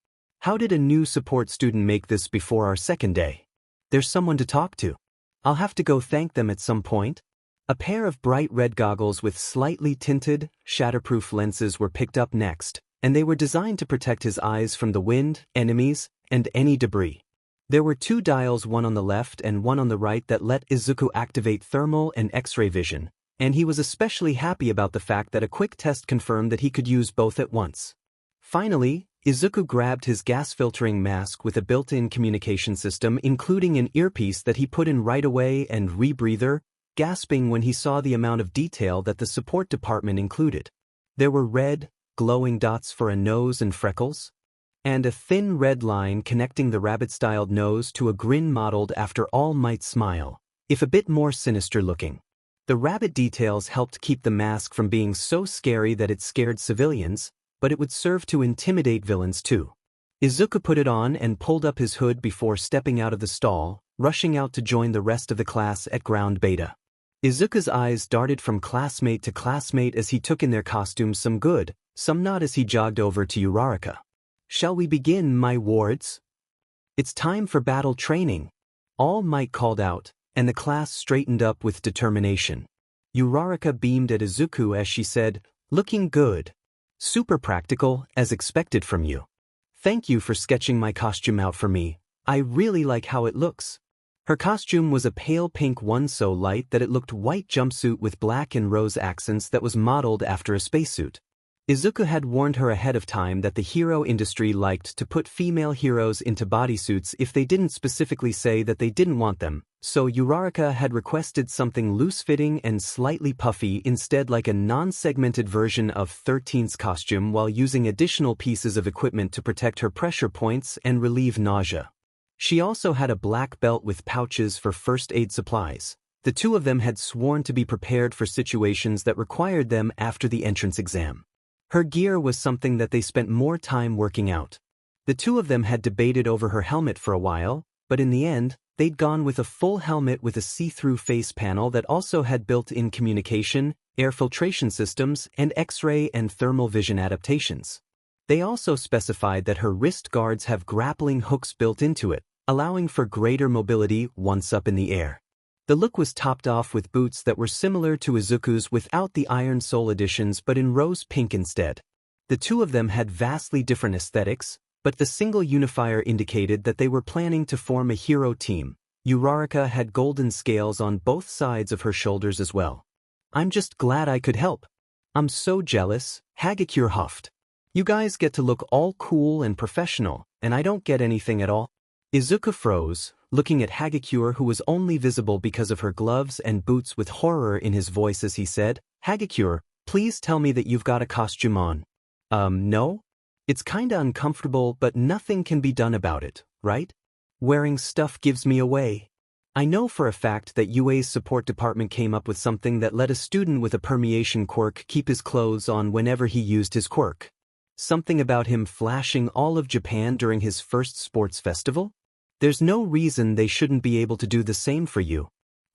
How did a new support student make this before our second day? There's someone to talk to. I'll have to go thank them at some point. A pair of bright red goggles with slightly tinted, shatterproof lenses were picked up next, and they were designed to protect his eyes from the wind, enemies, and any debris. There were two dials, one on the left and one on the right, that let Izuku activate thermal and X-ray vision, and he was especially happy about the fact that a quick test confirmed that he could use both at once. Finally, Izuku grabbed his gas-filtering mask with a built-in communication system, including an earpiece that he put in right away, and rebreather, gasping when he saw the amount of detail that the support department included. There were red, glowing dots for a nose and freckles, and a thin red line connecting the rabbit-styled nose to a grin modeled after All Might's smile, if a bit more sinister looking. The rabbit details helped keep the mask from being so scary that it scared civilians, but it would serve to intimidate villains too. Izuku put it on and pulled up his hood before stepping out of the stall, rushing out to join the rest of the class at ground beta. Izuku's eyes darted from classmate to classmate as he took in their costumes, some good, some not, as he jogged over to Uraraka. Shall we begin, my wards? It's time for battle training. All Might called out, and the class straightened up with determination. Uraraka beamed at Izuku as she said, "Looking good. Super practical, as expected from you. Thank you for sketching my costume out for me. I really like how it looks." Her costume was a pale pink one, so light that it looked white jumpsuit with black and rose accents that was modeled after a spacesuit. Izuku had warned her ahead of time that the hero industry liked to put female heroes into bodysuits if they didn't specifically say that they didn't want them, so Uraraka had requested something loose-fitting and slightly puffy instead, like a non-segmented version of 13's costume, while using additional pieces of equipment to protect her pressure points and relieve nausea. She also had a black belt with pouches for first aid supplies. The two of them had sworn to be prepared for situations that required them after the entrance exam. Her gear was something that they spent more time working out. The two of them had debated over her helmet for a while, but in the end, they'd gone with a full helmet with a see-through face panel that also had built-in communication, air filtration systems, and X-ray and thermal vision adaptations. They also specified that her wrist guards have grappling hooks built into it, allowing for greater mobility once up in the air. The look was topped off with boots that were similar to Izuku's without the iron sole additions but in rose pink instead. The two of them had vastly different aesthetics, but the single unifier indicated that they were planning to form a hero team. Uraraka had golden scales on both sides of her shoulders as well. "I'm just glad I could help. I'm so jealous," Hagakure huffed. "You guys get to look all cool and professional, and I don't get anything at all." Izuku froze, looking at Hagakure, who was only visible because of her gloves and boots, with horror in his voice as he said, "Hagakure, please tell me that you've got a costume on." No? It's kinda uncomfortable, but nothing can be done about it, right? Wearing stuff gives me away." I know for a fact that UA's support department came up with something that let a student with a permeation quirk keep his clothes on whenever he used his quirk. Something about him flashing all of Japan during his first sports festival? There's no reason they shouldn't be able to do the same for you.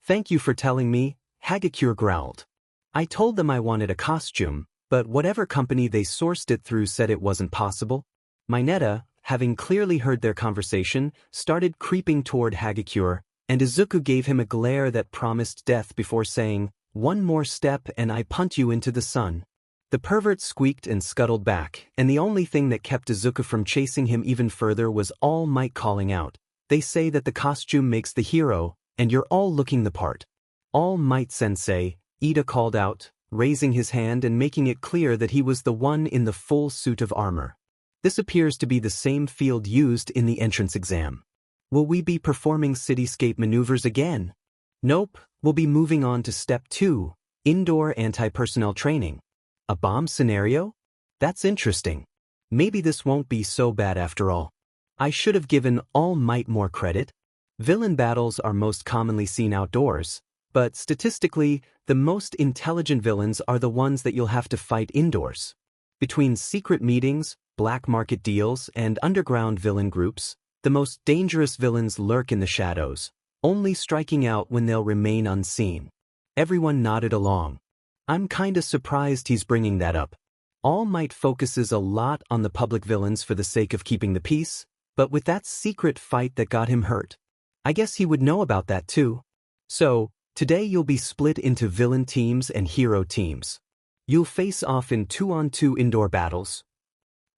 Thank you for telling me, Hagakure growled. I told them I wanted a costume, but whatever company they sourced it through said it wasn't possible. Mineta, having clearly heard their conversation, started creeping toward Hagakure, and Izuku gave him a glare that promised death before saying, "One more step and I punt you into the sun." The pervert squeaked and scuttled back, and the only thing that kept Izuku from chasing him even further was All Might calling out, "They say that the costume makes the hero, and you're all looking the part." "All Might sensei," Ida called out, raising his hand and making it clear that he was the one in the full suit of armor. This appears to be the same field used in the entrance exam. Will we be performing cityscape maneuvers again? Nope, we'll be moving on to Step 2, Indoor Anti-Personnel Training. A bomb scenario? That's interesting. Maybe this won't be so bad after all. I should have given All Might more credit. Villain battles are most commonly seen outdoors, but statistically, the most intelligent villains are the ones that you'll have to fight indoors. Between secret meetings, black market deals, and underground villain groups, the most dangerous villains lurk in the shadows, only striking out when they'll remain unseen. Everyone nodded along. I'm kinda surprised he's bringing that up. All Might focuses a lot on the public villains for the sake of keeping the peace, but with that secret fight that got him hurt, I guess he would know about that too. So, today you'll be split into villain teams and hero teams. You'll face off in 2-on-2 indoor battles.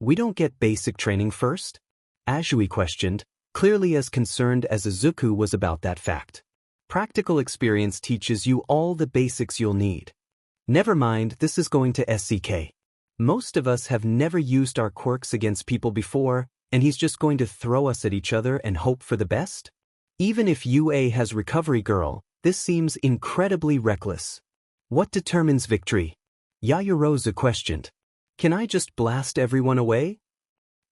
We don't get basic training first? Azui questioned, clearly as concerned as Izuku was about that fact. Practical experience teaches you all the basics you'll need. Never mind, this is going to SCK. Most of us have never used our quirks against people before, and he's just going to throw us at each other and hope for the best? Even if UA has Recovery Girl, this seems incredibly reckless. What determines victory? Yayorozu questioned. Can I just blast everyone away?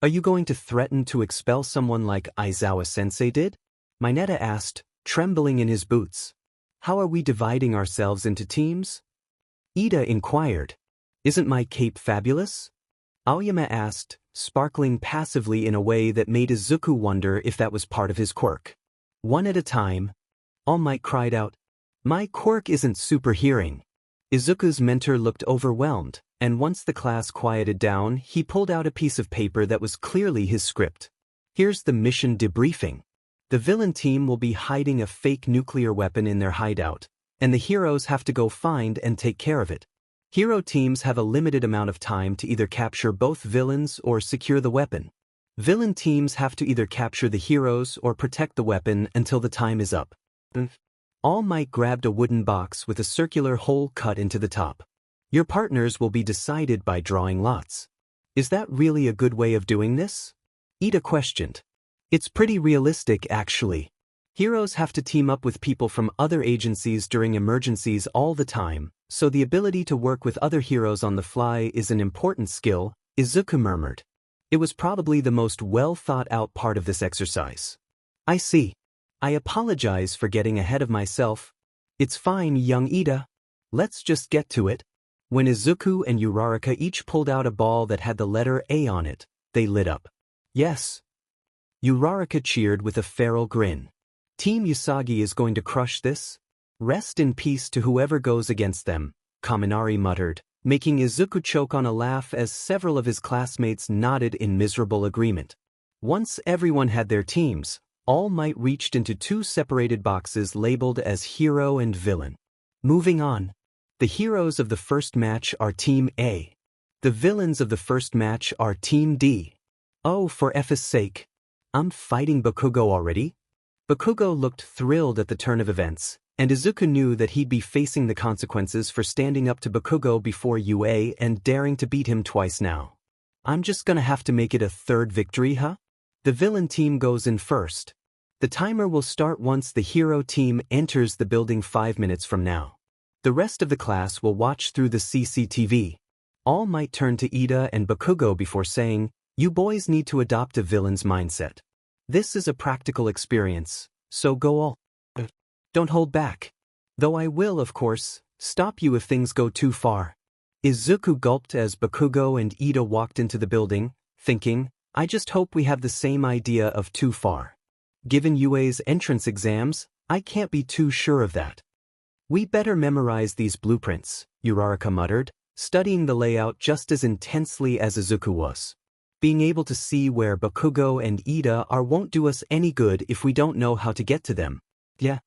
Are you going to threaten to expel someone like Aizawa-sensei did? Mineta asked, trembling in his boots. How are we dividing ourselves into teams? Ida inquired. Isn't my cape fabulous? Aoyama asked, sparkling passively in a way that made Izuku wonder if that was part of his quirk. One at a time. All Might cried out. My quirk isn't super hearing. Izuku's mentor looked overwhelmed, and once the class quieted down, he pulled out a piece of paper that was clearly his script. Here's the mission debriefing. The villain team will be hiding a fake nuclear weapon in their hideout, and the heroes have to go find and take care of it. Hero teams have a limited amount of time to either capture both villains or secure the weapon. Villain teams have to either capture the heroes or protect the weapon until the time is up. All Might grabbed a wooden box with a circular hole cut into the top. Your partners will be decided by drawing lots. Is that really a good way of doing this? Ida questioned. It's pretty realistic, actually. Heroes have to team up with people from other agencies during emergencies all the time, so the ability to work with other heroes on the fly is an important skill, Izuku murmured. It was probably the most well-thought-out part of this exercise. I see. I apologize for getting ahead of myself. It's fine, young Ida. Let's just get to it. When Izuku and Uraraka each pulled out a ball that had the letter A on it, they lit up. Yes. Uraraka cheered with a feral grin. Team Usagi is going to crush this. Rest in peace to whoever goes against them, Kaminari muttered, making Izuku choke on a laugh as several of his classmates nodded in miserable agreement. Once everyone had their teams, All Might reached into two separated boxes labeled as hero and villain. Moving on. The heroes of the first match are Team A. The villains of the first match are Team D. Oh, for F's sake. I'm fighting Bakugo already? Bakugo looked thrilled at the turn of events, and Izuku knew that he'd be facing the consequences for standing up to Bakugo before UA and daring to beat him twice now. I'm just gonna have to make it a third victory, huh? The villain team goes in first. The timer will start once the hero team enters the building 5 minutes from now. The rest of the class will watch through the CCTV. All Might turn to Ida and Bakugo before saying, you boys need to adopt a villain's mindset. This is a practical experience, so go all Don't hold back. Though I will, of course, stop you if things go too far. Izuku gulped as Bakugo and Ida walked into the building, thinking, I just hope we have the same idea of too far. Given UA's entrance exams, I can't be too sure of that. We better memorize these blueprints, Uraraka muttered, studying the layout just as intensely as Izuku was. Being able to see where Bakugo and Ida are won't do us any good if we don't know how to get to them. Yeah.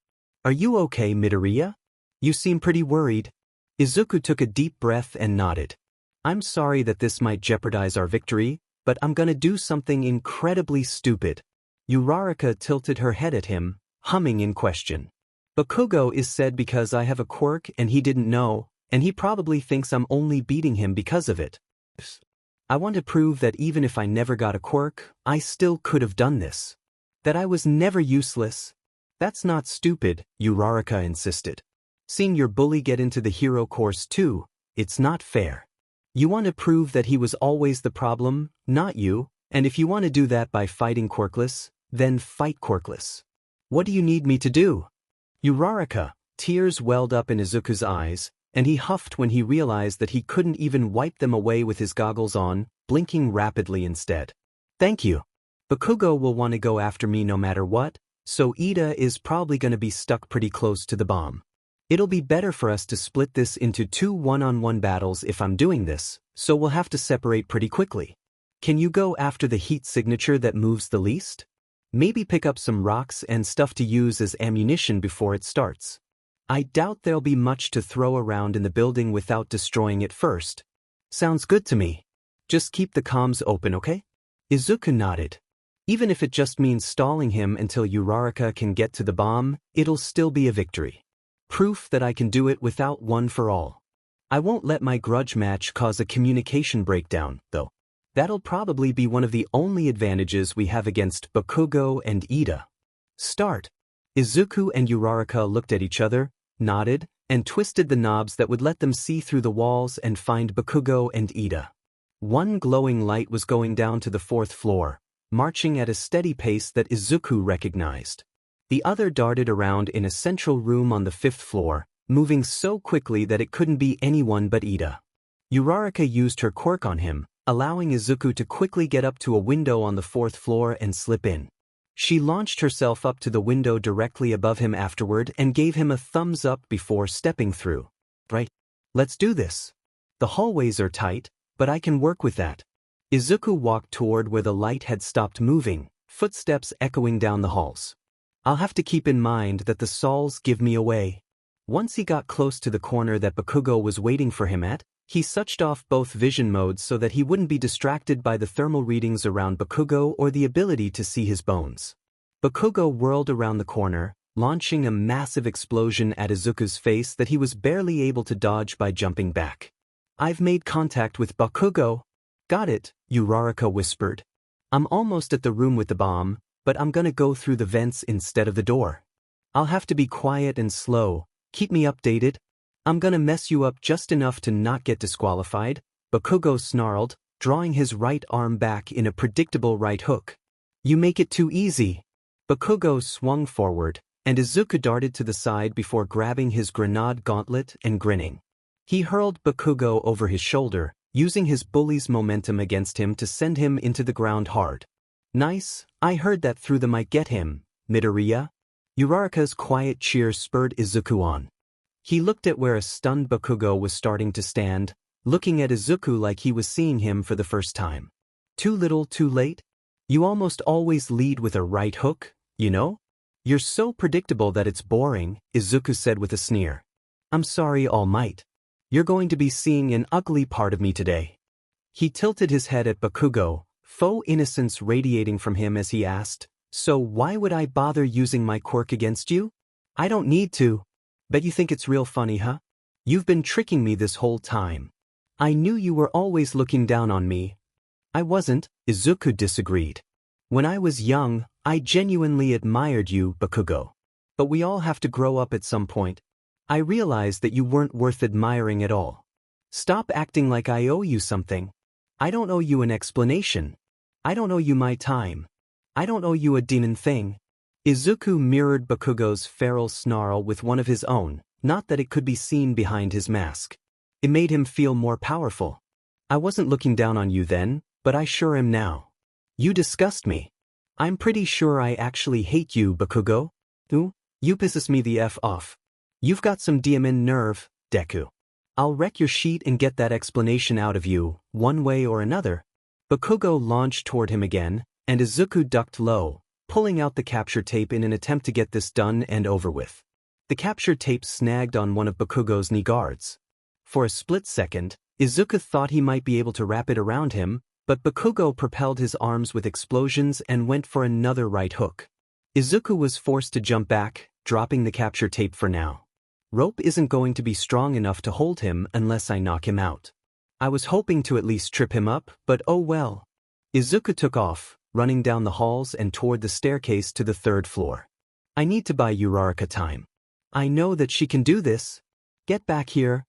Are you okay, Midoriya? You seem pretty worried. Izuku took a deep breath and nodded. I'm sorry that this might jeopardize our victory, but I'm gonna do something incredibly stupid. Uraraka tilted her head at him, humming in question. Bakugo is said because I have a quirk and he didn't know, and he probably thinks I'm only beating him because of it. I want to prove that even if I never got a quirk, I still could have done this. That I was never useless. That's not stupid, Uraraka insisted. Seeing your bully get into the hero course too, it's not fair. You want to prove that he was always the problem, not you, and if you want to do that by fighting Quirkless, then fight Quirkless. What do you need me to do? Uraraka, tears welled up in Izuku's eyes, and he huffed when he realized that he couldn't even wipe them away with his goggles on, blinking rapidly instead. Thank you. Bakugo will want to go after me no matter what, so Ida is probably going to be stuck pretty close to the bomb. It'll be better for us to split this into 2 one-on-one battles if I'm doing this, so we'll have to separate pretty quickly. Can you go after the heat signature that moves the least? Maybe pick up some rocks and stuff to use as ammunition before it starts. I doubt there'll be much to throw around in the building without destroying it first. Sounds good to me. Just keep the comms open, okay? Izuku nodded. Even if it just means stalling him until Uraraka can get to the bomb, it'll still be a victory. Proof that I can do it without one for all. I won't let my grudge match cause a communication breakdown, though. That'll probably be one of the only advantages we have against Bakugo and Ida. Start. Izuku and Uraraka looked at each other, nodded, and twisted the knobs that would let them see through the walls and find Bakugo and Ida. One glowing light was going down to the 4th floor, marching at a steady pace that Izuku recognized. The other darted around in a central room on the 5th floor, moving so quickly that it couldn't be anyone but Ida. Uraraka used her quirk on him, allowing Izuku to quickly get up to a window on the 4th floor and slip in. She launched herself up to the window directly above him afterward and gave him a thumbs up before stepping through. Right. Let's do this. The hallways are tight, but I can work with that. Izuku walked toward where the light had stopped moving, footsteps echoing down the halls. I'll have to keep in mind that the stalls give me away. Once he got close to the corner that Bakugo was waiting for him at, he switched off both vision modes so that he wouldn't be distracted by the thermal readings around Bakugo or the ability to see his bones. Bakugo whirled around the corner, launching a massive explosion at Izuku's face that he was barely able to dodge by jumping back. I've made contact with Bakugo. Got it, Uraraka whispered. I'm almost at the room with the bomb, but I'm gonna go through the vents instead of the door. I'll have to be quiet and slow, keep me updated. I'm gonna mess you up just enough to not get disqualified, Bakugo snarled, drawing his right arm back in a predictable right hook. You make it too easy. Bakugo swung forward, and Izuku darted to the side before grabbing his grenade gauntlet and grinning. He hurled Bakugo over his shoulder, using his bully's momentum against him to send him into the ground hard. Nice, I heard that through the mic. Get him, Midoriya. Uraraka's quiet cheer spurred Izuku on. He looked at where a stunned Bakugo was starting to stand, looking at Izuku like he was seeing him for the first time. Too little, too late? You almost always lead with a right hook, you know? You're so predictable that it's boring, Izuku said with a sneer. I'm sorry, All Might. You're going to be seeing an ugly part of me today. He tilted his head at Bakugo, faux innocence radiating from him as he asked, so why would I bother using my quirk against you? I don't need to. Bet you think it's real funny, huh? You've been tricking me this whole time. I knew you were always looking down on me. I wasn't, Izuku disagreed. When I was young, I genuinely admired you, Bakugo. But we all have to grow up at some point. I realized that you weren't worth admiring at all. Stop acting like I owe you something. I don't owe you an explanation. I don't owe you my time. I don't owe you a demon thing. Izuku mirrored Bakugo's feral snarl with one of his own, not that it could be seen behind his mask. It made him feel more powerful. I wasn't looking down on you then, but I sure am now. You disgust me. I'm pretty sure I actually hate you, Bakugo. Ooh, you pisses me the F off. You've got some demon nerve, Deku. I'll wreck your sheet and get that explanation out of you, one way or another. Bakugo launched toward him again, and Izuku ducked low, pulling out the capture tape in an attempt to get this done and over with. The capture tape snagged on one of Bakugo's knee guards. For a split second, Izuku thought he might be able to wrap it around him, but Bakugo propelled his arms with explosions and went for another right hook. Izuku was forced to jump back, dropping the capture tape for now. Rope isn't going to be strong enough to hold him unless I knock him out. I was hoping to at least trip him up, but oh well. Izuku took off, running down the halls and toward the staircase to the 3rd floor. I need to buy Uraraka time. I know that she can do this. Get back here.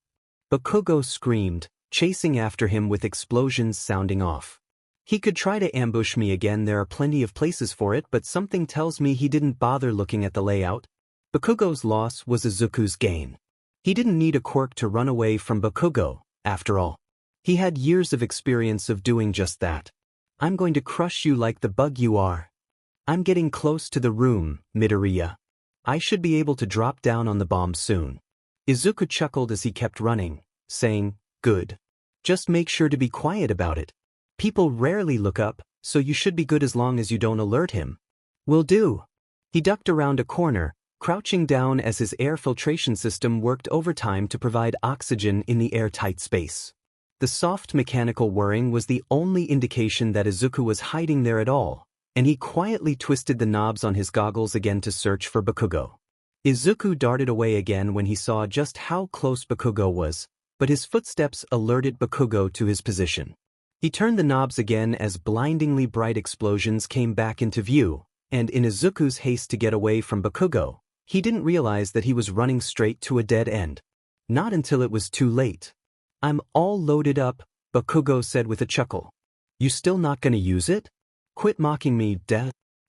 Bakugo screamed, chasing after him with explosions sounding off. He could try to ambush me again, there are plenty of places for it, but something tells me he didn't bother looking at the layout. Bakugo's loss was Izuku's gain. He didn't need a quirk to run away from Bakugo, after all. He had years of experience of doing just that. I'm going to crush you like the bug you are. I'm getting close to the room, Midoriya. I should be able to drop down on the bomb soon. Izuku chuckled as he kept running, saying, good. Just make sure to be quiet about it. People rarely look up, so you should be good as long as you don't alert him. Will do. He ducked around a corner, crouching down as his air filtration system worked overtime to provide oxygen in the airtight space. The soft mechanical whirring was the only indication that Izuku was hiding there at all, and he quietly twisted the knobs on his goggles again to search for Bakugo. Izuku darted away again when he saw just how close Bakugo was, but his footsteps alerted Bakugo to his position. He turned the knobs again as blindingly bright explosions came back into view, and in Izuku's haste to get away from Bakugo, he didn't realize that he was running straight to a dead end. Not until it was too late. I'm all loaded up, Bakugo said with a chuckle. You still not gonna use it? Quit mocking me,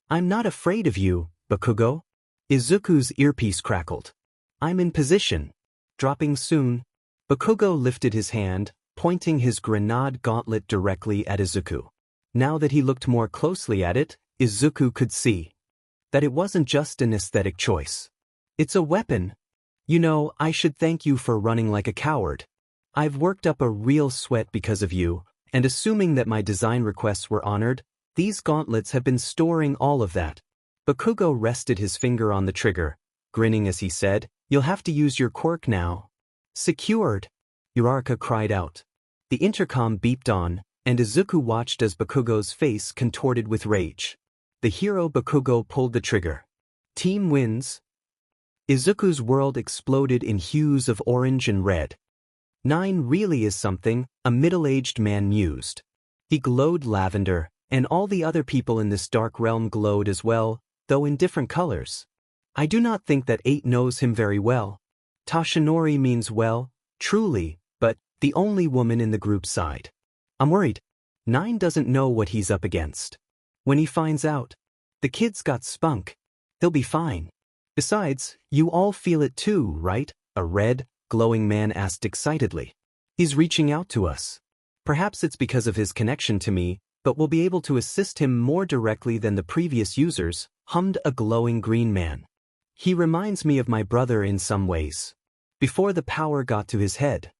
I'm not afraid of you, Bakugo. Izuku's earpiece crackled. I'm in position. Dropping soon. Bakugo lifted his hand, pointing his grenade gauntlet directly at Izuku. Now that he looked more closely at it, Izuku could see that it wasn't just an aesthetic choice. It's a weapon. You know, I should thank you for running like a coward. I've worked up a real sweat because of you, and assuming that my design requests were honored, these gauntlets have been storing all of that. Bakugo rested his finger on the trigger, grinning as he said, You'll have to use your quirk now. Secured! Uraraka cried out. The intercom beeped on, and Izuku watched as Bakugo's face contorted with rage. The hero Bakugo pulled the trigger. Team wins. Izuku's world exploded in hues of orange and red. 9 really is something, a middle-aged man mused. He glowed lavender, and all the other people in this dark realm glowed as well, though in different colors. I do not think that 8 knows him very well. Tashinori means well, truly, but the only woman in the group sighed. I'm worried. 9 doesn't know what he's up against. When he finds out, the kid's got spunk. He'll be fine. Besides, you all feel it too, right? A red, glowing man asked excitedly. He's reaching out to us. Perhaps it's because of his connection to me, but we'll be able to assist him more directly than the previous users, hummed a glowing green man. He reminds me of my brother in some ways. Before the power got to his head.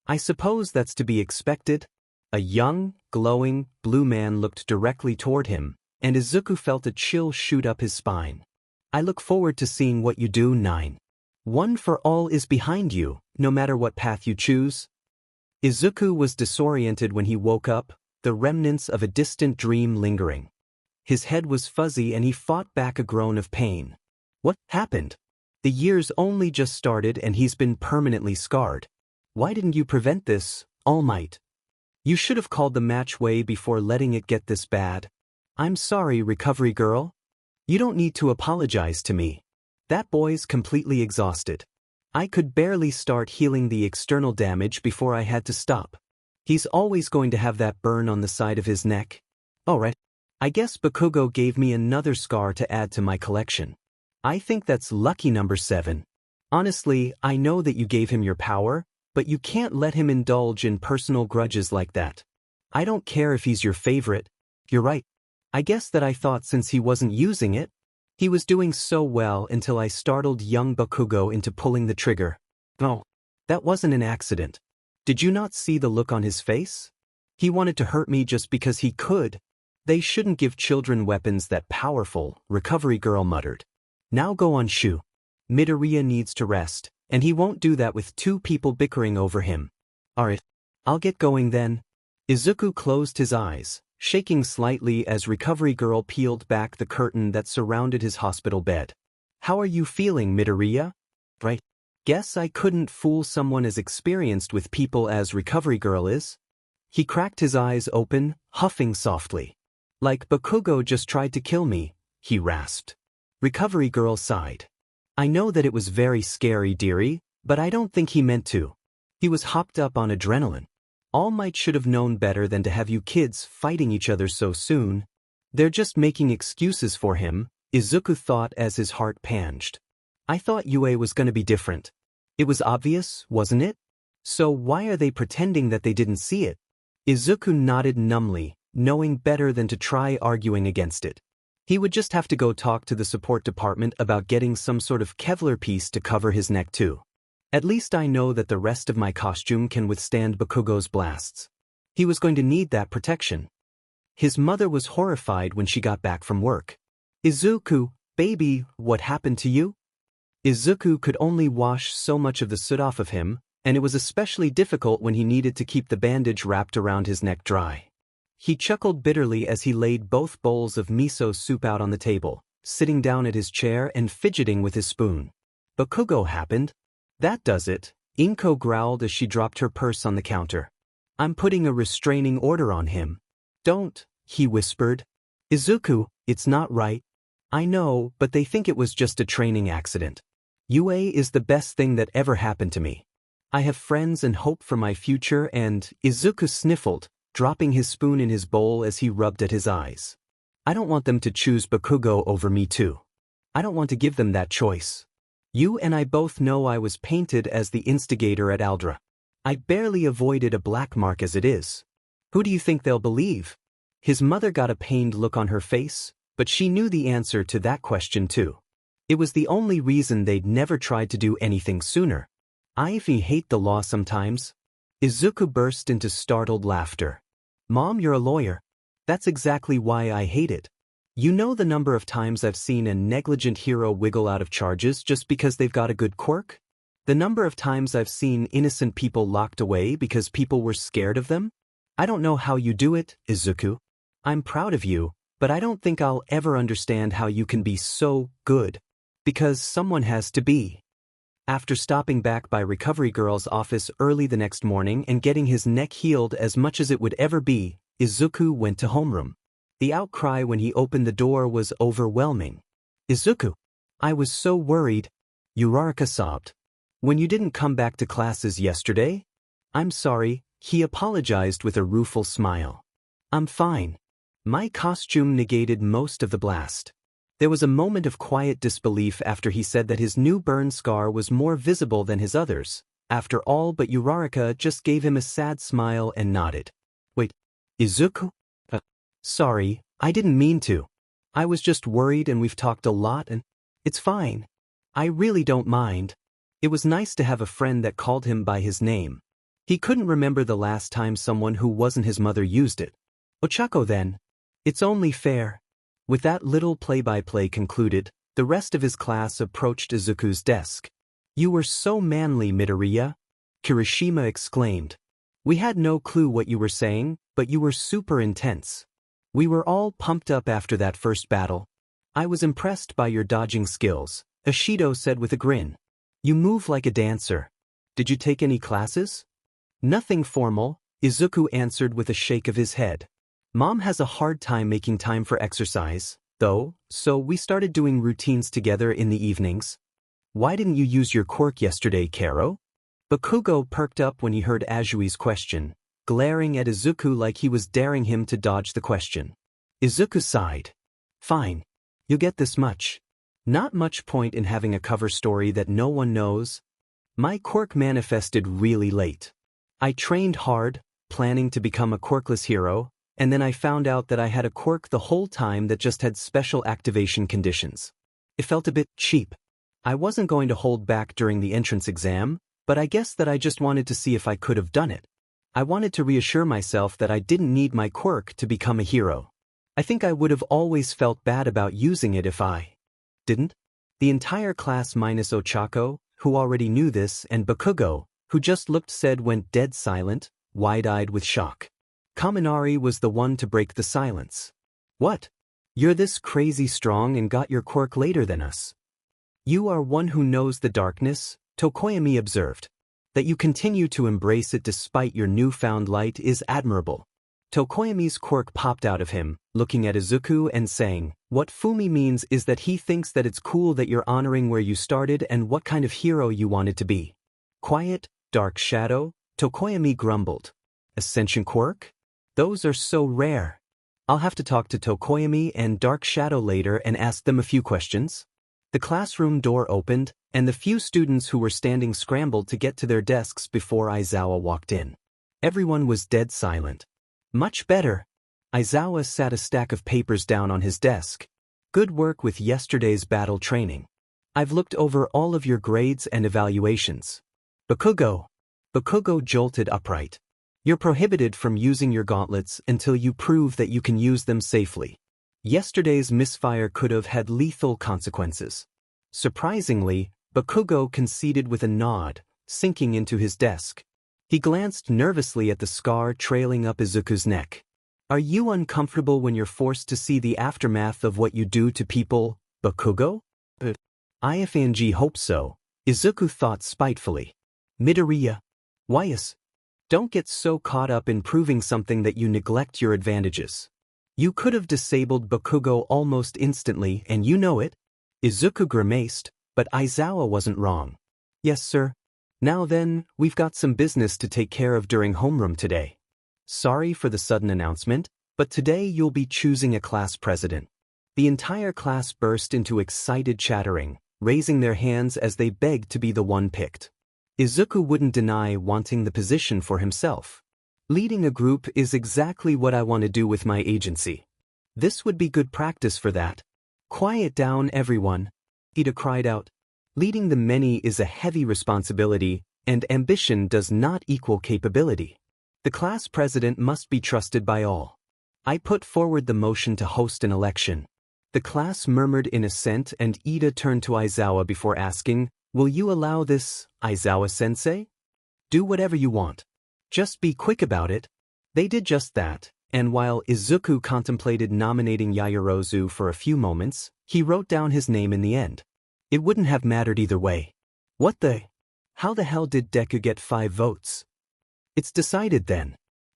I suppose that's to be expected. A young, glowing, blue man looked directly toward him, and Izuku felt a chill shoot up his spine. I look forward to seeing what you do, 9. One for all is behind you, no matter what path you choose. Izuku was disoriented when he woke up, the remnants of a distant dream lingering. His head was fuzzy and he fought back a groan of pain. What happened? The year's only just started and he's been permanently scarred. Why didn't you prevent this, All Might? You should have called the match way before letting it get this bad. I'm sorry, recovery girl. You don't need to apologize to me. That boy's completely exhausted. I could barely start healing the external damage before I had to stop. He's always going to have that burn on the side of his neck. Alright. I guess Bakugo gave me another scar to add to my collection. I think that's lucky number 7. Honestly, I know that you gave him your power, but you can't let him indulge in personal grudges like that. I don't care if he's your favorite. You're right. I guess that I thought since he wasn't using it, he was doing so well until I startled young Bakugo into pulling the trigger. No, that wasn't an accident. Did you not see the look on his face? He wanted to hurt me just because he could. They shouldn't give children weapons that powerful, recovery girl muttered. Now go on, Shu. Midoriya needs to rest, and he won't do that with 2 people bickering over him. Alright, I'll get going then. Izuku closed his eyes, shaking slightly as recovery girl peeled back the curtain that surrounded his hospital bed. How are you feeling, Midoriya? Right. Guess I couldn't fool someone as experienced with people as recovery girl is. He cracked his eyes open, huffing softly. Like Bakugo just tried to kill me, he rasped. Recovery girl sighed. I know that it was very scary, dearie, but I don't think he meant to. He was hopped up on adrenaline. All Might should have known better than to have you kids fighting each other so soon. They're just making excuses for him, Izuku thought as his heart panged. I thought UA was going to be different. It was obvious, wasn't it? So why are they pretending that they didn't see it? Izuku nodded numbly, knowing better than to try arguing against it. He would just have to go talk to the support department about getting some sort of Kevlar piece to cover his neck too. At least I know that the rest of my costume can withstand Bakugo's blasts. He was going to need that protection. His mother was horrified when she got back from work. Izuku, baby, what happened to you? Izuku could only wash so much of the soot off of him, and it was especially difficult when he needed to keep the bandage wrapped around his neck dry. He chuckled bitterly as he laid both bowls of miso soup out on the table, sitting down at his chair and fidgeting with his spoon. Bakugo happened. That does it, Inko growled as she dropped her purse on the counter. I'm putting a restraining order on him. Don't, he whispered. Izuku, it's not right. I know, but they think it was just a training accident. UA is the best thing that ever happened to me. I have friends and hope for my future and, Izuku sniffled, dropping his spoon in his bowl as he rubbed at his eyes. I don't want them to choose Bakugo over me too. I don't want to give them that choice. You and I both know I was painted as the instigator at Aldra. I barely avoided a black mark as it is. Who do you think they'll believe? His mother got a pained look on her face, but she knew the answer to that question too. It was the only reason they'd never tried to do anything sooner. I hate the law sometimes. Izuku burst into startled laughter. Mom, you're a lawyer. That's exactly why I hate it. You know the number of times I've seen a negligent hero wiggle out of charges just because they've got a good quirk? The number of times I've seen innocent people locked away because people were scared of them? I don't know how you do it, Izuku. I'm proud of you, but I don't think I'll ever understand how you can be so good. Because someone has to be. After stopping back by Recovery Girl's office early the next morning and getting his neck healed as much as it would ever be, Izuku went to homeroom. The outcry when he opened the door was overwhelming. Izuku, I was so worried. Uraraka sobbed. When you didn't come back to classes yesterday? I'm sorry, he apologized with a rueful smile. I'm fine. My costume negated most of the blast. There was a moment of quiet disbelief after he said that his new burn scar was more visible than his others. After all, but Uraraka just gave him a sad smile and nodded. Wait, Izuku? Sorry, I didn't mean to. I was just worried and we've talked a lot and it's fine. I really don't mind. It was nice to have a friend that called him by his name. He couldn't remember the last time someone who wasn't his mother used it. Ochako then. It's only fair. With that little play-by-play concluded, the rest of his class approached Izuku's desk. You were so manly, Midoriya, Kirishima exclaimed. We had no clue what you were saying, but you were super intense. We were all pumped up after that first battle. I was impressed by your dodging skills, Ashido said with a grin. You move like a dancer. Did you take any classes? Nothing formal, Izuku answered with a shake of his head. Mom has a hard time making time for exercise, though, so we started doing routines together in the evenings. Why didn't you use your quirk yesterday, Karo? Bakugo perked up when he heard Ajui's question, glaring at Izuku like he was daring him to dodge the question. Izuku sighed. Fine. You'll get this much. Not much point in having a cover story that no one knows. My quirk manifested really late. I trained hard, planning to become a quirkless hero, and then I found out that I had a quirk the whole time that just had special activation conditions. It felt a bit cheap. I wasn't going to hold back during the entrance exam, but I guess that I just wanted to see if I could have done it. I wanted to reassure myself that I didn't need my quirk to become a hero. I think I would have always felt bad about using it if I didn't. The entire class minus Ochako, who already knew this, and Bakugo, who just looked said went dead silent, wide-eyed with shock. Kaminari was the one to break the silence. What? You're this crazy strong and got your quirk later than us. You are one who knows the darkness, Tokoyami observed. That you continue to embrace it despite your newfound light is admirable. Tokoyami's quirk popped out of him, looking at Izuku and saying, what Fumi means is that he thinks that it's cool that you're honoring where you started and what kind of hero you wanted to be. Quiet, dark shadow, Tokoyami grumbled. Ascension quirk? Those are so rare. I'll have to talk to Tokoyami and Dark Shadow later and ask them a few questions. The classroom door opened, and the few students who were standing scrambled to get to their desks before Aizawa walked in. Everyone was dead silent. Much better. Aizawa sat a stack of papers down on his desk. Good work with yesterday's battle training. I've looked over all of your grades and evaluations. Bakugo. Bakugo jolted upright. You're prohibited from using your gauntlets until you prove that you can use them safely. Yesterday's misfire could have had lethal consequences. Surprisingly, Bakugo conceded with a nod, sinking into his desk. He glanced nervously at the scar trailing up Izuku's neck. Are you uncomfortable when you're forced to see the aftermath of what you do to people, Bakugo? IFNG hope so, Izuku thought spitefully. Midoriya. Whyas? Don't get so caught up in proving something that you neglect your advantages. You could have disabled Bakugo almost instantly and you know it. Izuku grimaced, but Aizawa wasn't wrong. Yes, sir. Now then, we've got some business to take care of during homeroom today. Sorry for the sudden announcement, but today you'll be choosing a class president. The entire class burst into excited chattering, raising their hands as they begged to be the one picked. Izuku wouldn't deny wanting the position for himself. Leading a group is exactly what I want to do with my agency. This would be good practice for that. Quiet down, everyone, Ida cried out. Leading the many is a heavy responsibility, and ambition does not equal capability. The class president must be trusted by all. I put forward the motion to host an election. The class murmured in assent and Ida turned to Aizawa before asking, will you allow this, Aizawa-sensei? Do whatever you want. Just be quick about it. They did just that, and while Izuku contemplated nominating Yaoyorozu for a few moments, he wrote down his name in the end. It wouldn't have mattered either way. What the? How the hell did Deku get 5 votes? It's decided then.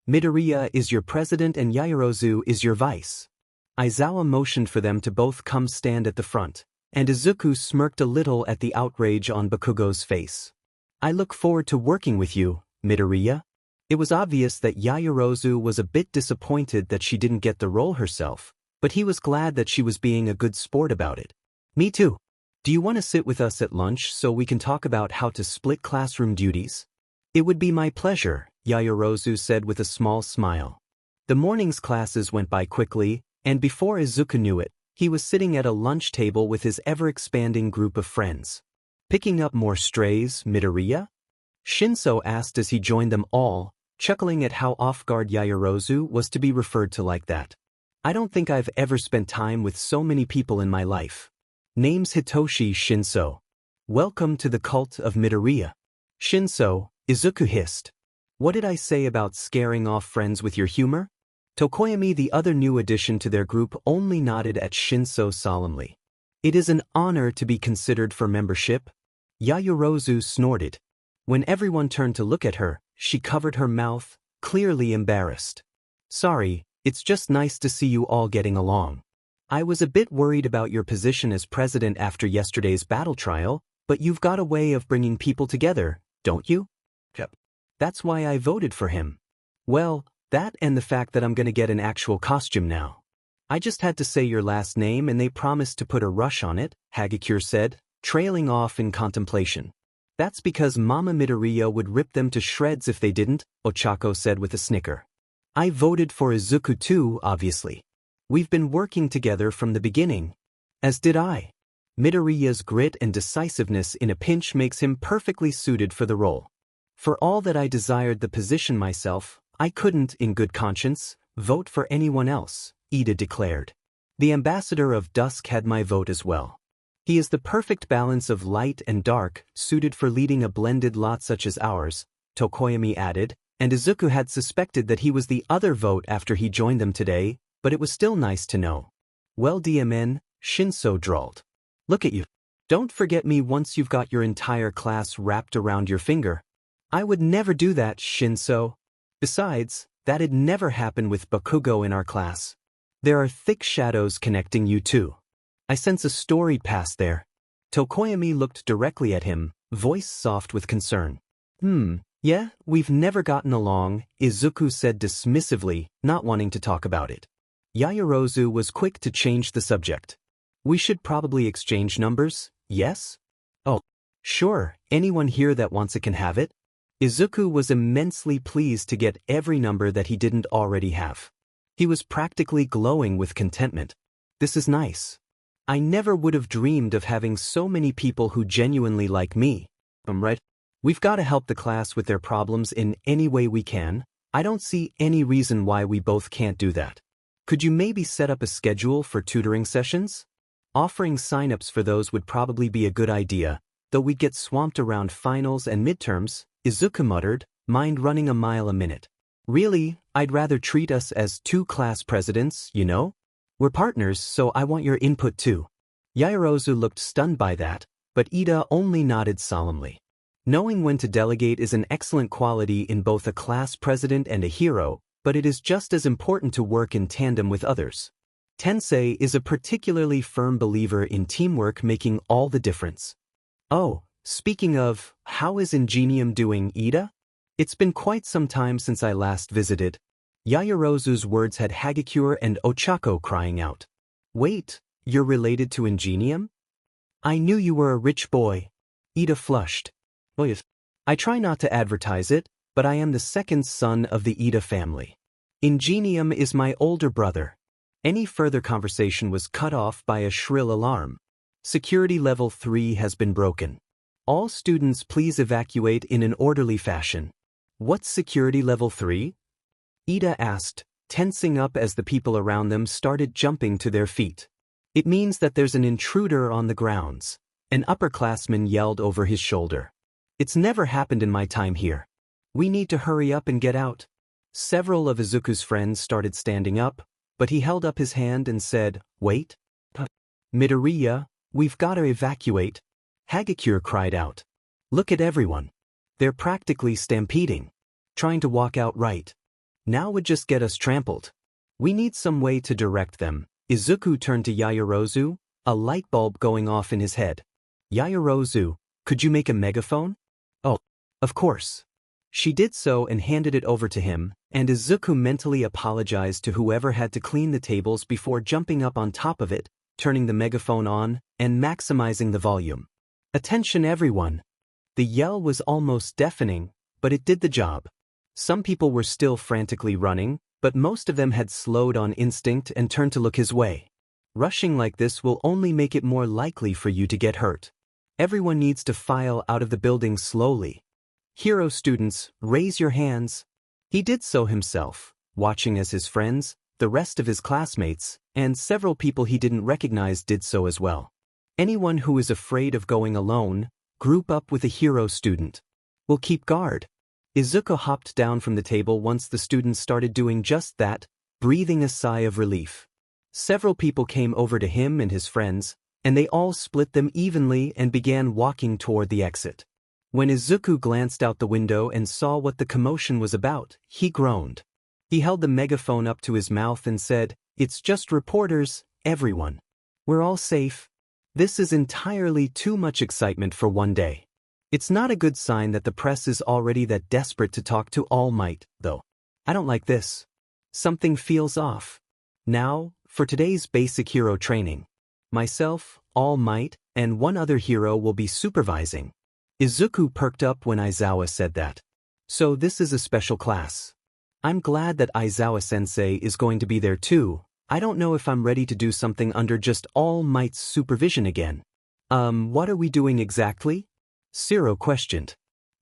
Midoriya is your president and Yaoyorozu is your vice. Aizawa motioned for them to both come stand at the front, and Izuku smirked a little at the outrage on Bakugo's face. I look forward to working with you, Midoriya. It was obvious that Yaoyorozu was a bit disappointed that she didn't get the role herself, but he was glad that she was being a good sport about it. Me too. Do you want to sit with us at lunch so we can talk about how to split classroom duties? It would be my pleasure, Yaoyorozu said with a small smile. The morning's classes went by quickly, and before Izuku knew it, he was sitting at a lunch table with his ever-expanding group of friends. Picking up more strays, Midoriya? Shinso asked as he joined them all, chuckling at how off-guard Yaoyorozu was to be referred to like that. I don't think I've ever spent time with so many people in my life. Name's Hitoshi Shinso. Welcome to the cult of Midoriya. Shinso, Izuku hissed. What did I say about scaring off friends with your humor? Tokoyami, the other new addition to their group, only nodded at Shinso solemnly. It is an honor to be considered for membership. Yaoyorozu snorted. When everyone turned to look at her, she covered her mouth, clearly embarrassed. Sorry, it's just nice to see you all getting along. I was a bit worried about your position as president after yesterday's battle trial, but you've got a way of bringing people together, don't you? Yep. That's why I voted for him. Well, that and the fact that I'm gonna get an actual costume now. I just had to say your last name and they promised to put a rush on it, Hagakure said, trailing off in contemplation. That's because Mama Midoriya would rip them to shreds if they didn't, Ochako said with a snicker. I voted for Izuku too, obviously. We've been working together from the beginning. As did I. Midoriya's grit and decisiveness in a pinch makes him perfectly suited for the role. For all that I desired the position myself, I couldn't, in good conscience, vote for anyone else, Ida declared. The ambassador of dusk had my vote as well. He is the perfect balance of light and dark, suited for leading a blended lot such as ours, Tokoyami added, and Izuku had suspected that he was the other vote after he joined them today, but it was still nice to know. Well, DMN, Shinso drawled. Look at you. Don't forget me once you've got your entire class wrapped around your finger. I would never do that, Shinso. Besides, that'd never happen with Bakugo in our class. There are thick shadows connecting you two. I sense a storied past there. Tokoyami looked directly at him, voice soft with concern. Yeah, we've never gotten along, Izuku said dismissively, not wanting to talk about it. Yaoyorozu was quick to change the subject. We should probably exchange numbers, yes? Oh, sure, anyone here that wants it can have it. Izuku was immensely pleased to get every number that he didn't already have. He was practically glowing with contentment. This is nice. I never would have dreamed of having so many people who genuinely like me. Right? We've got to help the class with their problems in any way we can. I don't see any reason why we both can't do that. Could you maybe set up a schedule for tutoring sessions? Offering sign-ups for those would probably be a good idea, though we'd get swamped around finals and midterms, Izuku muttered, mind running a mile a minute. Really, I'd rather treat us as two class presidents, you know? We're partners, so I want your input too. Yaoyorozu looked stunned by that, but Ida only nodded solemnly. Knowing when to delegate is an excellent quality in both a class president and a hero, but it is just as important to work in tandem with others. Tensei is a particularly firm believer in teamwork making all the difference. Oh, speaking of, how is Ingenium doing, Ida? It's been quite some time since I last visited. Yaoyorozu's words had Hagakure and Ochako crying out. Wait, you're related to Ingenium? I knew you were a rich boy. Ida flushed. Oh yes. I try not to advertise it, but I am the second son of the Ida family. Ingenium is my older brother. Any further conversation was cut off by a shrill alarm. Security level 3 has been broken. All students please evacuate in an orderly fashion. What's security level 3? Ida asked, tensing up as the people around them started jumping to their feet. It means that there's an intruder on the grounds. An upperclassman yelled over his shoulder. It's never happened in my time here. We need to hurry up and get out. Several of Izuku's friends started standing up, but he held up his hand and said, wait. Midoriya, we've got to evacuate. Hagakure cried out. Look at everyone. They're practically stampeding. Trying to walk out right. Now would just get us trampled. We need some way to direct them. Izuku turned to Yaoyorozu, a light bulb going off in his head. Yaoyorozu, could you make a megaphone? Oh, of course. She did so and handed it over to him, and Izuku mentally apologized to whoever had to clean the tables before jumping up on top of it, turning the megaphone on, and maximizing the volume. Attention everyone! The yell was almost deafening, but it did the job. Some people were still frantically running, but most of them had slowed on instinct and turned to look his way. Rushing like this will only make it more likely for you to get hurt. Everyone needs to file out of the building slowly. Hero students, raise your hands. He did so himself, watching as his friends, the rest of his classmates, and several people he didn't recognize did so as well. Anyone who is afraid of going alone, group up with a hero student. We'll keep guard. Izuku hopped down from the table once the students started doing just that, breathing a sigh of relief. Several people came over to him and his friends, and they all split them evenly and began walking toward the exit. When Izuku glanced out the window and saw what the commotion was about, he groaned. He held the megaphone up to his mouth and said, "It's just reporters, everyone. We're all safe." This is entirely too much excitement for one day. It's not a good sign that the press is already that desperate to talk to All Might, though. I don't like this. Something feels off. Now, for today's basic hero training. Myself, All Might, and one other hero will be supervising. Izuku perked up when Aizawa said that. So this is a special class. I'm glad that Aizawa-sensei is going to be there too. I don't know if I'm ready to do something under just All Might's supervision again. What are we doing exactly? Shiro questioned.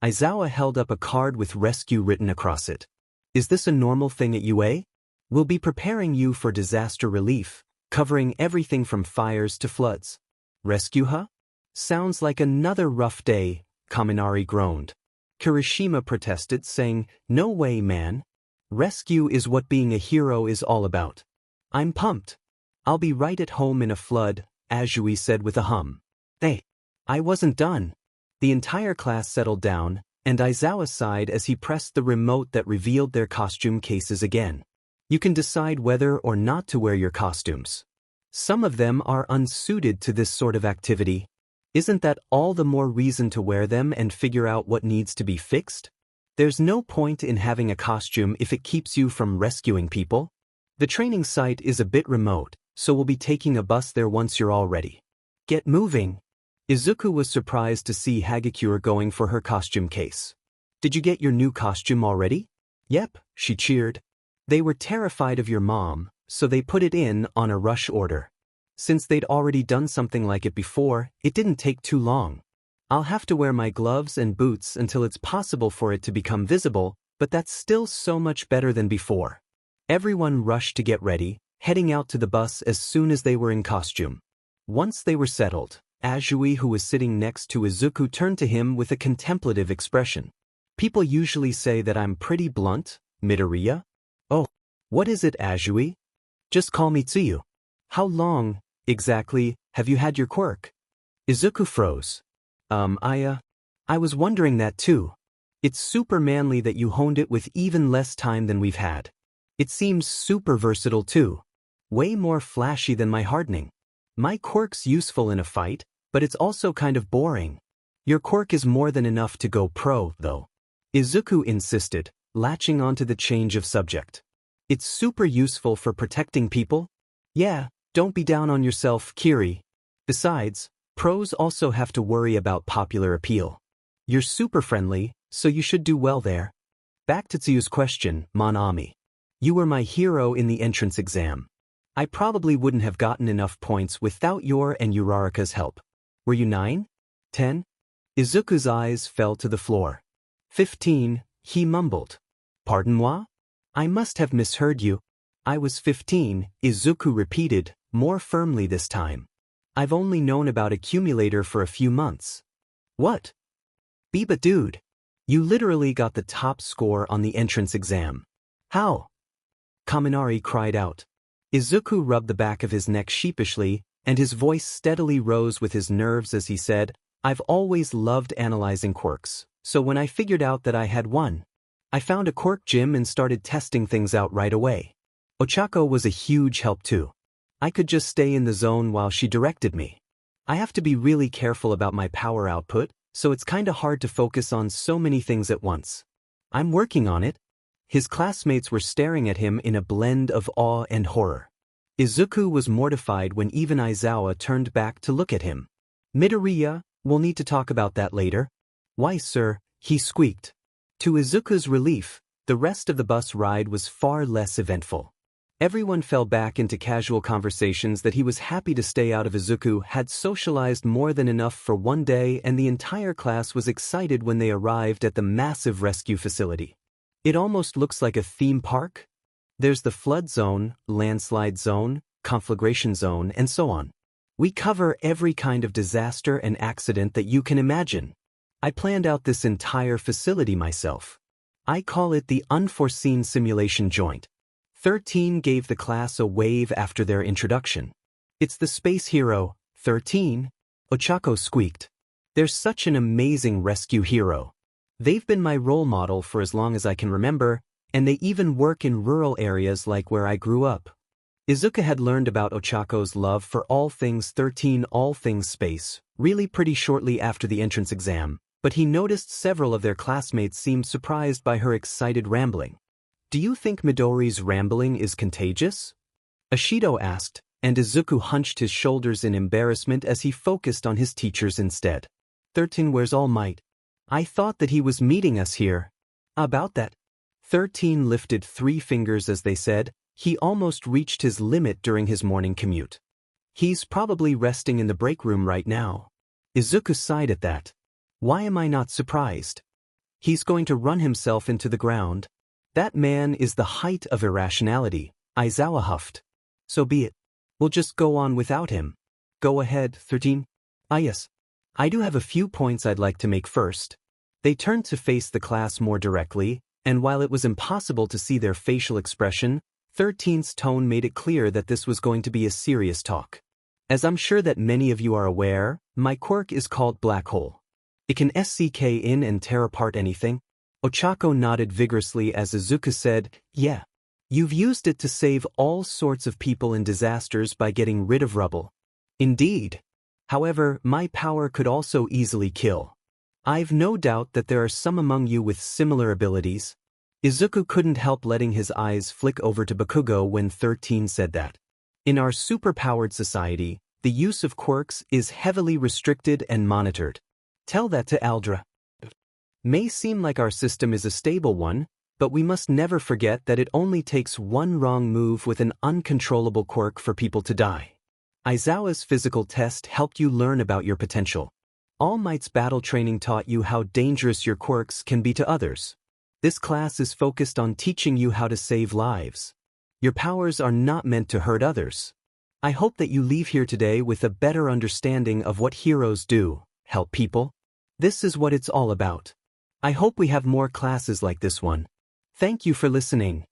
Aizawa held up a card with rescue written across it. Is this a normal thing at UA? We'll be preparing you for disaster relief, covering everything from fires to floods. Rescue, huh? Sounds like another rough day, Kaminari groaned. Kirishima protested, saying, no way, man. Rescue is what being a hero is all about. I'm pumped. I'll be right at home in a flood, Azui said with a hum. Hey, I wasn't done. The entire class settled down, and Aizawa sighed as he pressed the remote that revealed their costume cases again. You can decide whether or not to wear your costumes. Some of them are unsuited to this sort of activity. Isn't that all the more reason to wear them and figure out what needs to be fixed? There's no point in having a costume if it keeps you from rescuing people. The training site is a bit remote, so we'll be taking a bus there once you're all ready. Get moving. Izuku was surprised to see Hagakure going for her costume case. Did you get your new costume already? Yep, she cheered. They were terrified of your mom, so they put it in on a rush order. Since they'd already done something like it before, it didn't take too long. I'll have to wear my gloves and boots until it's possible for it to become visible, but that's still so much better than before. Everyone rushed to get ready, heading out to the bus as soon as they were in costume. Once they were settled, Azui, who was sitting next to Izuku, turned to him with a contemplative expression. People usually say that I'm pretty blunt, Midoriya. Oh, what is it, Azui? Just call me Tsuyu. How long, exactly, have you had your quirk? Izuku froze. I was wondering that too. It's super manly that you honed it with even less time than we've had. It seems super versatile too. Way more flashy than my hardening. My quirk's useful in a fight, but it's also kind of boring. Your quirk is more than enough to go pro, though. Izuku insisted, latching onto the change of subject. It's super useful for protecting people? Yeah, don't be down on yourself, Kiri. Besides, pros also have to worry about popular appeal. You're super friendly, so you should do well there. Back to Tsuyu's question, Monami. You were my hero in the entrance exam. I probably wouldn't have gotten enough points without your and Uraraka's help. Were you 9? 10? Izuku's eyes fell to the floor. 15, he mumbled. Pardon-moi? I must have misheard you. I was 15, Izuku repeated, more firmly this time. I've only known about Accumulator for a few months. What? But dude, you literally got the top score on the entrance exam. How? Kaminari cried out. Izuku rubbed the back of his neck sheepishly, and his voice steadily rose with his nerves as he said, I've always loved analyzing quirks, so when I figured out that I had one, I found a quirk gym and started testing things out right away. Ochako was a huge help too. I could just stay in the zone while she directed me. I have to be really careful about my power output, so it's kinda hard to focus on so many things at once. I'm working on it. His classmates were staring at him in a blend of awe and horror. Izuku was mortified when even Aizawa turned back to look at him. Midoriya, we'll need to talk about that later. Why, sir, he squeaked. To Izuku's relief, the rest of the bus ride was far less eventful. Everyone fell back into casual conversations that he was happy to stay out of. Izuku had socialized more than enough for one day, and the entire class was excited when they arrived at the massive rescue facility. It almost looks like a theme park. There's the flood zone, landslide zone, conflagration zone, and so on. We cover every kind of disaster and accident that you can imagine. I planned out this entire facility myself. I call it the Unforeseen Simulation Joint. 13 gave the class a wave after their introduction. It's the space hero, 13, Ochako squeaked. They're such an amazing rescue hero. They've been my role model for as long as I can remember, and they even work in rural areas like where I grew up. Izuku had learned about Ochako's love for all things 13, all things space, really pretty shortly after the entrance exam, but he noticed several of their classmates seemed surprised by her excited rambling. Do you think Midori's rambling is contagious? Ashido asked, and Izuku hunched his shoulders in embarrassment as he focused on his teachers instead. 13, where's All Might? I thought that he was meeting us here. About that. 13 lifted 3 fingers as they said, he almost reached his limit during his morning commute. He's probably resting in the break room right now. Izuku sighed at that. Why am I not surprised? He's going to run himself into the ground. That man is the height of irrationality, Aizawa huffed. So be it. We'll just go on without him. Go ahead, 13. Ah yes. I do have a few points I'd like to make first. They turned to face the class more directly, and while it was impossible to see their facial expression, 13's tone made it clear that this was going to be a serious talk. As I'm sure that many of you are aware, my quirk is called Black Hole. It can SCK in and tear apart anything. Ochako nodded vigorously as Izuku said, yeah. You've used it to save all sorts of people in disasters by getting rid of rubble. Indeed. However, my power could also easily kill. I've no doubt that there are some among you with similar abilities. Izuku couldn't help letting his eyes flick over to Bakugo when 13 said that. In our superpowered society, the use of quirks is heavily restricted and monitored. Tell that to Aldra. May seem like our system is a stable one, but we must never forget that it only takes one wrong move with an uncontrollable quirk for people to die. Aizawa's physical test helped you learn about your potential. All Might's battle training taught you how dangerous your quirks can be to others. This class is focused on teaching you how to save lives. Your powers are not meant to hurt others. I hope that you leave here today with a better understanding of what heroes do, help people. This is what it's all about. I hope we have more classes like this one. Thank you for listening.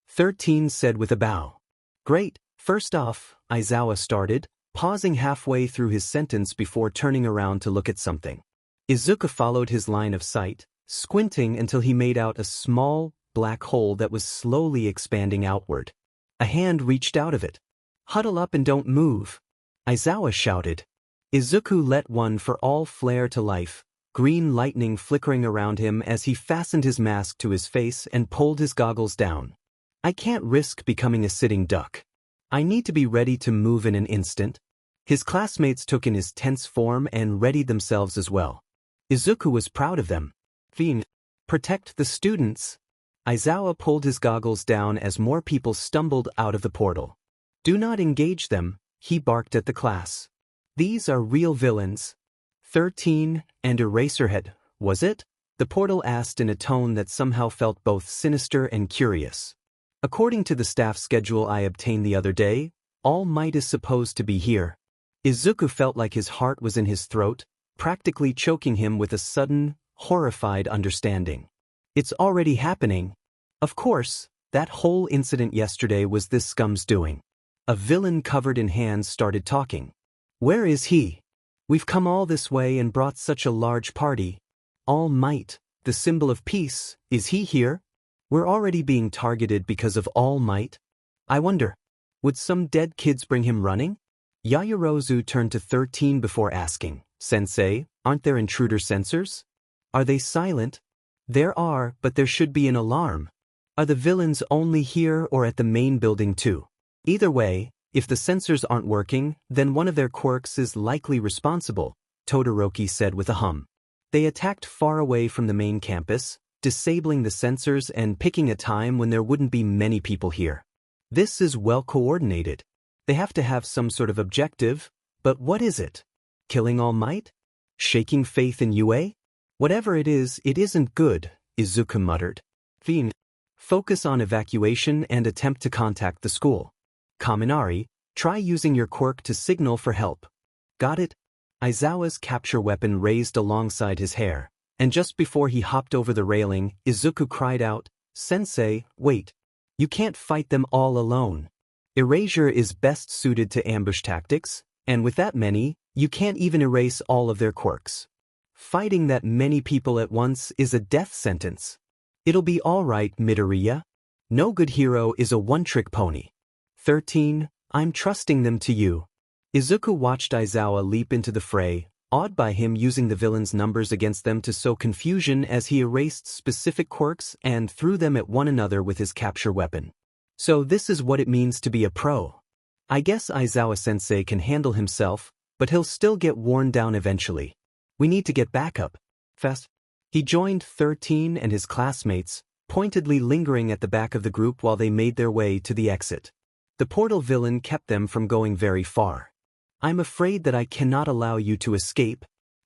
13 said with a bow. Great, first off, Aizawa started, pausing halfway through his sentence before turning around to look at something. Izuku followed his line of sight, squinting until he made out a small, black hole that was slowly expanding outward. A hand reached out of it. Huddle up and don't move, Aizawa shouted. Izuku let one for all flare to life, green lightning flickering around him as he fastened his mask to his face and pulled his goggles down. I can't risk becoming a sitting duck. I need to be ready to move in an instant. His classmates took in his tense form and readied themselves as well. Izuku was proud of them. Fiend, protect the students. Aizawa pulled his goggles down as more people stumbled out of the portal. Do not engage them, he barked at the class. These are real villains. 13 and Eraserhead, was it? The portal asked in a tone that somehow felt both sinister and curious. According to the staff schedule I obtained the other day, All Might is supposed to be here. Izuku felt like his heart was in his throat, practically choking him with a sudden, horrified understanding. It's already happening. Of course, that whole incident yesterday was this scum's doing. A villain covered in hands started talking. Where is he? We've come all this way and brought such a large party. All Might, the symbol of peace, is he here? We're already being targeted because of All Might. I wonder, would some dead kids bring him running? Yaoyorozu turned to 13 before asking, Sensei, aren't there intruder sensors? Are they silent? There are, but there should be an alarm. Are the villains only here or at the main building too? Either way, if the sensors aren't working, then one of their quirks is likely responsible, Todoroki said with a hum. They attacked far away from the main campus, disabling the sensors and picking a time when there wouldn't be many people here. This is well coordinated. They have to have some sort of objective, but what is it? Killing All Might? Shaking faith in UA? Whatever it isn't good, Izuku muttered. Fiend. Focus on evacuation and attempt to contact the school. Kaminari, try using your quirk to signal for help. Got it? Aizawa's capture weapon raised alongside his hair, and just before he hopped over the railing, Izuku cried out, Sensei, wait. You can't fight them all alone. Erasure is best suited to ambush tactics, and with that many, you can't even erase all of their quirks. Fighting that many people at once is a death sentence. It'll be all right, Midoriya. No good hero is a one-trick pony. 13, I'm trusting them to you. Izuku watched Aizawa leap into the fray, awed by him using the villain's numbers against them to sow confusion as he erased specific quirks and threw them at one another with his capture weapon. So this is what it means to be a pro. I guess Aizawa-sensei can handle himself, but he'll still get worn down eventually. We need to get back up. Fast. He joined 13 and his classmates, pointedly lingering at the back of the group while they made their way to the exit. The portal villain kept them from going very far. I'm afraid that I cannot allow you to escape.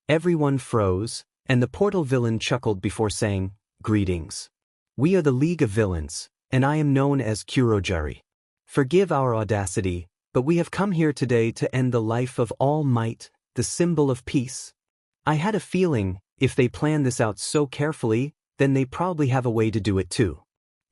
Everyone froze, and the portal villain chuckled before saying, "Greetings. We are the League of Villains, and I am known as Kurojari. Forgive our audacity, but we have come here today to end the life of All Might, the symbol of peace." I had a feeling, if they planned this out so carefully, then they probably have a way to do it too.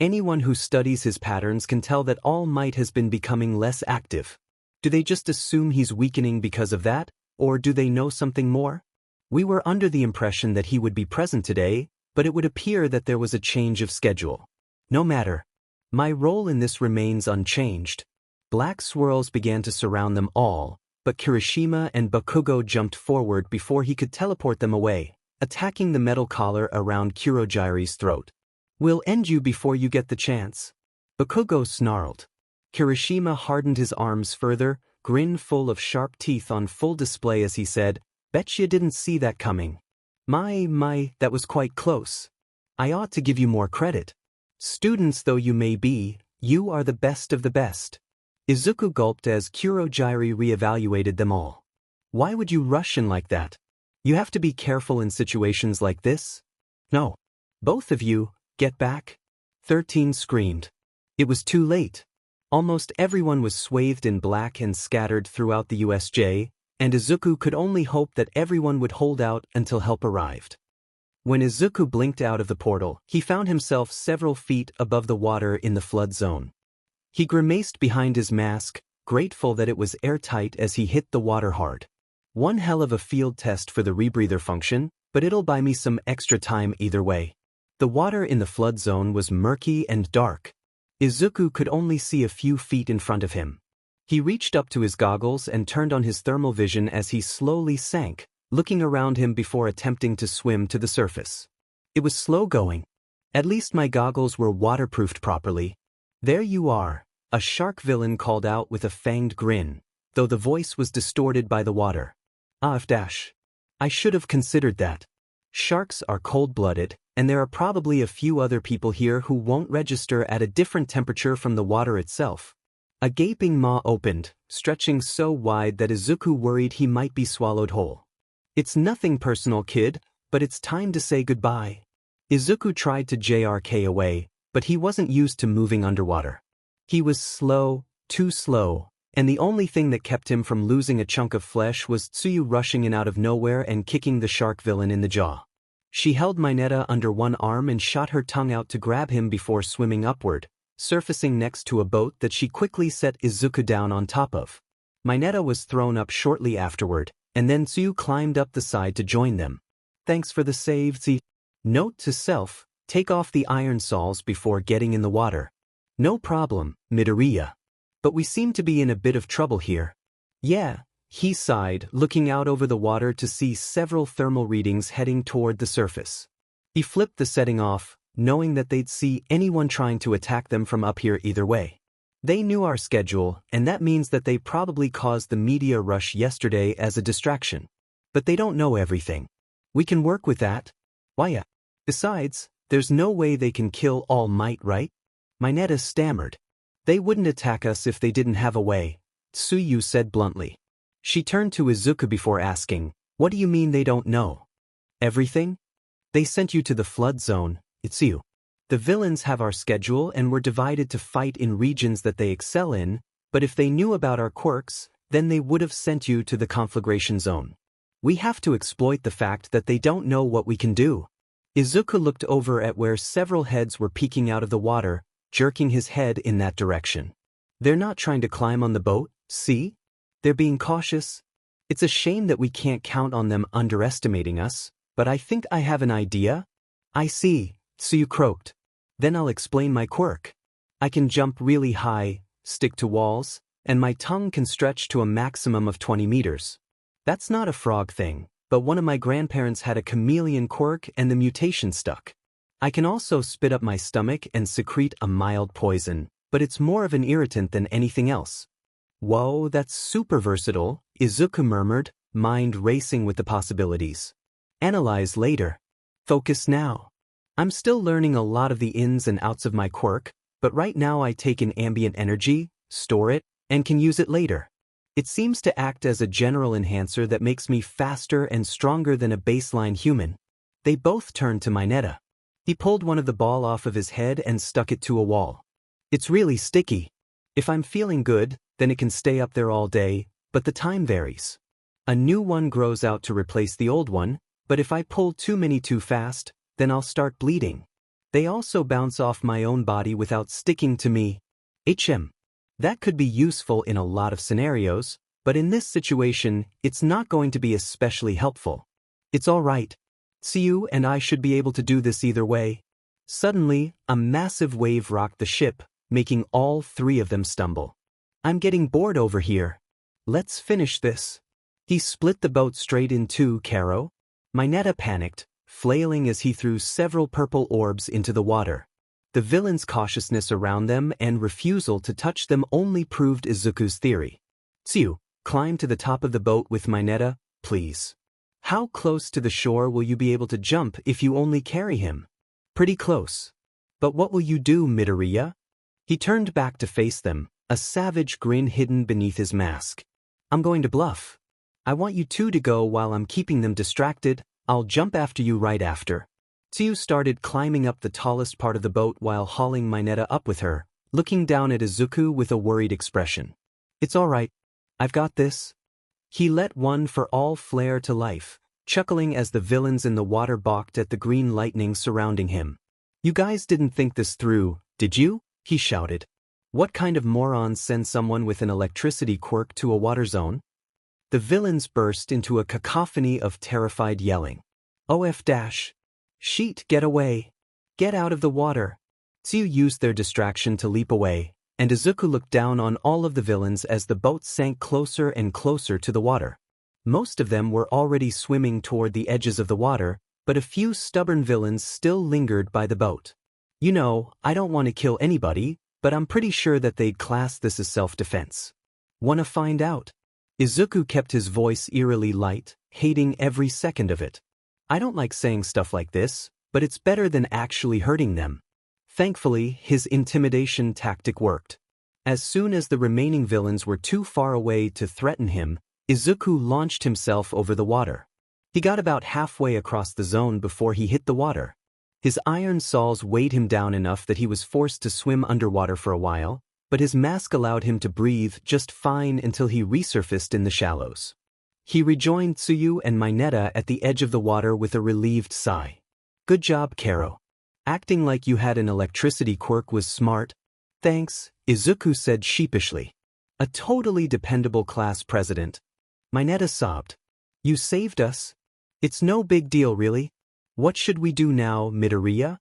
Anyone who studies his patterns can tell that All Might has been becoming less active. Do they just assume he's weakening because of that, or do they know something more? We were under the impression that he would be present today, but it would appear that there was a change of schedule. No matter. My role in this remains unchanged. Black swirls began to surround them all, but Kirishima and Bakugo jumped forward before he could teleport them away, attacking the metal collar around Kurojari's throat. "We'll end you before you get the chance." Bakugo snarled. Kirishima hardened his arms further, grin full of sharp teeth on full display as he said, "Bet you didn't see that coming. My, that was quite close. I ought to give you more credit. Students though you may be, you are the best of the best." Izuku gulped as Kurojari re-evaluated them all. "Why would you rush in like that? You have to be careful in situations like this." "No. Both of you, get back." 13 screamed. It was too late. Almost everyone was swathed in black and scattered throughout the USJ, and Izuku could only hope that everyone would hold out until help arrived. When Izuku blinked out of the portal, he found himself several feet above the water in the flood zone. He grimaced behind his mask, grateful that it was airtight as he hit the water hard. One hell of a field test for the rebreather function, but it'll buy me some extra time either way. The water in the flood zone was murky and dark. Izuku could only see a few feet in front of him. He reached up to his goggles and turned on his thermal vision as he slowly sank, looking around him before attempting to swim to the surface. It was slow going. At least my goggles were waterproofed properly. "There you are," a shark villain called out with a fanged grin, though the voice was distorted by the water. Dash. I should have considered that. Sharks are cold-blooded, and there are probably a few other people here who won't register at a different temperature from the water itself. A gaping maw opened, stretching so wide that Izuku worried he might be swallowed whole. "It's nothing personal, kid, but it's time to say goodbye." Izuku tried to JRK away, but he wasn't used to moving underwater. He was slow, too slow, and the only thing that kept him from losing a chunk of flesh was Tsuyu rushing in out of nowhere and kicking the shark villain in the jaw. She held Mineta under one arm and shot her tongue out to grab him before swimming upward, surfacing next to a boat that she quickly set Izuku down on top of. Mineta was thrown up shortly afterward, and then Tsuyu climbed up the side to join them. "Thanks for the save, Z." Note to self, take off the iron soles before getting in the water. "No problem, Midoriya. But we seem to be in a bit of trouble here." "Yeah," he sighed, looking out over the water to see several thermal readings heading toward the surface. He flipped the setting off, knowing that they'd see anyone trying to attack them from up here either way. They knew our schedule, and that means that they probably caused the media rush yesterday as a distraction. But they don't know everything. We can work with that. Why yeah. Besides, there's no way they can kill All Might, right? Mineta stammered. "They wouldn't attack us if they didn't have a way," Tsuyu said bluntly. She turned to Izuku before asking, "What do you mean they don't know?" "Everything? They sent you to the flood zone, Tsuyu. The villains have our schedule and we're divided to fight in regions that they excel in, but if they knew about our quirks, then they would have sent you to the conflagration zone. We have to exploit the fact that they don't know what we can do." Izuku looked over at where several heads were peeking out of the water, jerking his head in that direction. "They're not trying to climb on the boat, see? They're being cautious. It's a shame that we can't count on them underestimating us, but I think I have an idea." "I see," Tsuyu croaked. "Then I'll explain my quirk. I can jump really high, stick to walls, and my tongue can stretch to a maximum of 20 meters. That's not a frog thing, but one of my grandparents had a chameleon quirk and the mutation stuck. I can also spit up my stomach and secrete a mild poison, but it's more of an irritant than anything else." Whoa, that's super versatile, Izuku murmured, mind racing with the possibilities. Analyze later. Focus now. I'm still learning a lot of the ins and outs of my quirk, but right now I take in ambient energy, store it, and can use it later. It seems to act as a general enhancer that makes me faster and stronger than a baseline human. They both turned to Mineta. He pulled one of the ball off of his head and stuck it to a wall. It's really sticky. If I'm feeling good, then it can stay up there all day, but the time varies. A new one grows out to replace the old one, but if I pull too many too fast, then I'll start bleeding. They also bounce off my own body without sticking to me. That could be useful in a lot of scenarios, but in this situation, it's not going to be especially helpful. It's all right. Tsuyu and I should be able to do this either way. Suddenly, a massive wave rocked the ship, making all three of them stumble. I'm getting bored over here. Let's finish this. He split the boat straight in two, Karo. Mineta panicked, flailing as he threw several purple orbs into the water. The villain's cautiousness around them and refusal to touch them only proved Izuku's theory. Tsuyu, climb to the top of the boat with Mineta, please. How close to the shore will you be able to jump if you only carry him? Pretty close. But what will you do, Midoriya? He turned back to face them, a savage grin hidden beneath his mask. I'm going to bluff. I want you two to go while I'm keeping them distracted. I'll jump after you right after. Tsuyu started climbing up the tallest part of the boat while hauling Mineta up with her, looking down at Izuku with a worried expression. It's all right. I've got this. He let one for all flare to life, chuckling as the villains in the water balked at the green lightning surrounding him. You guys didn't think this through, did you? He shouted. What kind of morons send someone with an electricity quirk to a water zone? The villains burst into a cacophony of terrified yelling. OF dash. Sheet, get away. Get out of the water. Tsuyu used their distraction to leap away, and Izuku looked down on all of the villains as the boat sank closer and closer to the water. Most of them were already swimming toward the edges of the water, but a few stubborn villains still lingered by the boat. You know, I don't want to kill anybody, but I'm pretty sure that they'd class this as self-defense. Wanna find out? Izuku kept his voice eerily light, hating every second of it. I don't like saying stuff like this, but it's better than actually hurting them. Thankfully, his intimidation tactic worked. As soon as the remaining villains were too far away to threaten him, Izuku launched himself over the water. He got about halfway across the zone before he hit the water. His iron saws weighed him down enough that he was forced to swim underwater for a while, but his mask allowed him to breathe just fine until he resurfaced in the shallows. He rejoined Tsuyu and Mineta at the edge of the water with a relieved sigh. Good job, Karo. Acting like you had an electricity quirk was smart. Thanks, Izuku said sheepishly. A totally dependable class president. Mineta sobbed. You saved us. It's no big deal, really. What should we do now, Midoriya?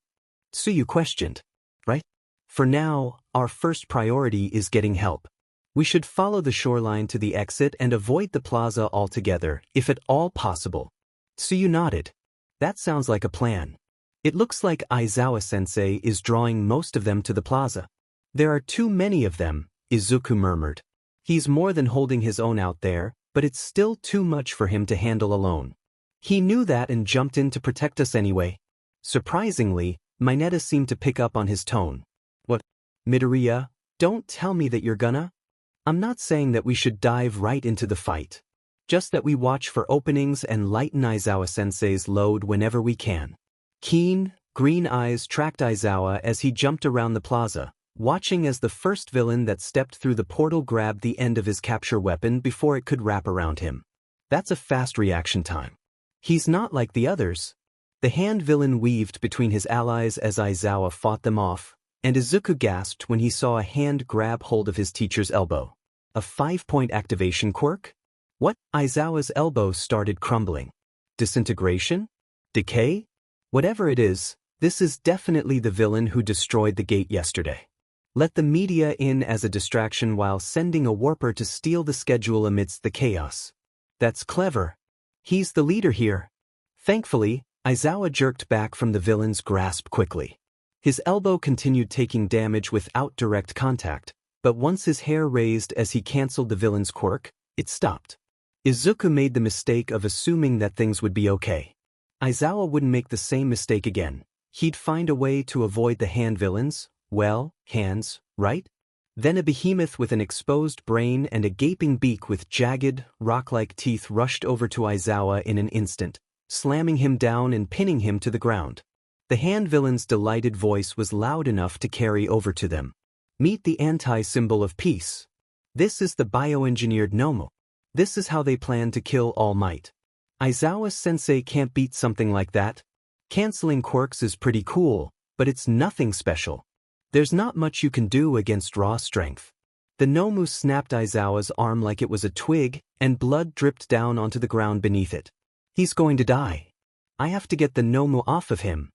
Tsuyu questioned. Right? For now, our first priority is getting help. We should follow the shoreline to the exit and avoid the plaza altogether, if at all possible. Tsuyu nodded. That sounds like a plan. It looks like Aizawa-sensei is drawing most of them to the plaza. There are too many of them, Izuku murmured. He's more than holding his own out there, but it's still too much for him to handle alone. He knew that and jumped in to protect us anyway. Surprisingly, Mineta seemed to pick up on his tone. What? Midoriya, don't tell me that you're gonna? I'm not saying that we should dive right into the fight. Just that we watch for openings and lighten Aizawa-sensei's load whenever we can. Keen, green eyes tracked Aizawa as he jumped around the plaza, watching as the first villain that stepped through the portal grabbed the end of his capture weapon before it could wrap around him. That's a fast reaction time. He's not like the others. The hand villain weaved between his allies as Aizawa fought them off, and Izuku gasped when he saw a hand grab hold of his teacher's elbow. A 5-point activation quirk? What? Aizawa's elbow started crumbling. Disintegration? Decay? Whatever it is, this is definitely the villain who destroyed the gate yesterday. Let the media in as a distraction while sending a warper to steal the schedule amidst the chaos. That's clever. He's the leader here. Thankfully, Aizawa jerked back from the villain's grasp quickly. His elbow continued taking damage without direct contact, But once his hair raised as he cancelled the villain's quirk, it stopped. Izuku made the mistake of assuming that things would be okay. Aizawa wouldn't make the same mistake again. He'd find a way to avoid the hand villains, well, hands, right? Then a behemoth with an exposed brain and a gaping beak with jagged, rock-like teeth rushed over to Aizawa in an instant, slamming him down and pinning him to the ground. The hand villain's delighted voice was loud enough to carry over to them. Meet the anti-symbol of peace. This is the bioengineered Nomu. This is how they plan to kill All Might. Aizawa-sensei can't beat something like that. Canceling quirks is pretty cool, but it's nothing special. There's not much you can do against raw strength. The Nomu snapped Aizawa's arm like it was a twig, and blood dripped down onto the ground beneath it. He's going to die. I have to get the Nomu off of him.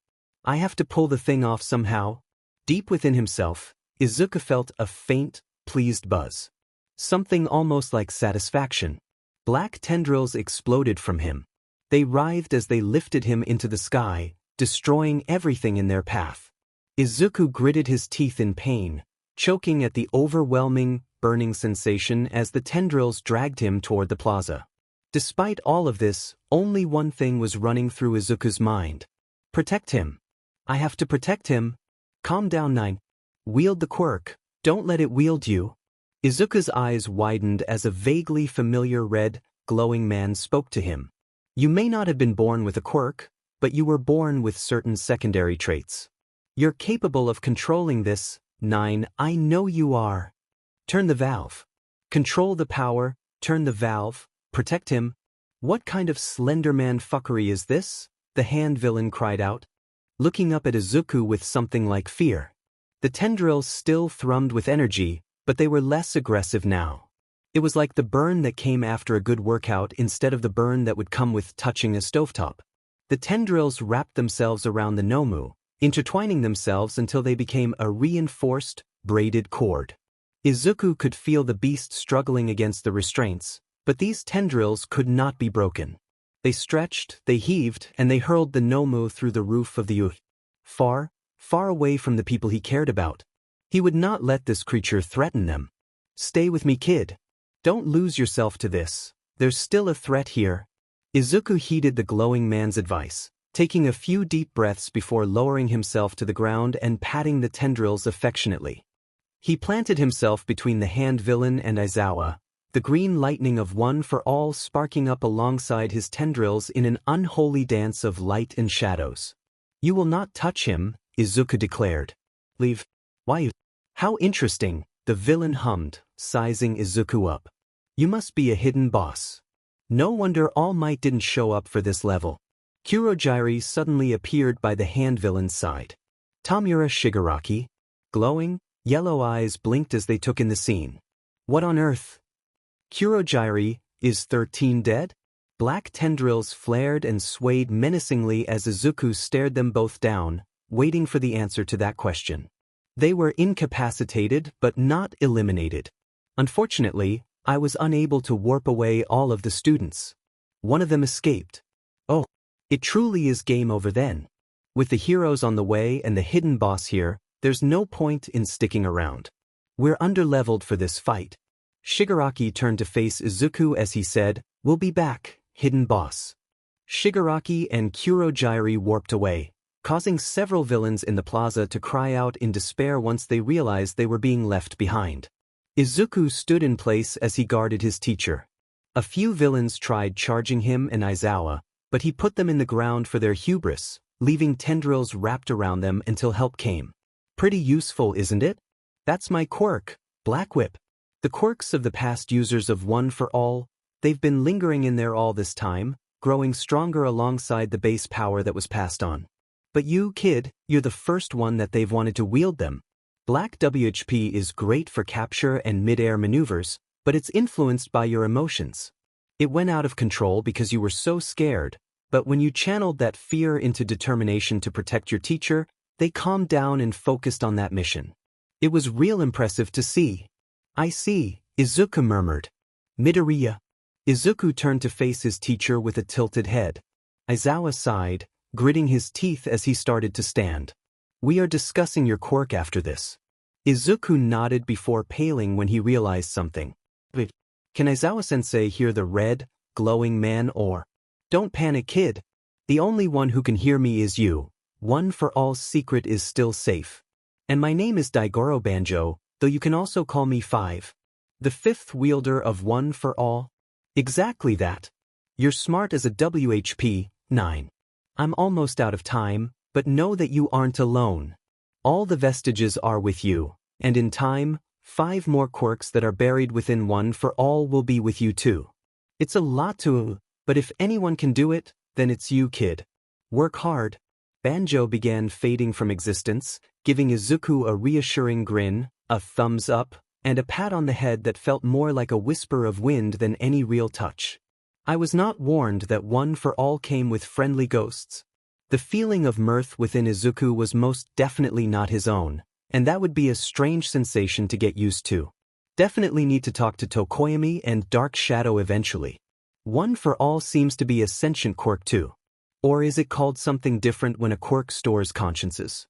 I have to pull the thing off somehow. Deep within himself, Izuku felt a faint, pleased buzz. Something almost like satisfaction. Black tendrils exploded from him. They writhed as they lifted him into the sky, destroying everything in their path. Izuku gritted his teeth in pain, choking at the overwhelming, burning sensation as the tendrils dragged him toward the plaza. Despite all of this, only one thing was running through Izuku's mind. Protect him. I have to protect him. Calm down, Nine. Wield the quirk. Don't let it wield you. Izuku's eyes widened as a vaguely familiar red, glowing man spoke to him. You may not have been born with a quirk, but you were born with certain secondary traits. You're capable of controlling this, Nine, I know you are. Turn the valve. Control the power, turn the valve, protect him. What kind of Slenderman fuckery is this? The hand villain cried out, looking up at Izuku with something like fear. The tendrils still thrummed with energy, but they were less aggressive now. It was like the burn that came after a good workout instead of the burn that would come with touching a stovetop. The tendrils wrapped themselves around the Nomu, intertwining themselves until they became a reinforced, braided cord. Izuku could feel the beast struggling against the restraints, but these tendrils could not be broken. They stretched, they heaved, and they hurled the Nomu through the roof of the earth. Far, far away from the people he cared about. He would not let this creature threaten them. Stay with me, kid. Don't lose yourself to this. There's still a threat here. Izuku heeded the glowing man's advice, taking a few deep breaths before lowering himself to the ground and patting the tendrils affectionately. He planted himself between the hand villain and Aizawa, the green lightning of one for all sparking up alongside his tendrils in an unholy dance of light and shadows. You will not touch him, Izuku declared. Leave. Why? How interesting, the villain hummed, sizing Izuku up. You must be a hidden boss. No wonder All Might didn't show up for this level. Kurogiri suddenly appeared by the hand villain's side. Tamura Shigaraki. Glowing, yellow eyes blinked as they took in the scene. What on earth? Kurogiri, is 13 dead? Black tendrils flared and swayed menacingly as Izuku stared them both down, waiting for the answer to that question. They were incapacitated but not eliminated. Unfortunately, I was unable to warp away all of the students. One of them escaped. Oh, it truly is game over then. With the heroes on the way and the hidden boss here, there's no point in sticking around. We're underleveled for this fight. Shigaraki turned to face Izuku as he said, We'll be back, hidden boss. Shigaraki and Kurogiri warped away, causing several villains in the plaza to cry out in despair once they realized they were being left behind. Izuku stood in place as he guarded his teacher. A few villains tried charging him and Aizawa, but he put them in the ground for their hubris, leaving tendrils wrapped around them until help came. Pretty useful, isn't it? That's my quirk, Black Whip. The quirks of the past users of One for All, they've been lingering in there all this time, growing stronger alongside the base power that was passed on. But you, kid, you're the first one that they've wanted to wield them. Black WHP is great for capture and mid-air maneuvers, but it's influenced by your emotions. It went out of control because you were so scared, but when you channeled that fear into determination to protect your teacher, they calmed down and focused on that mission. It was real impressive to see. I see, Izuku murmured. Midoriya. Izuku turned to face his teacher with a tilted head. Aizawa sighed, gritting his teeth as he started to stand. We are discussing your quirk after this. Izuku nodded before paling when he realized something. Wait, can Aizawa-sensei hear the red, glowing man or? Don't panic, kid. The only one who can hear me is you. One for All's secret is still safe. And my name is Daigoro Banjo, though you can also call me Five. The fifth wielder of One for All? Exactly that. You're smart as a WHP, 9. I'm almost out of time, but know that you aren't alone. All the vestiges are with you, and in time, 5 more quirks that are buried within One for All will be with you too. It's a lot to, but if anyone can do it, then it's you, kid. Work hard. Banjo began fading from existence, giving Izuku a reassuring grin, a thumbs up, and a pat on the head that felt more like a whisper of wind than any real touch. I was not warned that One for All came with friendly ghosts. The feeling of mirth within Izuku was most definitely not his own, and that would be a strange sensation to get used to. Definitely need to talk to Tokoyami and Dark Shadow eventually. One for All seems to be a sentient quirk too. Or is it called something different when a quirk stores consciences?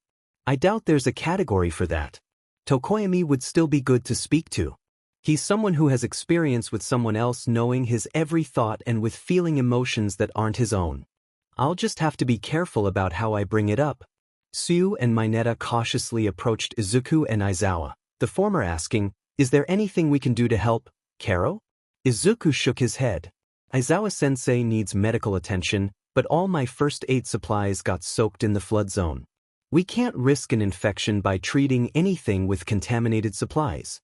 I doubt there's a category for that. Tokoyami would still be good to speak to. He's someone who has experience with someone else knowing his every thought and with feeling emotions that aren't his own. I'll just have to be careful about how I bring it up. Tsuyu and Mineta cautiously approached Izuku and Aizawa, the former asking, "Is there anything we can do to help, Karo?" Izuku shook his head. Aizawa-sensei needs medical attention, but all my first aid supplies got soaked in the flood zone. We can't risk an infection by treating anything with contaminated supplies.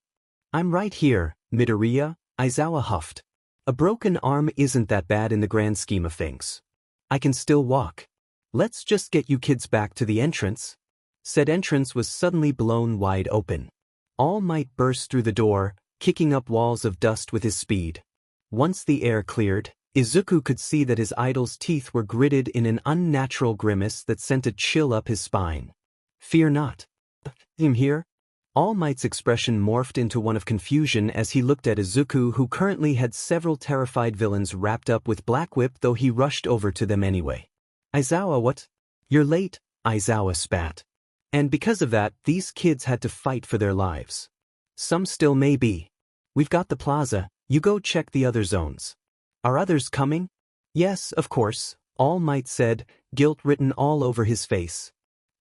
I'm right here, Midoriya, Aizawa huffed. A broken arm isn't that bad in the grand scheme of things. I can still walk. Let's just get you kids back to the entrance. Said entrance was suddenly blown wide open. All Might burst through the door, kicking up walls of dust with his speed. Once the air cleared, Izuku could see that his idol's teeth were gritted in an unnatural grimace that sent a chill up his spine. Fear not. Him here? All Might's expression morphed into one of confusion as he looked at Izuku, who currently had several terrified villains wrapped up with Black Whip, though he rushed over to them anyway. Aizawa, what? You're late, Aizawa spat. And because of that, these kids had to fight for their lives. Some still may be. We've got the plaza, you go check the other zones. Are others coming? Yes, of course, All Might said, guilt written all over his face.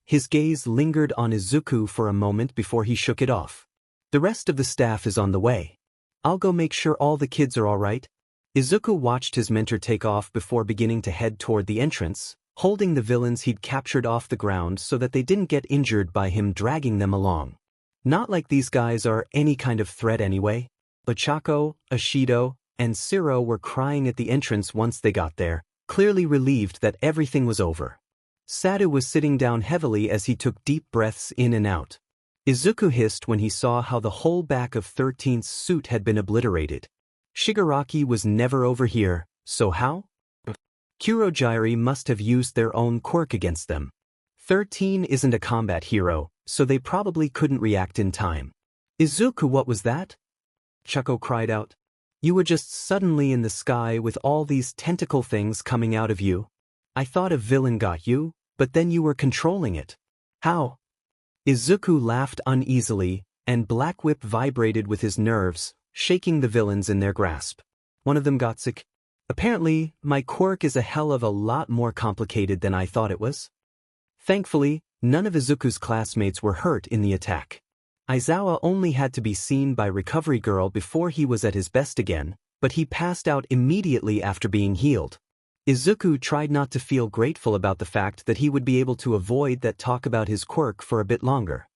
His gaze lingered on Izuku for a moment before he shook it off. The rest of the staff is on the way. I'll go make sure all the kids are all right. Izuku watched his mentor take off before beginning to head toward the entrance, holding the villains he'd captured off the ground so that they didn't get injured by him dragging them along. Not like these guys are any kind of threat anyway. Ochako, Ashido, and Siro were crying at the entrance once they got there, clearly relieved that everything was over. Sadu was sitting down heavily as he took deep breaths in and out. Izuku hissed when he saw how the whole back of 13th's suit had been obliterated. Shigaraki was never over here, so how? Kurogyri must have used their own quirk against them. 13 isn't a combat hero, so they probably couldn't react in time. Izuku, what was that? Chuko cried out. You were just suddenly in the sky with all these tentacle things coming out of you. I thought a villain got you, but then you were controlling it. How? Izuku laughed uneasily, and Black Whip vibrated with his nerves, shaking the villains in their grasp. One of them got sick. Apparently, my quirk is a hell of a lot more complicated than I thought it was. Thankfully, none of Izuku's classmates were hurt in the attack. Aizawa only had to be seen by Recovery Girl before he was at his best again, but he passed out immediately after being healed. Izuku tried not to feel grateful about the fact that he would be able to avoid that talk about his quirk for a bit longer.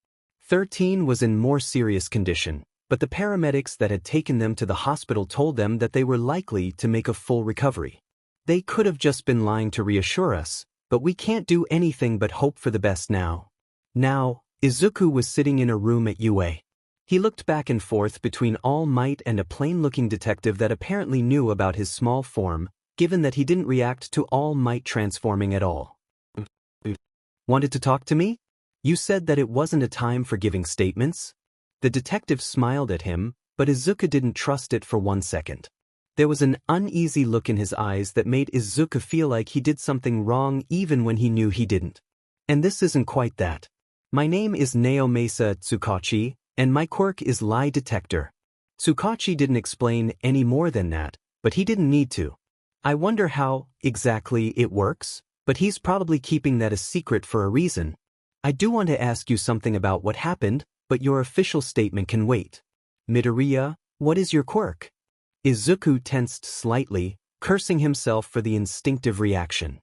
13 was in more serious condition, but the paramedics that had taken them to the hospital told them that they were likely to make a full recovery. They could have just been lying to reassure us, but we can't do anything but hope for the best now. Now, Izuku was sitting in a room at UA. He looked back and forth between All Might and a plain-looking detective that apparently knew about his small form, given that he didn't react to All Might transforming at all. Wanted to talk to me? You said that it wasn't a time for giving statements? The detective smiled at him, but Izuku didn't trust it for 1 second. There was an uneasy look in his eyes that made Izuku feel like he did something wrong even when he knew he didn't. And this isn't quite that. My name is Naomasa Tsukachi, And my quirk is lie detector. Tsukachi didn't explain any more than that, but he didn't need to. I wonder how, exactly, it works, but he's probably keeping that a secret for a reason. I do want to ask you something about what happened, but your official statement can wait. Midoriya, what is your quirk? Izuku tensed slightly, cursing himself for the instinctive reaction.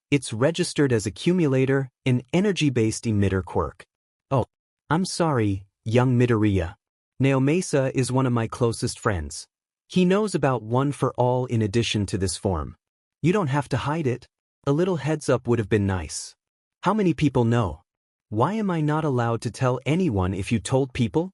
It's registered as accumulator, an energy-based emitter quirk. Oh, I'm sorry, young Midoriya. Naomasa is one of my closest friends. He knows about one for all in addition to this form. You don't have to hide it. A little heads up would have been nice. How many people know? Why am I not allowed to tell anyone if you told people?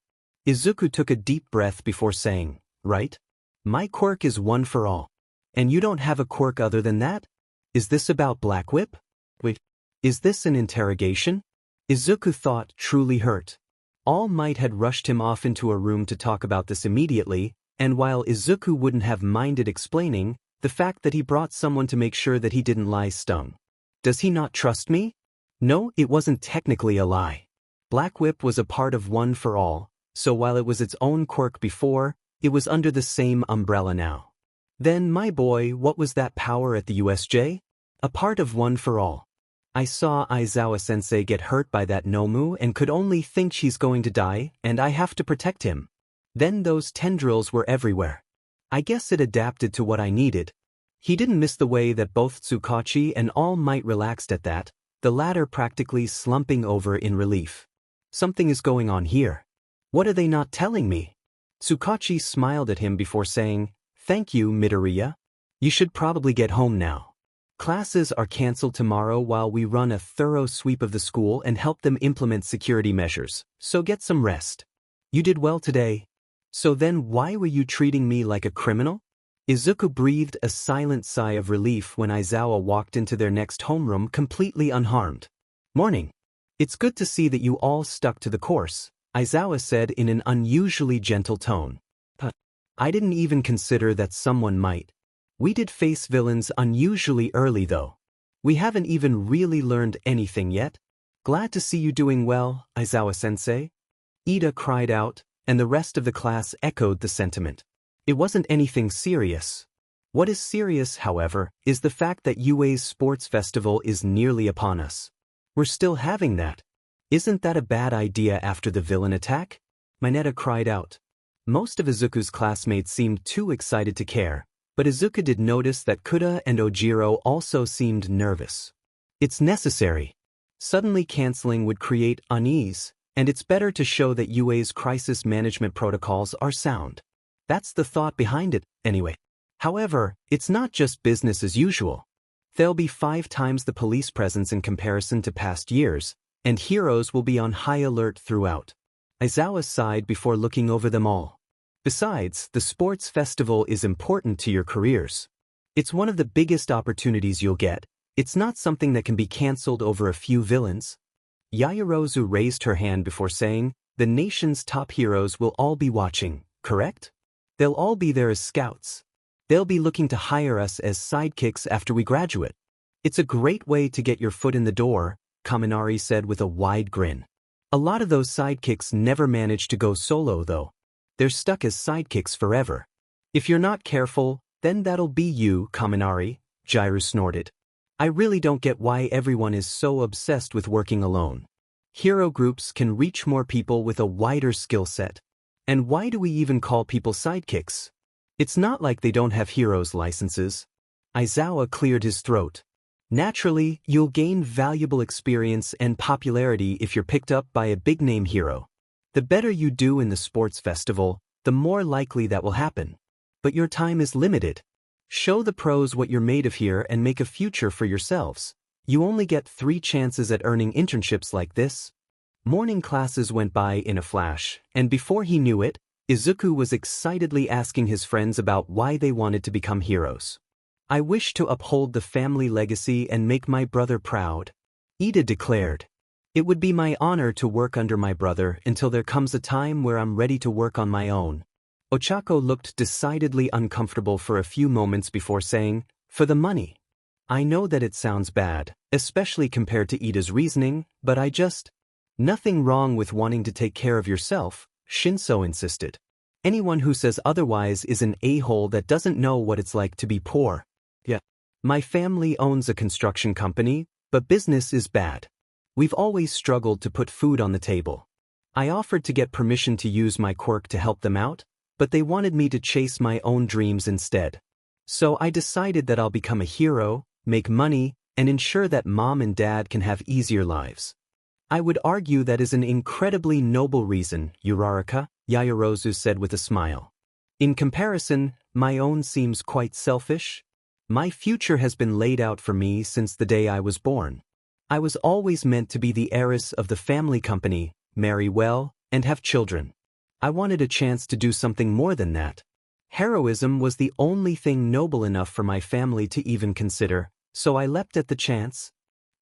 Izuku took a deep breath before saying, right? My quirk is one for all. And you don't have a quirk other than that? Is this about Black Whip? Wait, is this an interrogation? Izuku thought, truly hurt. All Might had rushed him off into a room to talk about this immediately, and while Izuku wouldn't have minded explaining, the fact that he brought someone to make sure that he didn't lie stung. Does he not trust me? No, it wasn't technically a lie. Black Whip was a part of One for All, so while it was its own quirk before, it was under the same umbrella now. Then, my boy, what was that power at the USJ? A part of One for All. I saw Aizawa-sensei get hurt by that Nomu and could only think she's going to die, and I have to protect him. Then those tendrils were everywhere. I guess it adapted to what I needed. He didn't miss the way that both Tsukachi and All Might relaxed at that, the latter practically slumping over in relief. Something is going on here. What are they not telling me? Tsukachi smiled at him before saying, thank you, Midoriya. You should probably get home now. Classes are canceled tomorrow while we run a thorough sweep of the school and help them implement security measures, so get some rest. You did well today. So then why were you treating me like a criminal? Izuku breathed a silent sigh of relief when Aizawa walked into their next homeroom completely unharmed. Morning. It's good to see that you all stuck to the course, Aizawa said in an unusually gentle tone. I didn't even consider that someone might. We did face villains unusually early though. We haven't even really learned anything yet. Glad to see you doing well, Aizawa-sensei. Ida cried out, and the rest of the class echoed the sentiment. It wasn't anything serious. What is serious, however, is the fact that UA's sports festival is nearly upon us. We're still having that. Isn't that a bad idea after the villain attack? Mineta cried out. Most of Izuku's classmates seemed too excited to care, but Izuku did notice that Kuda and Ojiro also seemed nervous. It's necessary. Suddenly canceling would create unease, and it's better to show that UA's crisis management protocols are sound. That's the thought behind it, anyway. However, it's not just business as usual. There'll be 5 times the police presence in comparison to past years, and heroes will be on high alert throughout. Aizawa sighed before looking over them all. Besides, the sports festival is important to your careers. It's one of the biggest opportunities you'll get. It's not something that can be cancelled over a few villains. Yaoyorozu raised her hand before saying, the nation's top heroes will all be watching, correct? They'll all be there as scouts. They'll be looking to hire us as sidekicks after we graduate. It's a great way to get your foot in the door, Kaminari said with a wide grin. A lot of those sidekicks never manage to go solo though. They're stuck as sidekicks forever. If you're not careful, then that'll be you, Kaminari, Jiru snorted. I really don't get why everyone is so obsessed with working alone. Hero groups can reach more people with a wider skill set. And why do we even call people sidekicks? It's not like they don't have heroes licenses. Aizawa cleared his throat. Naturally, you'll gain valuable experience and popularity if you're picked up by a big-name hero. The better you do in the sports festival, the more likely that will happen. But your time is limited. Show the pros what you're made of here and make a future for yourselves. You only get 3 chances at earning internships like this. Morning classes went by in a flash, and before he knew it, Izuku was excitedly asking his friends about why they wanted to become heroes. I wish to uphold the family legacy and make my brother proud, Ida declared. It would be my honor to work under my brother until there comes a time where I'm ready to work on my own. Ochako looked decidedly uncomfortable for a few moments before saying, for the money. I know that it sounds bad, especially compared to Ida's reasoning, but I just... Nothing wrong with wanting to take care of yourself, Shinso insisted. Anyone who says otherwise is an a-hole that doesn't know what it's like to be poor. Yeah. My family owns a construction company, but business is bad. We've always struggled to put food on the table. I offered to get permission to use my quirk to help them out, but they wanted me to chase my own dreams instead. So I decided that I'll become a hero, make money, and ensure that mom and dad can have easier lives. I would argue that is an incredibly noble reason, Uraraka, Yaoyorozu said with a smile. In comparison, my own seems quite selfish. My future has been laid out for me since the day I was born. I was always meant to be the heiress of the family company, marry well, and have children. I wanted a chance to do something more than that. Heroism was the only thing noble enough for my family to even consider, so I leapt at the chance.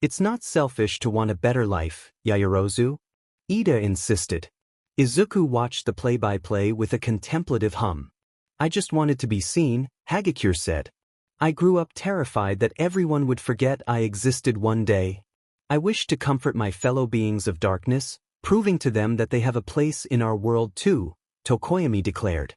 It's not selfish to want a better life, Yaoyorozu. Ida insisted. Izuku watched the play-by-play with a contemplative hum. I just wanted to be seen, Hagakure said. I grew up terrified that everyone would forget I existed one day. I wished to comfort my fellow beings of darkness, proving to them that they have a place in our world too, Tokoyami declared.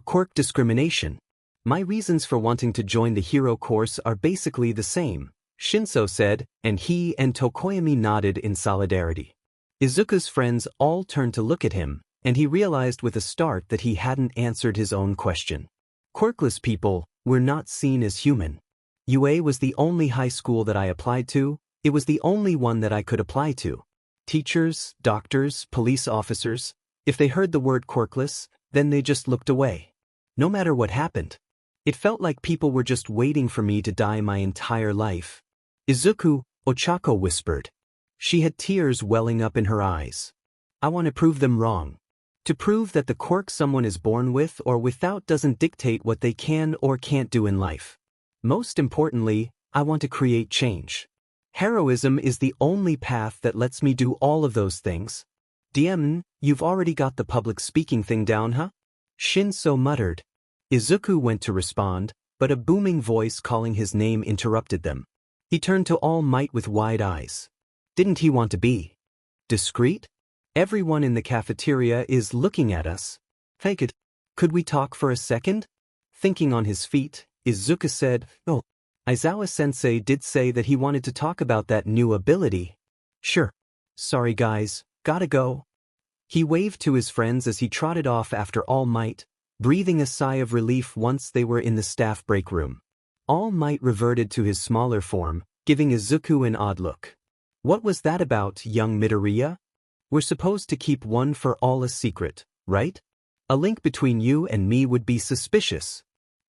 Quirk discrimination. My reasons for wanting to join the hero course are basically the same, Shinso said, and he and Tokoyami nodded in solidarity. Izuku's friends all turned to look at him, and he realized with a start that he hadn't answered his own question. Quirkless people were not seen as human. UA was the only high school that I applied to, it was the only one that I could apply to. Teachers, doctors, police officers, if they heard the word quirkless, then they just looked away. No matter what happened. It felt like people were just waiting for me to die my entire life. Izuku, Ochako whispered. She had tears welling up in her eyes. I want to prove them wrong. To prove that the quirk someone is born with or without doesn't dictate what they can or can't do in life. Most importantly, I want to create change. Heroism is the only path that lets me do all of those things. You've already got the public speaking thing down, huh? Shinso muttered. Izuku went to respond, but a booming voice calling his name interrupted them. He turned to All Might with wide eyes. Didn't he want to be discreet? Everyone in the cafeteria is looking at us. Fake it. Could we talk for a second? Thinking on his feet, Izuku said, Oh, Aizawa-sensei did say that he wanted to talk about that new ability. Sure. Sorry guys, gotta go. He waved to his friends as he trotted off after All Might, breathing a sigh of relief once they were in the staff break room. All Might reverted to his smaller form, giving Izuku an odd look. What was that about, young Midoriya? We're supposed to keep one for all a secret, right? A link between you and me would be suspicious.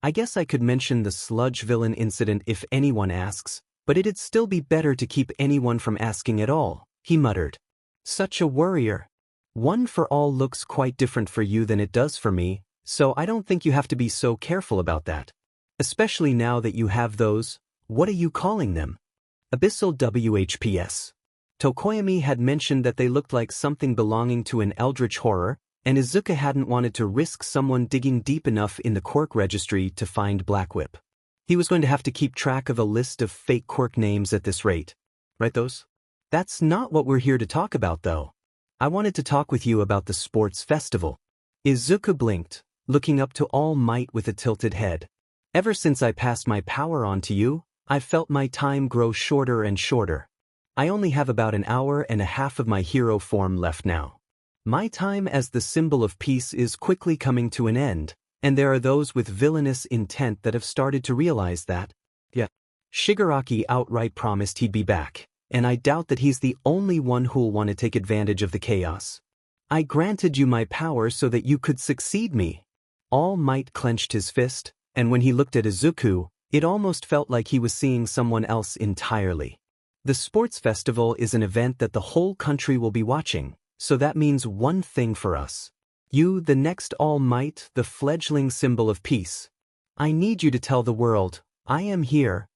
I guess I could mention the sludge villain incident if anyone asks, but it'd still be better to keep anyone from asking at all, he muttered. Such a worrier. One for all looks quite different for you than it does for me, so I don't think you have to be so careful about that. Especially now that you have those, what are you calling them? Abyssal WHPS. Tokoyami had mentioned that they looked like something belonging to an eldritch horror, and Izuku hadn't wanted to risk someone digging deep enough in the quirk registry to find Blackwhip. He was going to have to keep track of a list of fake quirk names at this rate. Right those? That's not what we're here to talk about though. I wanted to talk with you about the sports festival. Izuku blinked, looking up to All Might with a tilted head. Ever since I passed my power on to you, I've felt my time grow shorter and shorter. I only have about an hour and a half of my hero form left now. My time as the symbol of peace is quickly coming to an end, and there are those with villainous intent that have started to realize that. Yeah. Shigaraki outright promised he'd be back, and I doubt that he's the only one who'll want to take advantage of the chaos. I granted you my power so that you could succeed me. All Might clenched his fist, and when he looked at Izuku, it almost felt like he was seeing someone else entirely. The sports festival is an event that the whole country will be watching. So that means one thing for us. You, the next All Might, the fledgling symbol of peace. I need you to tell the world, I am here.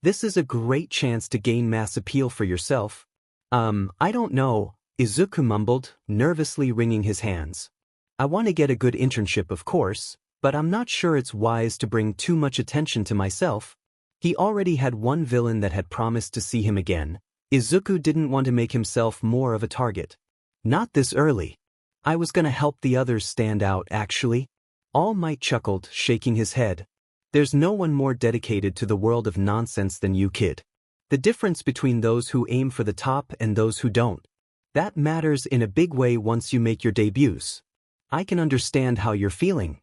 This is a great chance to gain mass appeal for yourself. I don't know, Izuku mumbled, nervously wringing his hands. I want to get a good internship of course, but I'm not sure it's wise to bring too much attention to myself. He already had one villain that had promised to see him again, Izuku didn't want to make himself more of a target. Not this early. I was gonna help the others stand out, actually. All Might chuckled, shaking his head. There's no one more dedicated to the world of nonsense than you, kid. The difference between those who aim for the top and those who don't. That matters in a big way once you make your debuts. I can understand how you're feeling.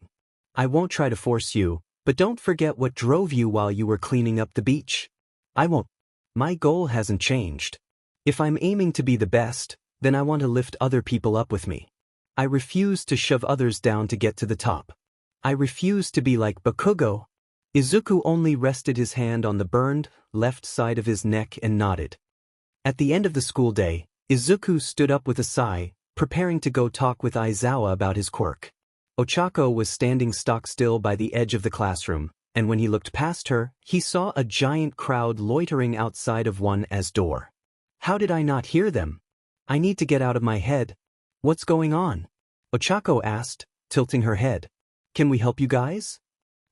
I won't try to force you, but don't forget what drove you while you were cleaning up the beach. I won't. My goal hasn't changed. If I'm aiming to be the best, then I want to lift other people up with me. I refuse to shove others down to get to the top. I refuse to be like Bakugo. Izuku only rested his hand on the burned left side of his neck and nodded. At the end of the school day, Izuku stood up with a sigh, preparing to go talk with Aizawa about his quirk. Ochako was standing stock still by the edge of the classroom, and when he looked past her, he saw a giant crowd loitering outside of one's door. How did I not hear them? I need to get out of my head. What's going on? Ochako asked, tilting her head. Can we help you guys?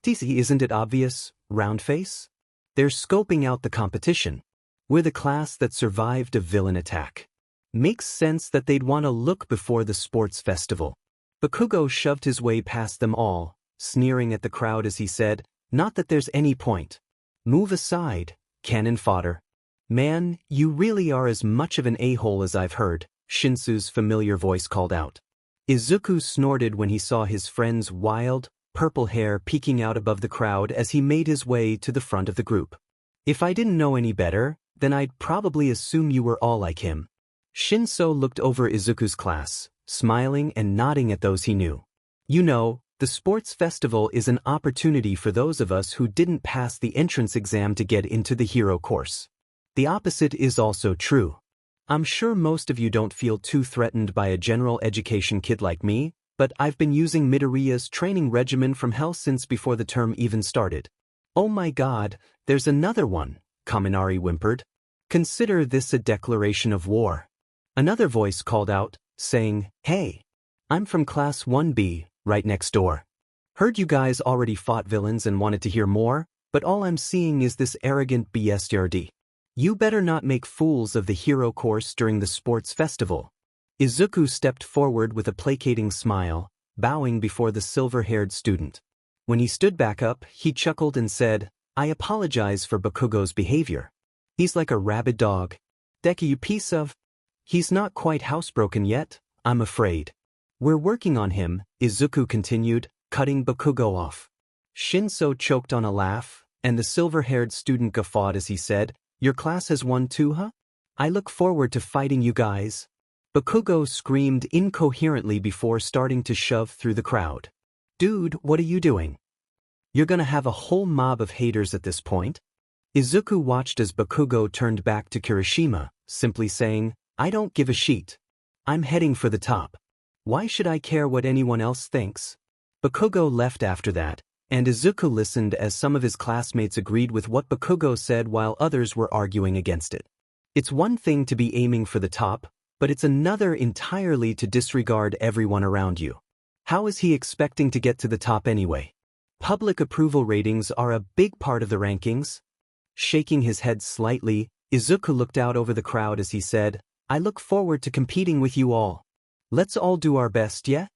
TC, isn't it obvious, Roundface? They're scoping out the competition. We're the class that survived a villain attack. Makes sense that they'd want to look before the sports festival. Bakugo shoved his way past them all, sneering at the crowd as he said, not that there's any point. Move aside, cannon fodder. Man, you really are as much of an a-hole as I've heard, Shinsu's familiar voice called out. Izuku snorted when he saw his friend's wild, purple hair peeking out above the crowd as he made his way to the front of the group. If I didn't know any better, then I'd probably assume you were all like him. Shinso looked over Izuku's class, smiling and nodding at those he knew. You know, the sports festival is an opportunity for those of us who didn't pass the entrance exam to get into the hero course. The opposite is also true. I'm sure most of you don't feel too threatened by a general education kid like me, but I've been using Midoriya's training regimen from hell since before the term even started. Oh my god, there's another one, Kaminari whimpered. Consider this a declaration of war. Another voice called out, saying, Hey, I'm from Class 1B, right next door. Heard you guys already fought villains and wanted to hear more, but all I'm seeing is this arrogant BSRD. You better not make fools of the hero course during the sports festival. Izuku stepped forward with a placating smile, bowing before the silver-haired student. When he stood back up, he chuckled and said, I apologize for Bakugo's behavior. He's like a rabid dog. Deku, you piece of... He's not quite housebroken yet, I'm afraid. We're working on him, Izuku continued, cutting Bakugo off. Shinso choked on a laugh, and the silver-haired student guffawed as he said, Your class has won too, huh? I look forward to fighting you guys. Bakugo screamed incoherently before starting to shove through the crowd. Dude, what are you doing? You're gonna have a whole mob of haters at this point. Izuku watched as Bakugo turned back to Kirishima, simply saying, I don't give a shit. I'm heading for the top. Why should I care what anyone else thinks? Bakugo left after that, and Izuku listened as some of his classmates agreed with what Bakugo said while others were arguing against it. It's one thing to be aiming for the top, but it's another entirely to disregard everyone around you. How is he expecting to get to the top anyway? Public approval ratings are a big part of the rankings. Shaking his head slightly, Izuku looked out over the crowd as he said, I look forward to competing with you all. Let's all do our best, yeah?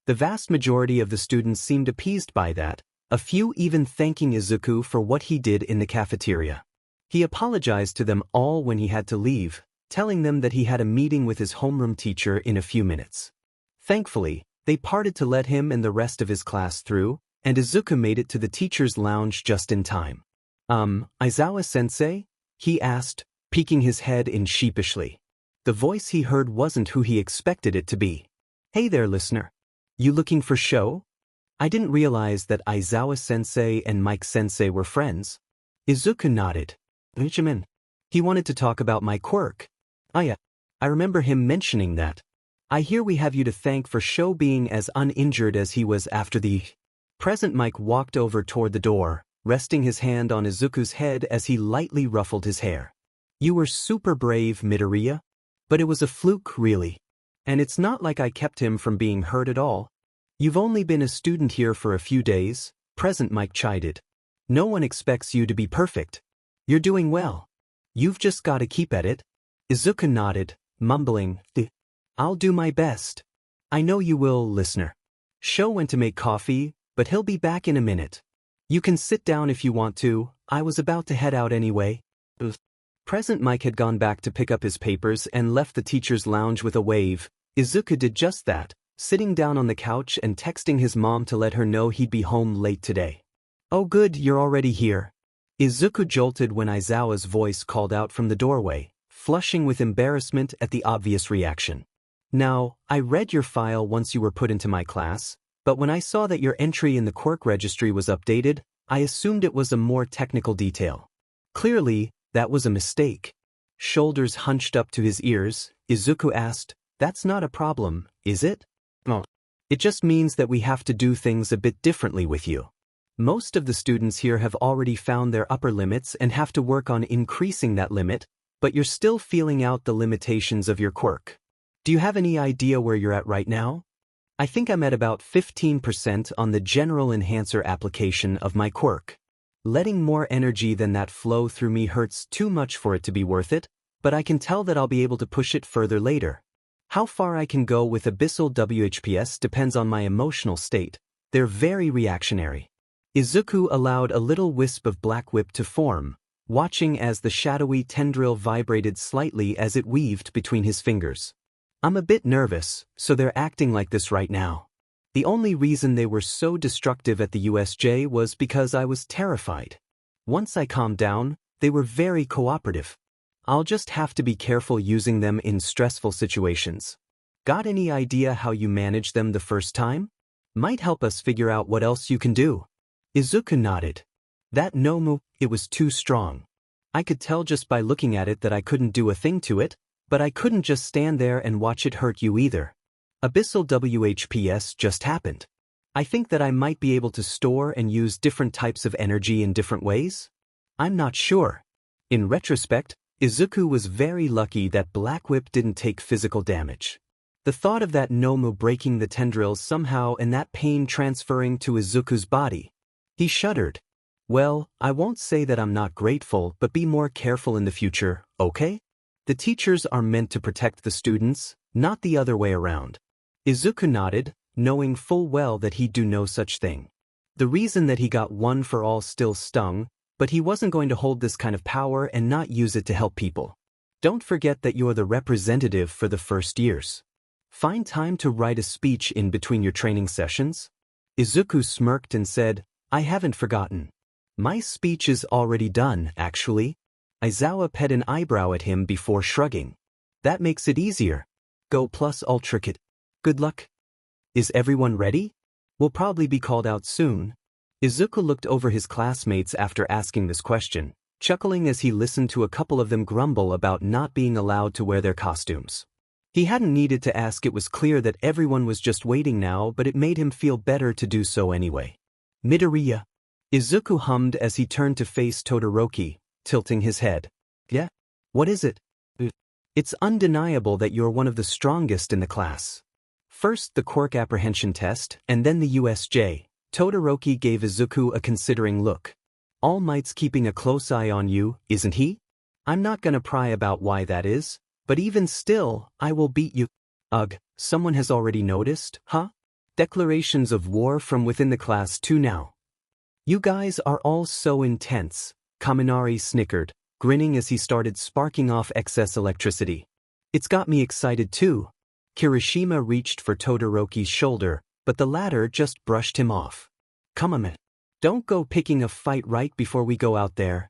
The vast majority of the students seemed appeased by that, a few even thanking Izuku for what he did in the cafeteria. He apologized to them all when he had to leave, telling them that he had a meeting with his homeroom teacher in a few minutes. Thankfully, they parted to let him and the rest of his class through, and Izuku made it to the teacher's lounge just in time. Aizawa-sensei? He asked, peeking his head in sheepishly. The voice he heard wasn't who he expected it to be. Hey there, listener. You looking for show? I didn't realize that Aizawa-sensei and Mike-sensei were friends. Izuku nodded. Benjamin. He wanted to talk about my quirk. Ah yeah, I remember him mentioning that. I hear we have you to thank for Sho being as uninjured as he was after the... Present Mike walked over toward the door, resting his hand on Izuku's head as he lightly ruffled his hair. You were super brave, Midoriya. But it was a fluke, really. And it's not like I kept him from being hurt at all. You've only been a student here for a few days, Present Mike chided. No one expects you to be perfect. You're doing well. You've just got to keep at it. Izuku nodded, mumbling, I'll do my best. I know you will, listener. Sho went to make coffee, but he'll be back in a minute. You can sit down if you want to, I was about to head out anyway. Present Mike had gone back to pick up his papers and left the teacher's lounge with a wave. Izuku did just that, sitting down on the couch and texting his mom to let her know he'd be home late today. Oh good, you're already here. Izuku jolted when Aizawa's voice called out from the doorway, flushing with embarrassment at the obvious reaction. Now, I read your file once you were put into my class, but when I saw that your entry in the Quirk registry was updated, I assumed it was a more technical detail. Clearly, that was a mistake. Shoulders hunched up to his ears, Izuku asked, That's not a problem, is it? No. It just means that we have to do things a bit differently with you. Most of the students here have already found their upper limits and have to work on increasing that limit, but you're still feeling out the limitations of your quirk. Do you have any idea where you're at right now? I think I'm at about 15% on the general enhancer application of my quirk. Letting more energy than that flow through me hurts too much for it to be worth it, but I can tell that I'll be able to push it further later. How far I can go with abyssal WHPS depends on my emotional state. They're very reactionary. Izuku allowed a little wisp of black whip to form, watching as the shadowy tendril vibrated slightly as it weaved between his fingers. I'm a bit nervous, so they're acting like this right now. The only reason they were so destructive at the USJ was because I was terrified. Once I calmed down, they were very cooperative. I'll just have to be careful using them in stressful situations. Got any idea how you managed them the first time? Might help us figure out what else you can do. Izuku nodded. That Nomu, it was too strong. I could tell just by looking at it that I couldn't do a thing to it, but I couldn't just stand there and watch it hurt you either. Abyssal WHPS just happened. I think that I might be able to store and use different types of energy in different ways. I'm not sure. In retrospect, Izuku was very lucky that Black Whip didn't take physical damage. The thought of that Nomu breaking the tendrils somehow and that pain transferring to Izuku's body. He shuddered. Well, I won't say that I'm not grateful, but be more careful in the future, okay? The teachers are meant to protect the students, not the other way around. Izuku nodded, knowing full well that he'd do no such thing. The reason that he got one for all still stung, but he wasn't going to hold this kind of power and not use it to help people. Don't forget that you're the representative for the first years. Find time to write a speech in between your training sessions. Izuku smirked and said, I haven't forgotten. My speech is already done, actually. Aizawa pet an eyebrow at him before shrugging. That makes it easier. Go plus ultra kit. Good luck. Is everyone ready? We'll probably be called out soon. Izuku looked over his classmates after asking this question, chuckling as he listened to a couple of them grumble about not being allowed to wear their costumes. He hadn't needed to ask, it was clear that everyone was just waiting now, but it made him feel better to do so anyway. Midoriya. Izuku hummed as he turned to face Todoroki, tilting his head. Yeah? What is it? It's undeniable that you're one of the strongest in the class. First the Quirk apprehension test, and then the USJ. Todoroki gave Izuku a considering look. All Might's keeping a close eye on you, isn't he? I'm not gonna pry about why that is, but even still, I will beat you. Ugh, someone has already noticed, huh? Declarations of war from within the class too now. You guys are all so intense, Kaminari snickered, grinning as he started sparking off excess electricity. It's got me excited too. Kirishima reached for Todoroki's shoulder, but the latter just brushed him off. Come on, don't go picking a fight right before we go out there.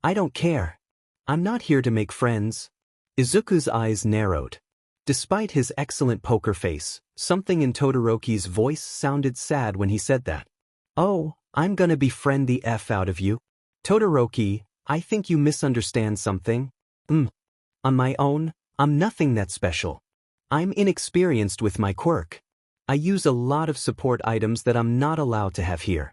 I don't care. I'm not here to make friends. Izuku's eyes narrowed. Despite his excellent poker face, something in Todoroki's voice sounded sad when he said that. Oh, I'm gonna befriend the F out of you. Todoroki, I think you misunderstand something. On my own, I'm nothing that special. I'm inexperienced with my quirk. I use a lot of support items that I'm not allowed to have here.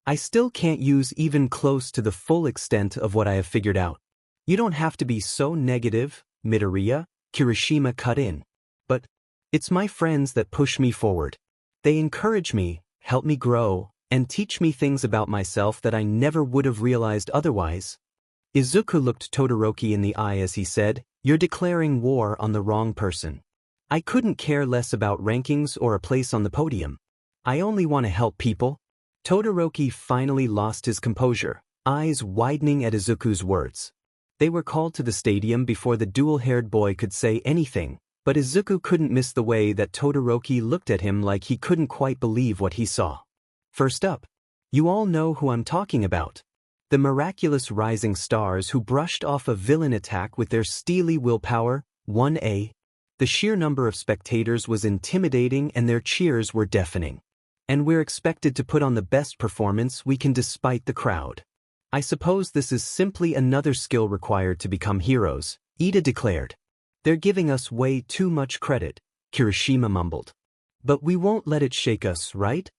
I still can't use even close to the full extent of what I have figured out. You don't have to be so negative, Midoriya, Kirishima cut in. But it's my friends that push me forward. They encourage me, help me grow, and teach me things about myself that I never would have realized otherwise. Izuku looked Todoroki in the eye as he said, You're declaring war on the wrong person. I couldn't care less about rankings or a place on the podium. I only want to help people. Todoroki finally lost his composure, eyes widening at Izuku's words. They were called to the stadium before the dual-haired boy could say anything, but Izuku couldn't miss the way that Todoroki looked at him like he couldn't quite believe what he saw. First up, you all know who I'm talking about. The miraculous rising stars who brushed off a villain attack with their steely willpower, 1A. The sheer number of spectators was intimidating and their cheers were deafening. And we're expected to put on the best performance we can despite the crowd. I suppose this is simply another skill required to become heroes, Ida declared. They're giving us way too much credit, Kirishima mumbled. But we won't let it shake us, right?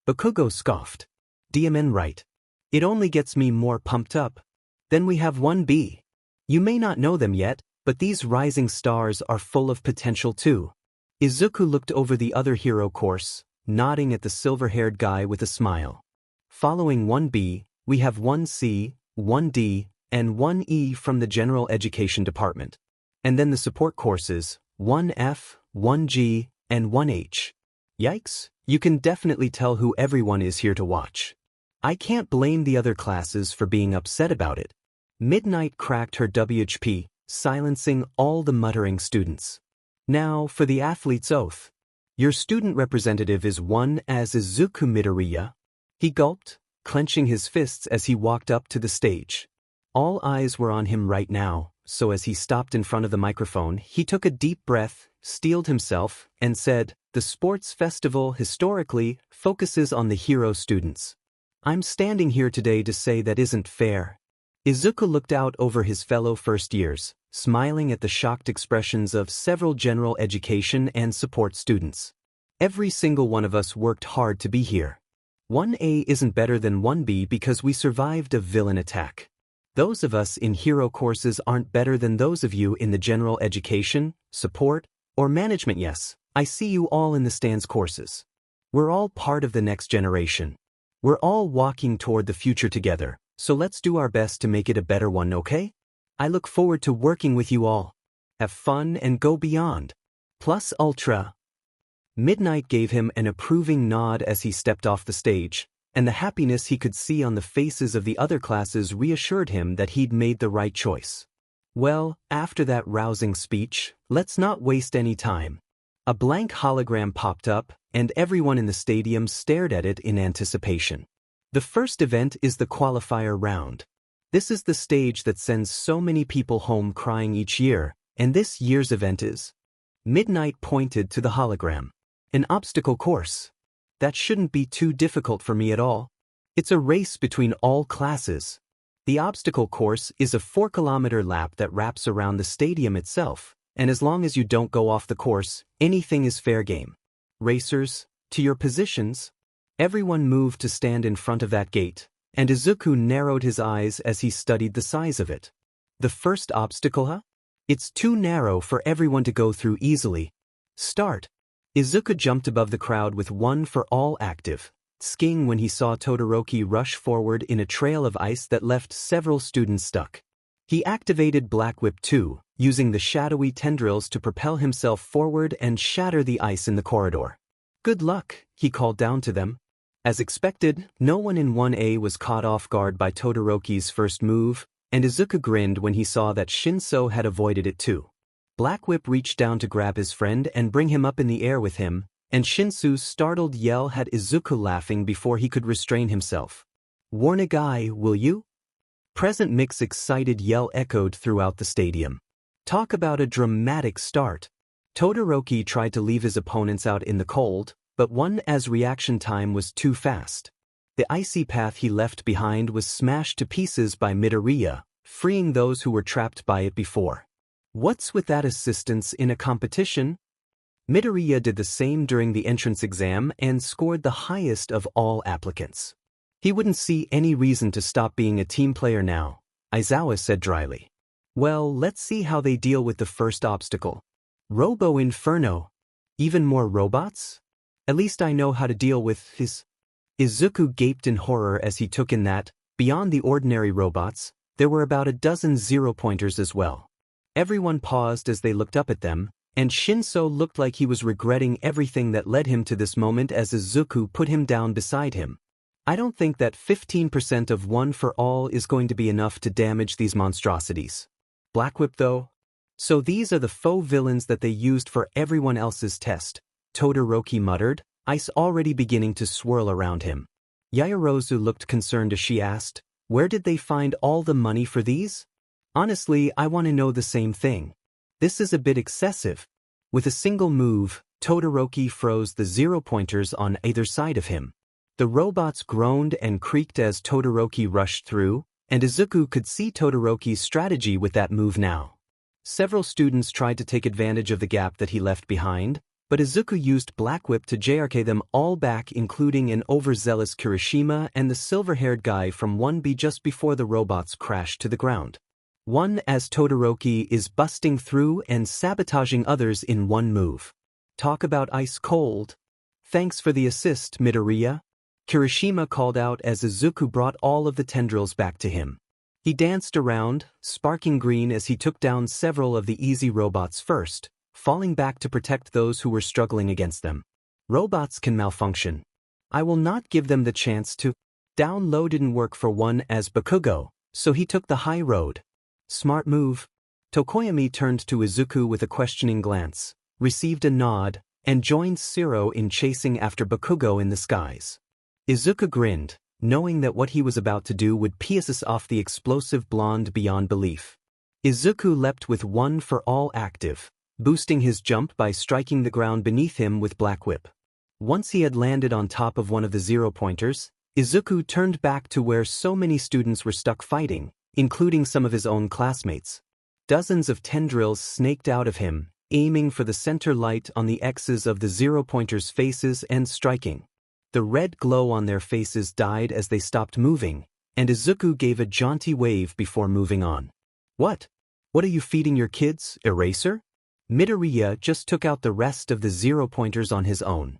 Bakugo scoffed. DMN right. It only gets me more pumped up. Then we have 1B. You may not know them yet, but these rising stars are full of potential too. Izuku looked over the other hero course, nodding at the silver-haired guy with a smile. Following 1B, we have 1C, 1D, and 1E from the General Education Department. And then the support courses, 1F, 1G, and 1H. Yikes, you can definitely tell who everyone is here to watch. I can't blame the other classes for being upset about it. Midnight cracked her WHP, silencing all the muttering students. Now for the athlete's oath. Your student representative is one as Izuku Midoriya. He gulped, clenching his fists as he walked up to the stage. All eyes were on him right now, so as he stopped in front of the microphone, he took a deep breath, steeled himself, and said, "The sports festival historically focuses on the hero students. I'm standing here today to say that isn't fair." Izuku looked out over his fellow first years, smiling at the shocked expressions of several general education and support students. Every single one of us worked hard to be here. 1A isn't better than 1B because we survived a villain attack. Those of us in hero courses aren't better than those of you in the general education, support, or management. Yes, I see you all in the stands courses. We're all part of the next generation. We're all walking toward the future together, so let's do our best to make it a better one, okay? I look forward to working with you all. Have fun and go beyond. Plus ultra. Midnight gave him an approving nod as he stepped off the stage, and the happiness he could see on the faces of the other classes reassured him that he'd made the right choice. Well, after that rousing speech, let's not waste any time. A blank hologram popped up, and everyone in the stadium stared at it in anticipation. The first event is the qualifier round. This is the stage that sends so many people home crying each year, and this year's event is. Midnight pointed to the hologram. An obstacle course. That shouldn't be too difficult for me at all. It's a race between all classes. The obstacle course is a 4-kilometer lap that wraps around the stadium itself, and as long as you don't go off the course, anything is fair game. Racers, to your positions. Everyone moved to stand in front of that gate, and Izuku narrowed his eyes as he studied the size of it. The first obstacle, huh? It's too narrow for everyone to go through easily. Start. Izuku jumped above the crowd with one for all active, skiing when he saw Todoroki rush forward in a trail of ice that left several students stuck. He activated Black Whip 2, using the shadowy tendrils to propel himself forward and shatter the ice in the corridor. Good luck, he called down to them. As expected, no one in 1A was caught off guard by Todoroki's first move, and Izuku grinned when he saw that Shinso had avoided it too. Black Whip reached down to grab his friend and bring him up in the air with him, and Shinsu's startled yell had Izuku laughing before he could restrain himself. "Warn a guy, will you?" Present Mix's excited yell echoed throughout the stadium. Talk about a dramatic start. Todoroki tried to leave his opponents out in the cold, but 1A's reaction time was too fast. The icy path he left behind was smashed to pieces by Midoriya, freeing those who were trapped by it before. What's with that assistance in a competition? Midoriya did the same during the entrance exam and scored the highest of all applicants. He wouldn't see any reason to stop being a team player now, Aizawa said dryly. Well, let's see how they deal with the first obstacle. Robo Inferno. Even more robots? At least I know how to deal with his. Izuku gaped in horror as he took in that, beyond the ordinary robots, there were about a dozen zero-pointers as well. Everyone paused as they looked up at them, and Shinso looked like he was regretting everything that led him to this moment as Izuku put him down beside him. I don't think that 15% of one for all is going to be enough to damage these monstrosities. Black Whip though? So these are the faux villains that they used for everyone else's test, Todoroki muttered, ice already beginning to swirl around him. Yaoyorozu looked concerned as she asked, where did they find all the money for these? Honestly, I want to know the same thing. This is a bit excessive. With a single move, Todoroki froze the 0-pointers on either side of him. The robots groaned and creaked as Todoroki rushed through, and Izuku could see Todoroki's strategy with that move now. Several students tried to take advantage of the gap that he left behind, but Izuku used Black Whip to JRK them all back, including an overzealous Kirishima and the silver-haired guy from 1B just before the robots crashed to the ground. One as Todoroki is busting through and sabotaging others in one move. Talk about ice cold. Thanks for the assist, Midoriya. Kirishima called out as Izuku brought all of the tendrils back to him. He danced around, sparking green as he took down several of the easy robots first, falling back to protect those who were struggling against them. Robots can malfunction. I will not give them the chance to. Down low didn't work for one as Bakugo, so he took the high road. Smart move. Tokoyami turned to Izuku with a questioning glance, received a nod, and joined Shiro in chasing after Bakugo in the skies. Izuku grinned, knowing that what he was about to do would piss us off the explosive blonde beyond belief. Izuku leapt with one for all active, boosting his jump by striking the ground beneath him with Black Whip. Once he had landed on top of one of the 0-pointers, Izuku turned back to where so many students were stuck fighting, including some of his own classmates. Dozens of tendrils snaked out of him, aiming for the center light on the X's of the 0-pointers' faces and striking. The red glow on their faces died as they stopped moving, and Izuku gave a jaunty wave before moving on. What? What are you feeding your kids, eraser? Midoriya just took out the rest of the 0-pointers on his own.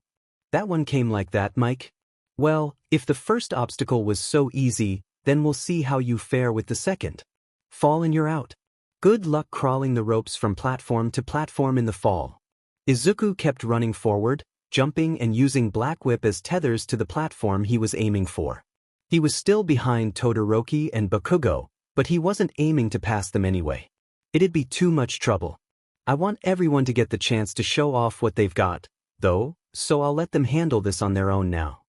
That one came like that, Mike? Well, if the first obstacle was so easy, then we'll see how you fare with the second. Fall and you're out. Good luck crawling the ropes from platform to platform in the fall. Izuku kept running forward, jumping and using Black Whip as tethers to the platform he was aiming for. He was still behind Todoroki and Bakugo, but he wasn't aiming to pass them anyway. It'd be too much trouble. I want everyone to get the chance to show off what they've got, though, so I'll let them handle this on their own now.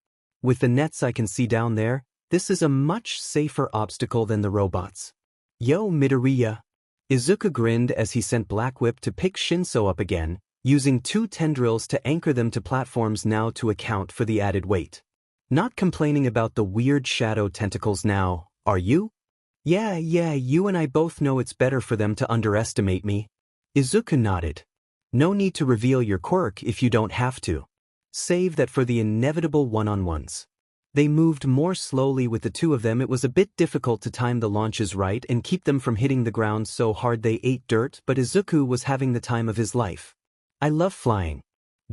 With the nets I can see down there, this is a much safer obstacle than the robots. Yo, Midoriya. Izuku grinned as he sent Black Whip to pick Shinso up again, using 2 tendrils to anchor them to platforms now to account for the added weight. Not complaining about the weird shadow tentacles now, are you? Yeah, you and I both know it's better for them to underestimate me. Izuku nodded. No need to reveal your quirk if you don't have to. Save that for the inevitable one-on-ones. They moved more slowly with the 2 of them. It was a bit difficult to time the launches right and keep them from hitting the ground so hard they ate dirt, but Izuku was having the time of his life. I love flying.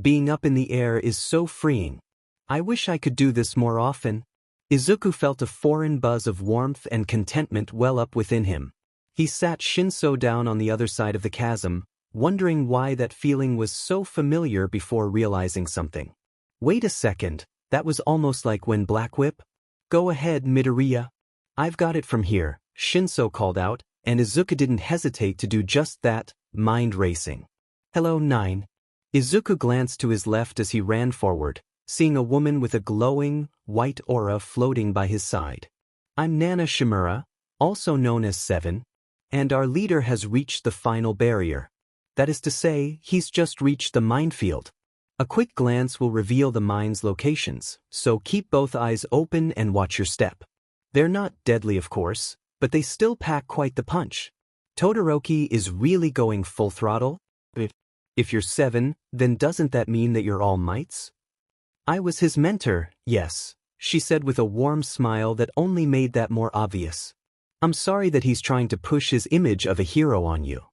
Being up in the air is so freeing. I wish I could do this more often. Izuku felt a foreign buzz of warmth and contentment well up within him. He sat Shinso down on the other side of the chasm, wondering why that feeling was so familiar before realizing something. Wait a second, that was almost like when Black Whip? Go ahead, Midoriya. I've got it from here, Shinso called out, and Izuku didn't hesitate to do just that, mind racing. Hello, 9. Izuku glanced to his left as he ran forward, seeing a woman with a glowing, white aura floating by his side. I'm Nana Shimura, also known as 7, and our leader has reached the final barrier. That is to say, he's just reached the minefield. A quick glance will reveal the mine's locations, so keep both eyes open and watch your step. They're not deadly, of course, but they still pack quite the punch. Todoroki is really going full throttle. If you're 7, then doesn't that mean that you're all mites? I was his mentor, yes, she said with a warm smile that only made that more obvious. I'm sorry that he's trying to push his image of a hero on you.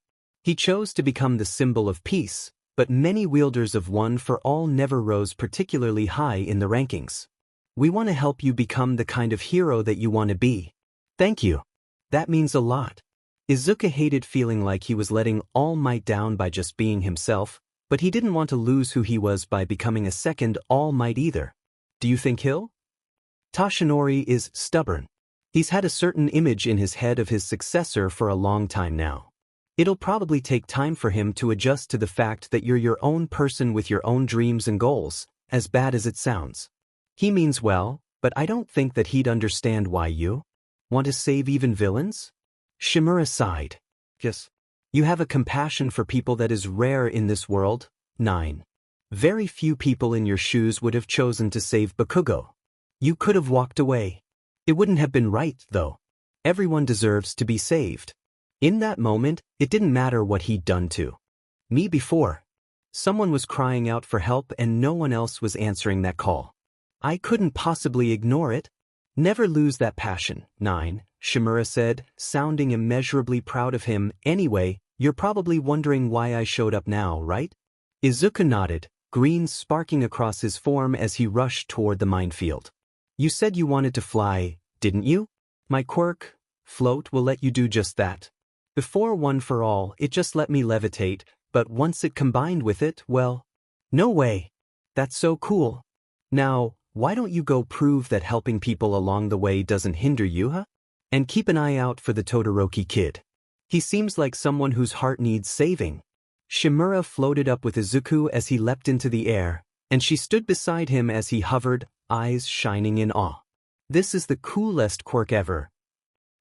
He chose to become the symbol of peace, but many wielders of one for all never rose particularly high in the rankings. We want to help you become the kind of hero that you want to be. Thank you. That means a lot. Izuku hated feeling like he was letting All Might down by just being himself, but he didn't want to lose who he was by becoming a second All Might either. Do you think he'll? Toshinori is stubborn. He's had a certain image in his head of his successor for a long time now. It'll probably take time for him to adjust to the fact that you're your own person with your own dreams and goals, as bad as it sounds. He means well, but I don't think that he'd understand why you want to save even villains? Shimura sighed. Yes. You have a compassion for people that is rare in this world. 9. Very few people in your shoes would have chosen to save Bakugo. You could have walked away. It wouldn't have been right, though. Everyone deserves to be saved. In that moment, it didn't matter what he'd done to me before. Someone was crying out for help and no one else was answering that call. I couldn't possibly ignore it. Never lose that passion. 9. Shimura said, sounding immeasurably proud of him. Anyway, you're probably wondering why I showed up now, right? Izuku nodded, green sparking across his form as he rushed toward the minefield. You said you wanted to fly, didn't you? My quirk, float, will let you do just that. Before One for All, it just let me levitate, but once it combined with it, well, no way. That's so cool. Now, why don't you go prove that helping people along the way doesn't hinder you, huh? And keep an eye out for the Todoroki kid. He seems like someone whose heart needs saving. Shimura floated up with Izuku as he leapt into the air, and she stood beside him as he hovered, eyes shining in awe. This is the coolest quirk ever.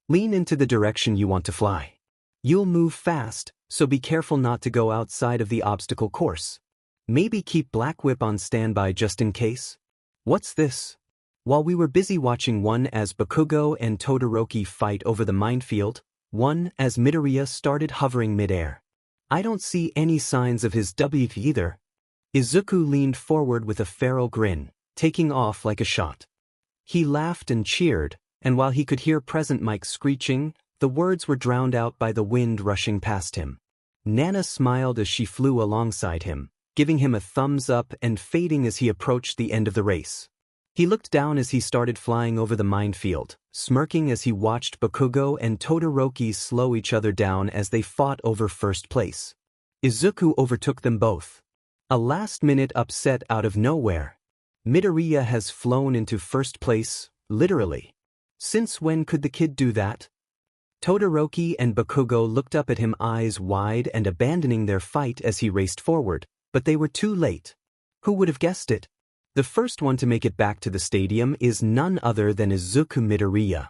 Lean into the direction you want to fly. You'll move fast, so be careful not to go outside of the obstacle course. Maybe keep Black Whip on standby just in case. What's this? While we were busy watching One as Bakugo and Todoroki fight over the minefield, One as Midoriya started hovering midair. I don't see any signs of his W either. Izuku leaned forward with a feral grin, taking off like a shot. He laughed and cheered, and while he could hear present Mike screeching, the words were drowned out by the wind rushing past him. Nana smiled as she flew alongside him, giving him a thumbs up and fading as he approached the end of the race. He looked down as he started flying over the minefield, smirking as he watched Bakugo and Todoroki slow each other down as they fought over first place. Izuku overtook them both. A last-minute upset out of nowhere. Midoriya has flown into first place, literally. Since when could the kid do that? Todoroki and Bakugo looked up at him, eyes wide and abandoning their fight as he raced forward, but they were too late. Who would have guessed it? The first one to make it back to the stadium is none other than Izuku Midoriya.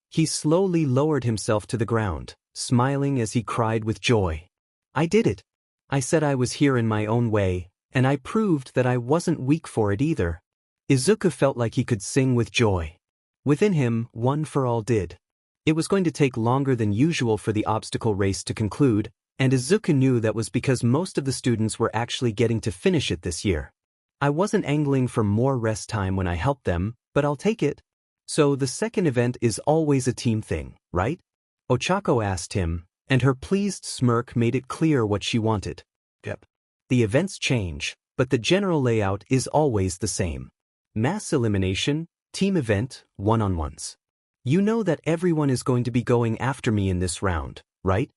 He slowly lowered himself to the ground, smiling as he cried with joy. I did it. I said I was here in my own way, and I proved that I wasn't weak for it either. Izuku felt like he could sing with joy. Within him, One for All did. It was going to take longer than usual for the obstacle race to conclude, and Izuku knew that was because most of the students were actually getting to finish it this year. I wasn't angling for more rest time when I helped them, but I'll take it. So the second event is always a team thing, right? Ochako asked him, and her pleased smirk made it clear what she wanted. Yep. The events change, but the general layout is always the same. Mass elimination, team event, one-on-ones. You know that everyone is going to be going after me in this round, right?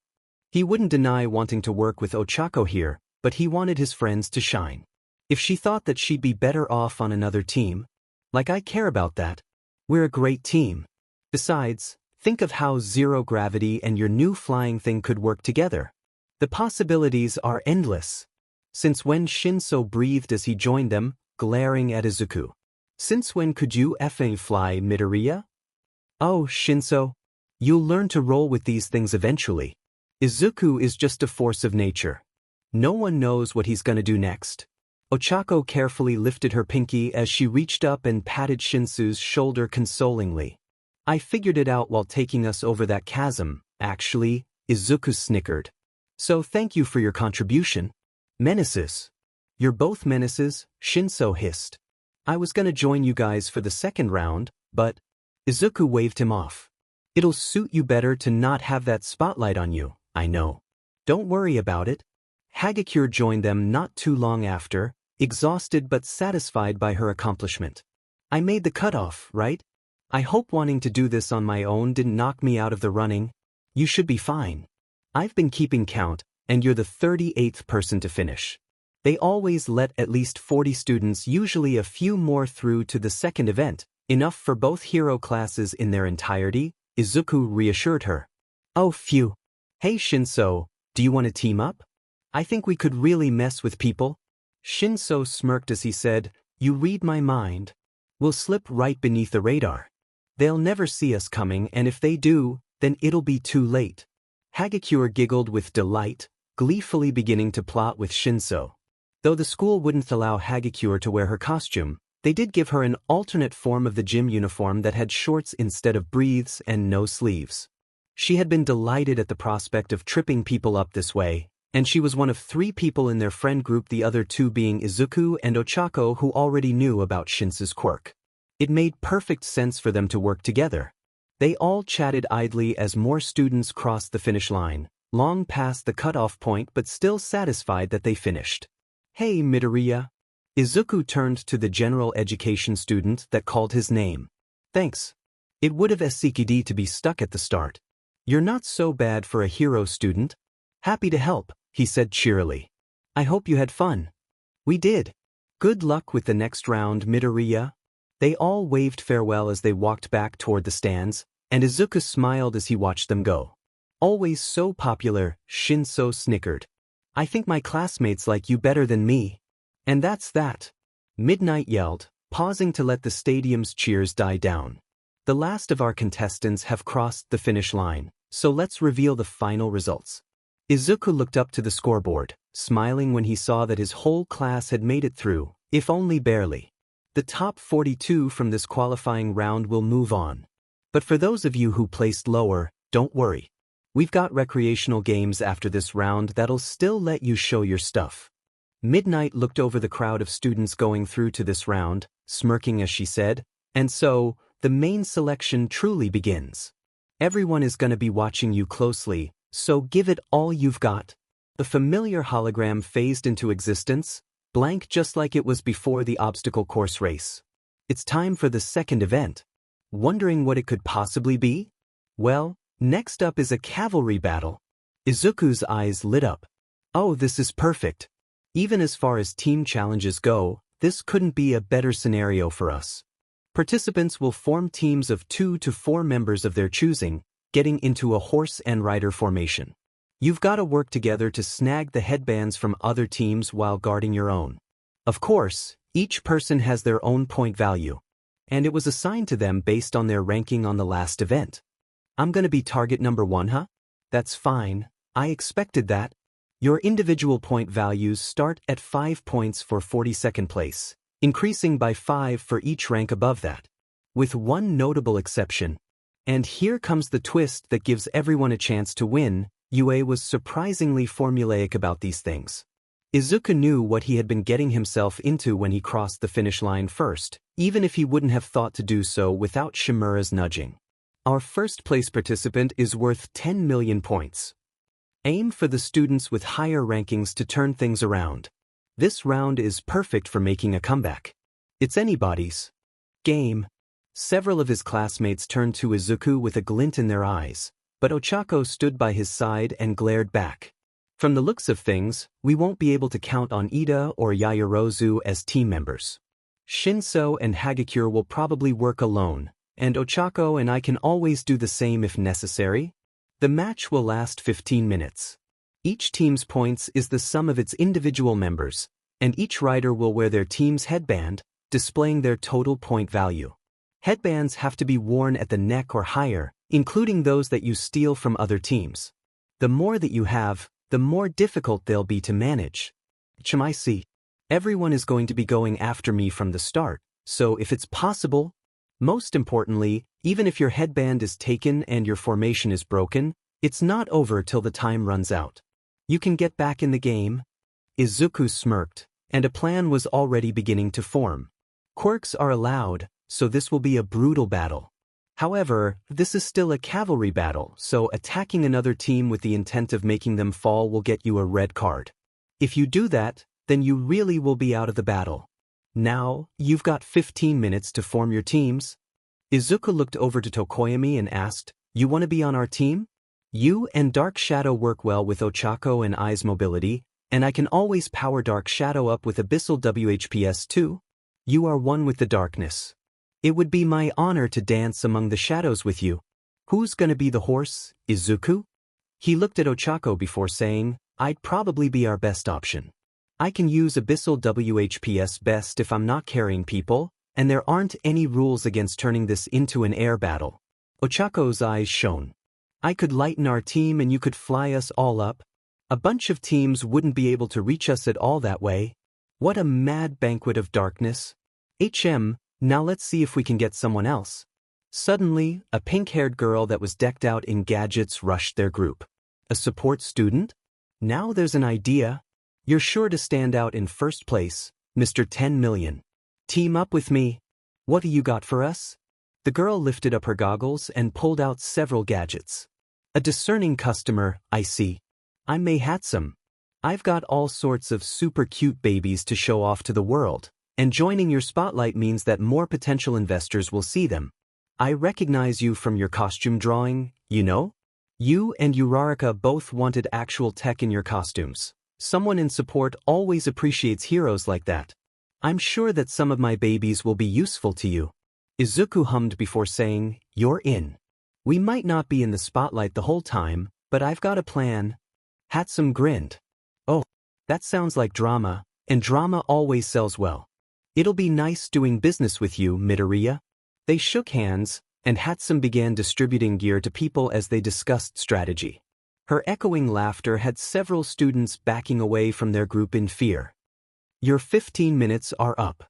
He wouldn't deny wanting to work with Ochako here, but he wanted his friends to shine. If she thought that she'd be better off on another team, like I care about that. We're a great team. Besides, think of how zero gravity and your new flying thing could work together. The possibilities are endless. Since when? Shinso breathed as he joined them, glaring at Izuku. Since when could you effing fly, Midoriya? Oh, Shinso. You'll learn to roll with these things eventually. Izuku is just a force of nature. No one knows what he's gonna do next. Ochako carefully lifted her pinky as she reached up and patted Shinsu's shoulder consolingly. I figured it out while taking us over that chasm, actually, Izuku snickered. So thank you for your contribution. Menaces. You're both menaces, Shinso hissed. I was gonna join you guys for the second round, but Izuku waved him off. It'll suit you better to not have that spotlight on you, I know. Don't worry about it. Hagakure joined them not too long after, exhausted but satisfied by her accomplishment. I made the cutoff, right? I hope wanting to do this on my own didn't knock me out of the running. You should be fine. I've been keeping count, and you're the 38th person to finish. They always let at least 40 students, usually a few more, through to the second event, enough for both hero classes in their entirety, Izuku reassured her. Oh phew. Hey Shinso, do you want to team up? I think we could really mess with people. Shinso smirked as he said, You read my mind. We'll slip right beneath the radar. They'll never see us coming, and if they do, then it'll be too late. Hagakure giggled with delight, gleefully beginning to plot with Shinso. Though the school wouldn't allow Hagakure to wear her costume, they did give her an alternate form of the gym uniform that had shorts instead of briefs and no sleeves. She had been delighted at the prospect of tripping people up this way, and she was one of 3 people in their friend group, the other 2 being Izuku and Ochako, who already knew about Shinso's quirk. It made perfect sense for them to work together. They all chatted idly as more students crossed the finish line, long past the cutoff point but still satisfied that they finished. Hey Midoriya. Izuku turned to the general education student that called his name. Thanks. It would have SCKD to be stuck at the start. You're not so bad for a hero student. Happy to help, he said cheerily. I hope you had fun. We did. Good luck with the next round, Midoriya. They all waved farewell as they walked back toward the stands, and Izuku smiled as he watched them go. Always so popular, Shinso snickered. I think my classmates like you better than me. And that's that. Midnight yelled, pausing to let the stadium's cheers die down. The last of our contestants have crossed the finish line, so let's reveal the final results. Izuku looked up to the scoreboard, smiling when he saw that his whole class had made it through, if only barely. The top 42 from this qualifying round will move on. But for those of you who placed lower, don't worry. We've got recreational games after this round that'll still let you show your stuff. Midnight looked over the crowd of students going through to this round, smirking as she said, and so, the main selection truly begins. Everyone is gonna be watching you closely, so give it all you've got. The familiar hologram phased into existence, blank just like it was before the obstacle course race. It's time for the second event. Wondering what it could possibly be? Well, next up is a cavalry battle. Izuku's eyes lit up. Oh, this is perfect. Even as far as team challenges go, this couldn't be a better scenario for us. Participants will form teams of 2 to 4 members of their choosing, getting into a horse and rider formation. You've got to work together to snag the headbands from other teams while guarding your own. Of course, each person has their own point value, and it was assigned to them based on their ranking on the last event. I'm gonna be target number 1, huh? That's fine, I expected that. Your individual point values start at 5 points for 42nd place, increasing by 5 for each rank above that. With one notable exception. And here comes the twist that gives everyone a chance to win. UA was surprisingly formulaic about these things. Izuku knew what he had been getting himself into when he crossed the finish line first, even if he wouldn't have thought to do so without Shimura's nudging. Our first place participant is worth 10 million points. Aim for the students with higher rankings to turn things around. This round is perfect for making a comeback. It's anybody's game. Several of his classmates turned to Izuku with a glint in their eyes, but Ochako stood by his side and glared back. From the looks of things, we won't be able to count on Ida or Yaoyorozu as team members. Shinso and Hagakure will probably work alone, and Ochako and I can always do the same if necessary. The match will last 15 minutes. Each team's points is the sum of its individual members, and each rider will wear their team's headband, displaying their total point value. Headbands have to be worn at the neck or higher, including those that you steal from other teams. The more that you have, the more difficult they'll be to manage. Chamaisi. Everyone is going to be going after me from the start, so if it's possible, most importantly, even if your headband is taken and your formation is broken, it's not over till the time runs out. You can get back in the game. Izuku smirked, and a plan was already beginning to form. Quirks are allowed, so this will be a brutal battle. However, this is still a cavalry battle, so attacking another team with the intent of making them fall will get you a red card. If you do that, then you really will be out of the battle. Now, you've got 15 minutes to form your teams. Izuku looked over to Tokoyami and asked, You want to be on our team? You and Dark Shadow work well with Ochako and I's mobility, and I can always power Dark Shadow up with Abyssal WHPS too. You are one with the darkness. It would be my honor to dance among the shadows with you. Who's gonna be the horse, Izuku? He looked at Ochako before saying, I'd probably be our best option. I can use Abyssal WHPS best if I'm not carrying people, and there aren't any rules against turning this into an air battle. Ochako's eyes shone. I could lighten our team and you could fly us all up. A bunch of teams wouldn't be able to reach us at all that way. What a mad banquet of darkness. Now let's see if we can get someone else. Suddenly, a pink-haired girl that was decked out in gadgets rushed their group. A support student? Now there's an idea. You're sure to stand out in first place, Mr. 10 Million. Team up with me. What do you got for us? The girl lifted up her goggles and pulled out several gadgets. A discerning customer, I see. I'm May Hatsum. I've got all sorts of super cute babies to show off to the world, and joining your spotlight means that more potential investors will see them. I recognize you from your costume drawing, you know? You and Uraraka both wanted actual tech in your costumes. Someone in support always appreciates heroes like that. I'm sure that some of my babies will be useful to you. Izuku hummed before saying, You're in. We might not be in the spotlight the whole time, but I've got a plan. Hatsum grinned. Oh, that sounds like drama, and drama always sells well. It'll be nice doing business with you, Midoriya. They shook hands, and Hatsum began distributing gear to people as they discussed strategy. Her echoing laughter had several students backing away from their group in fear. Your 15 minutes are up.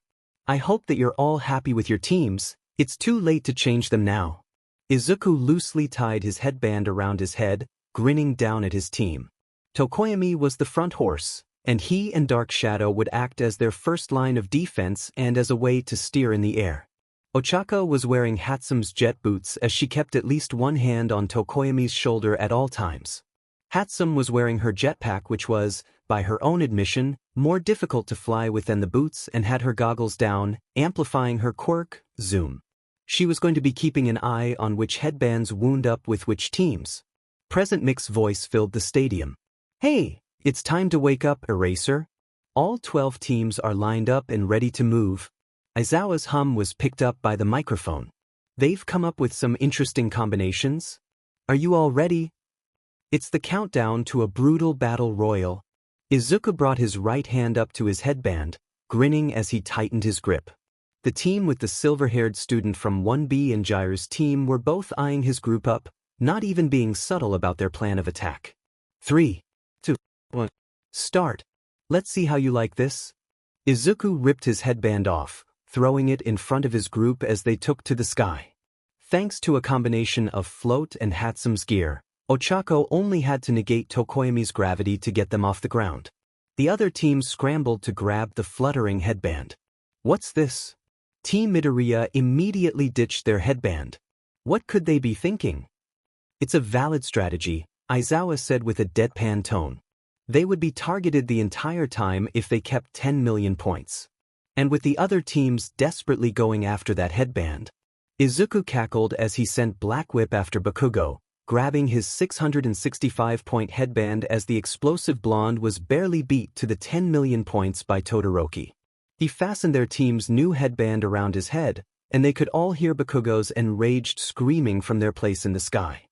I hope that you're all happy with your teams. It's too late to change them now. Izuku loosely tied his headband around his head, grinning down at his team. Tokoyami was the front horse, and he and Dark Shadow would act as their first line of defense and as a way to steer in the air. Ochako was wearing Hatsum's jet boots as she kept at least one hand on Tokoyami's shoulder at all times. Hatsum was wearing her jetpack, which was, by her own admission, more difficult to fly with than the boots, and had her goggles down, amplifying her quirk, zoom. She was going to be keeping an eye on which headbands wound up with which teams. Present Mick's voice filled the stadium. Hey, it's time to wake up, Eraser. All 12 teams are lined up and ready to move. Aizawa's hum was picked up by the microphone. They've come up with some interesting combinations. Are you all ready? It's the countdown to a brutal battle royal. Izuku brought his right hand up to his headband, grinning as he tightened his grip. The team with the silver-haired student from 1B and Jaire's team were both eyeing his group up, not even being subtle about their plan of attack. 3, 2, 1. Start. Let's see how you like this. Izuku ripped his headband off, throwing it in front of his group as they took to the sky. Thanks to a combination of float and Hatsum's gear, Ochako only had to negate Tokoyami's gravity to get them off the ground. The other team scrambled to grab the fluttering headband. What's this? Team Midoriya immediately ditched their headband. What could they be thinking? It's a valid strategy, Aizawa said with a deadpan tone. They would be targeted the entire time if they kept 10 million points. And with the other teams desperately going after that headband. Izuku cackled as he sent Black Whip after Bakugo, grabbing his 665-point headband as the explosive blonde was barely beat to the 10 million points by Todoroki. He fastened their team's new headband around his head, and they could all hear Bakugo's enraged screaming from their place in the sky.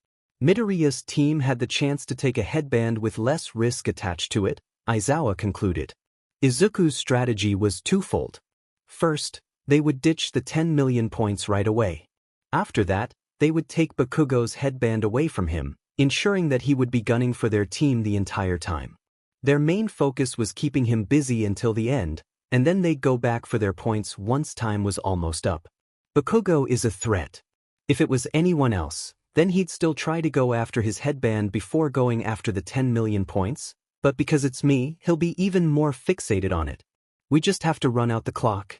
Midoriya's team had the chance to take a headband with less risk attached to it, Aizawa concluded. Izuku's strategy was twofold. First, they would ditch the 10 million points right away. After that, they would take Bakugo's headband away from him, ensuring that he would be gunning for their team the entire time. Their main focus was keeping him busy until the end, and then they'd go back for their points once time was almost up. Bakugo is a threat. If it was anyone else, then he'd still try to go after his headband before going after the 10 million points, but because it's me, he'll be even more fixated on it. We just have to run out the clock.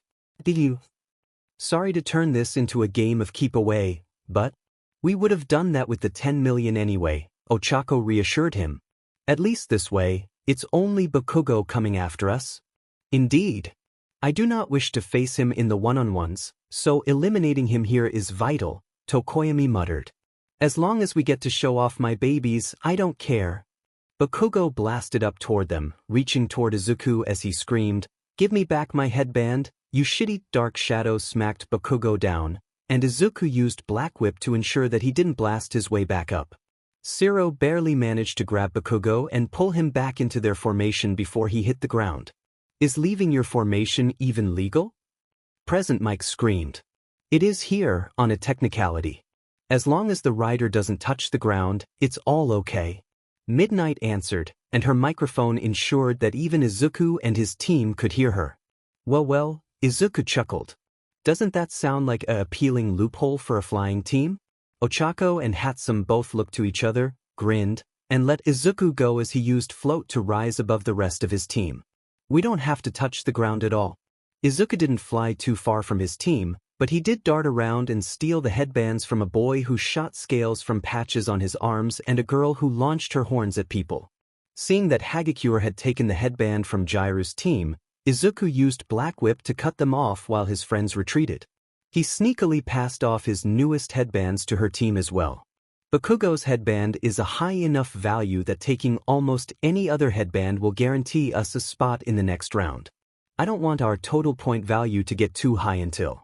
Sorry to turn this into a game of keep away, but we would have done that with the 10 million anyway, Ochako reassured him. At least this way, it's only Bakugo coming after us. Indeed. I do not wish to face him in the one-on-ones, so eliminating him here is vital, Tokoyami muttered. As long as we get to show off my babies, I don't care. Bakugo blasted up toward them, reaching toward Izuku as he screamed, "Give me back my headband, you shitty." Dark Shadow smacked Bakugo down, and Izuku used Black Whip to ensure that he didn't blast his way back up. Zero barely managed to grab Bakugo and pull him back into their formation before he hit the ground. Is leaving your formation even legal? Present Mike screamed. It is here, on a technicality. As long as the rider doesn't touch the ground, it's all okay. Midnight answered, and her microphone ensured that even Izuku and his team could hear her. Well, Izuku chuckled. Doesn't that sound like a appealing loophole for a flying team? Ochako and Hatsum both looked to each other, grinned, and let Izuku go as he used float to rise above the rest of his team. We don't have to touch the ground at all. Izuku didn't fly too far from his team, but he did dart around and steal the headbands from a boy who shot scales from patches on his arms and a girl who launched her horns at people. Seeing that Hagakure had taken the headband from Jiru's team, Izuku used Black Whip to cut them off while his friends retreated. He sneakily passed off his newest headbands to her team as well. Bakugo's headband is a high enough value that taking almost any other headband will guarantee us a spot in the next round. I don't want our total point value to get too high until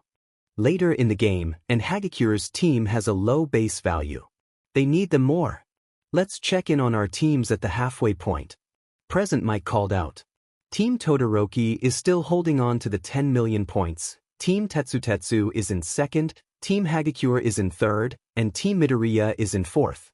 later in the game, and Hagakure's team has a low base value. They need them more. Let's check in on our teams at the halfway point. Present Mike called out. Team Todoroki is still holding on to the 10 million points. Team Tetsutetsu is in second, Team Hagakure is in third, and Team Midoriya is in fourth.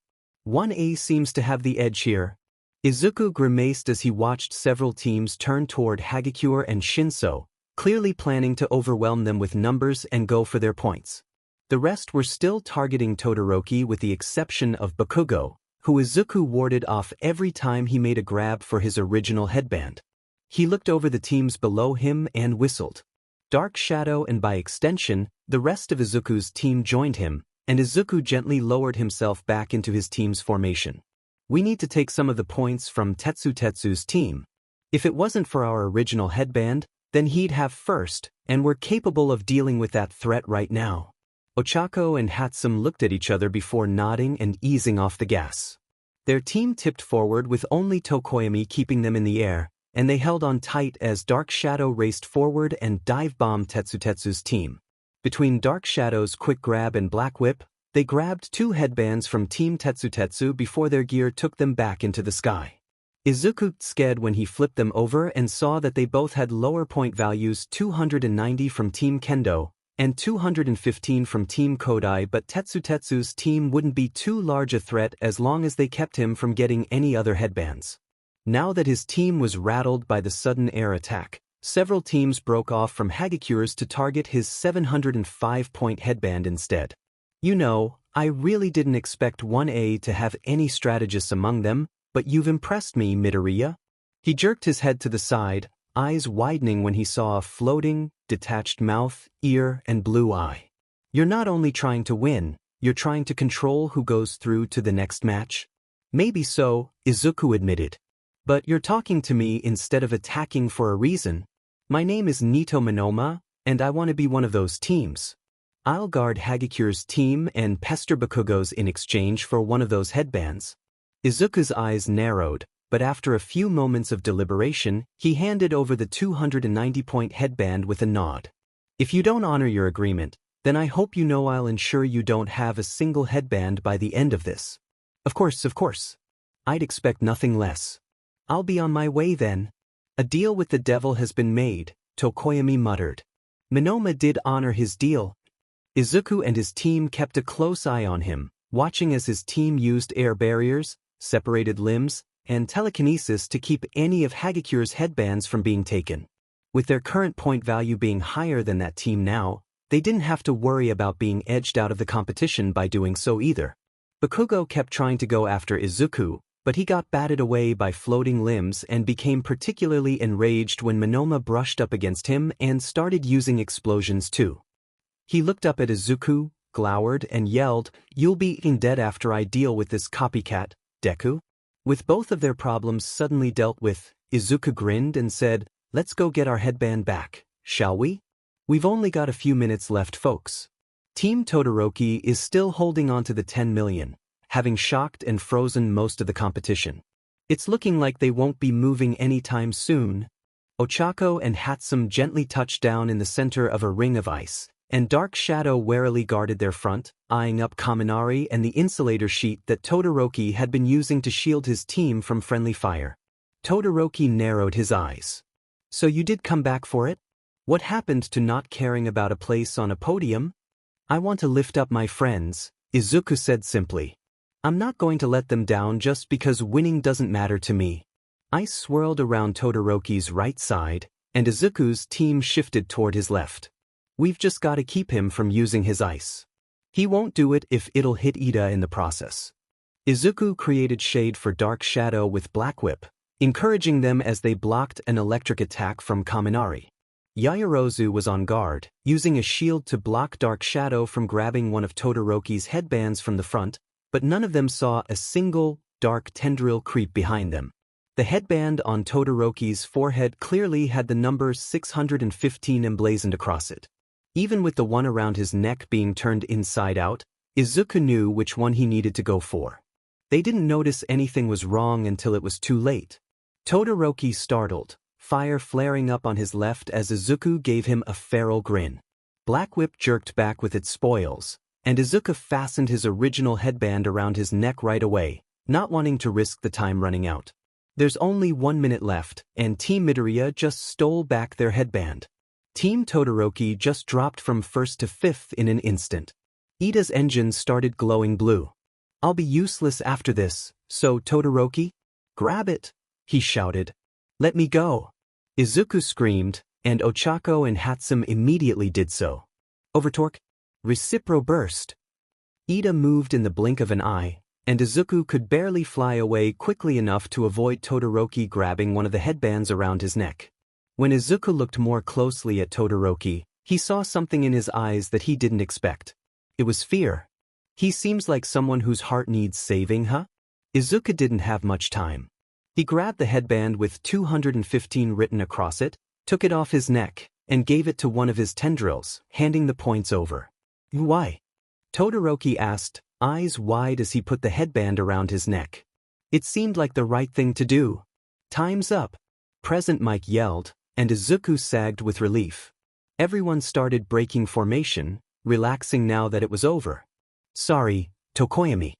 1A seems to have the edge here. Izuku grimaced as he watched several teams turn toward Hagakure and Shinso, clearly planning to overwhelm them with numbers and go for their points. The rest were still targeting Todoroki with the exception of Bakugo, who Izuku warded off every time he made a grab for his original headband. He looked over the teams below him and whistled. Dark Shadow and by extension, the rest of Izuku's team joined him, and Izuku gently lowered himself back into his team's formation. We need to take some of the points from Tetsutetsu's team. If it wasn't for our original headband, then he'd have first, and we're capable of dealing with that threat right now. Ochako and Hatsum looked at each other before nodding and easing off the gas. Their team tipped forward with only Tokoyami keeping them in the air, and they held on tight as Dark Shadow raced forward and dive-bombed Tetsutetsu's team. Between Dark Shadow's quick grab and Black Whip, they grabbed 2 headbands from Team Tetsutetsu before their gear took them back into the sky. Izuku sked when he flipped them over and saw that they both had lower point values, 290 from Team Kendo and 215 from Team Kodai, but Tetsutetsu's team wouldn't be too large a threat as long as they kept him from getting any other headbands. Now that his team was rattled by the sudden air attack, several teams broke off from Hagakure's to target his 705-point headband instead. You know, I really didn't expect 1A to have any strategists among them, but you've impressed me, Midoriya. He jerked his head to the side, eyes widening when he saw a floating, detached mouth, ear, and blue eye. You're not only trying to win, you're trying to control who goes through to the next match? Maybe so, Izuku admitted. But you're talking to me instead of attacking for a reason. My name is Nito Monoma, and I want to be one of those teams. I'll guard Hagakure's team and pester Bakugo's in exchange for one of those headbands. Izuku's eyes narrowed, but after a few moments of deliberation, he handed over the 290-point headband with a nod. If you don't honor your agreement, then I hope you know I'll ensure you don't have a single headband by the end of this. Of course. I'd expect nothing less. I'll be on my way then. A deal with the devil has been made, Tokoyami muttered. Monoma did honor his deal. Izuku and his team kept a close eye on him, watching as his team used air barriers, separated limbs, and telekinesis to keep any of Hagakure's headbands from being taken. With their current point value being higher than that team now, they didn't have to worry about being edged out of the competition by doing so either. Bakugo kept trying to go after Izuku, but he got batted away by floating limbs and became particularly enraged when Monoma brushed up against him and started using explosions too. He looked up at Izuku, glowered, and yelled, "You'll be eaten dead after I deal with this copycat, Deku." With both of their problems suddenly dealt with, Izuku grinned and said, "Let's go get our headband back, shall we? We've only got a few minutes left, folks." Team Todoroki is still holding on to the 10 million, having shocked and frozen most of the competition. It's looking like they won't be moving anytime soon. Ochako and Hatsum gently touched down in the center of a ring of ice, and Dark Shadow warily guarded their front, eyeing up Kaminari and the insulator sheet that Todoroki had been using to shield his team from friendly fire. Todoroki narrowed his eyes. So you did come back for it? What happened to not caring about a place on a podium? I want to lift up my friends, Izuku said simply. I'm not going to let them down just because winning doesn't matter to me. Ice swirled around Todoroki's right side, and Izuku's team shifted toward his left. We've just got to keep him from using his ice. He won't do it if it'll hit Ida in the process. Izuku created shade for Dark Shadow with Black Whip, encouraging them as they blocked an electric attack from Kaminari. Yaoyorozu was on guard, using a shield to block Dark Shadow from grabbing one of Todoroki's headbands from the front, but none of them saw a single, dark tendril creep behind them. The headband on Todoroki's forehead clearly had the number 615 emblazoned across it. Even with the one around his neck being turned inside out, Izuku knew which one he needed to go for. They didn't notice anything was wrong until it was too late. Todoroki startled, fire flaring up on his left as Izuku gave him a feral grin. Black Whip jerked back with its spoils, and Izuku fastened his original headband around his neck right away, not wanting to risk the time running out. There's only 1 minute left, and Team Midoriya just stole back their headband. Team Todoroki just dropped from 1st to 5th in an instant. Ida's engine started glowing blue. I'll be useless after this, so Todoroki? Grab it, he shouted. Let me go. Izuku screamed, and Ochako and Hatsum immediately did so. Overtorque? Recipro burst. Ida moved in the blink of an eye, and Izuku could barely fly away quickly enough to avoid Todoroki grabbing one of the headbands around his neck. When Izuku looked more closely at Todoroki, he saw something in his eyes that he didn't expect. It was fear. He seems like someone whose heart needs saving, huh? Izuku didn't have much time. He grabbed the headband with 215 written across it, took it off his neck, and gave it to one of his tendrils, handing the points over. Why? Todoroki asked, eyes wide as he put the headband around his neck. It seemed like the right thing to do. Time's up. Present Mike yelled, and Izuku sagged with relief. Everyone started breaking formation, relaxing now that it was over. Sorry, Tokoyami.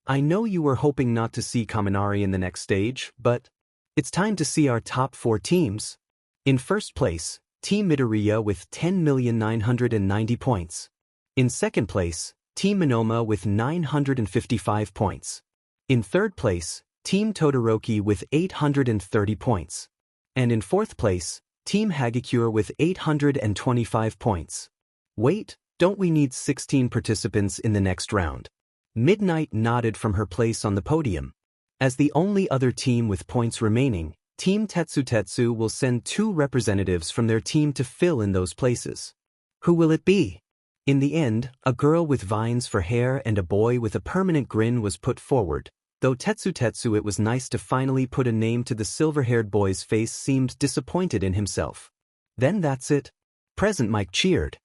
I know you were hoping not to see Kaminari in the next stage, but it's time to see our top 4 teams. In first place, Team Midoriya with 10,990 points. In second place, Team Monoma with 955 points. In third place, Team Todoroki with 830 points. And in fourth place, Team Hagakure with 825 points. Wait, don't we need 16 participants in the next round? Midnight nodded from her place on the podium. As the only other team with points remaining, Team Tetsu will send 2 representatives from their team to fill in those places. Who will it be? In the end, a girl with vines for hair and a boy with a permanent grin was put forward. Though Tetsu it was nice to finally put a name to the silver-haired boy's face seemed disappointed in himself. Then that's it. Present Mike cheered.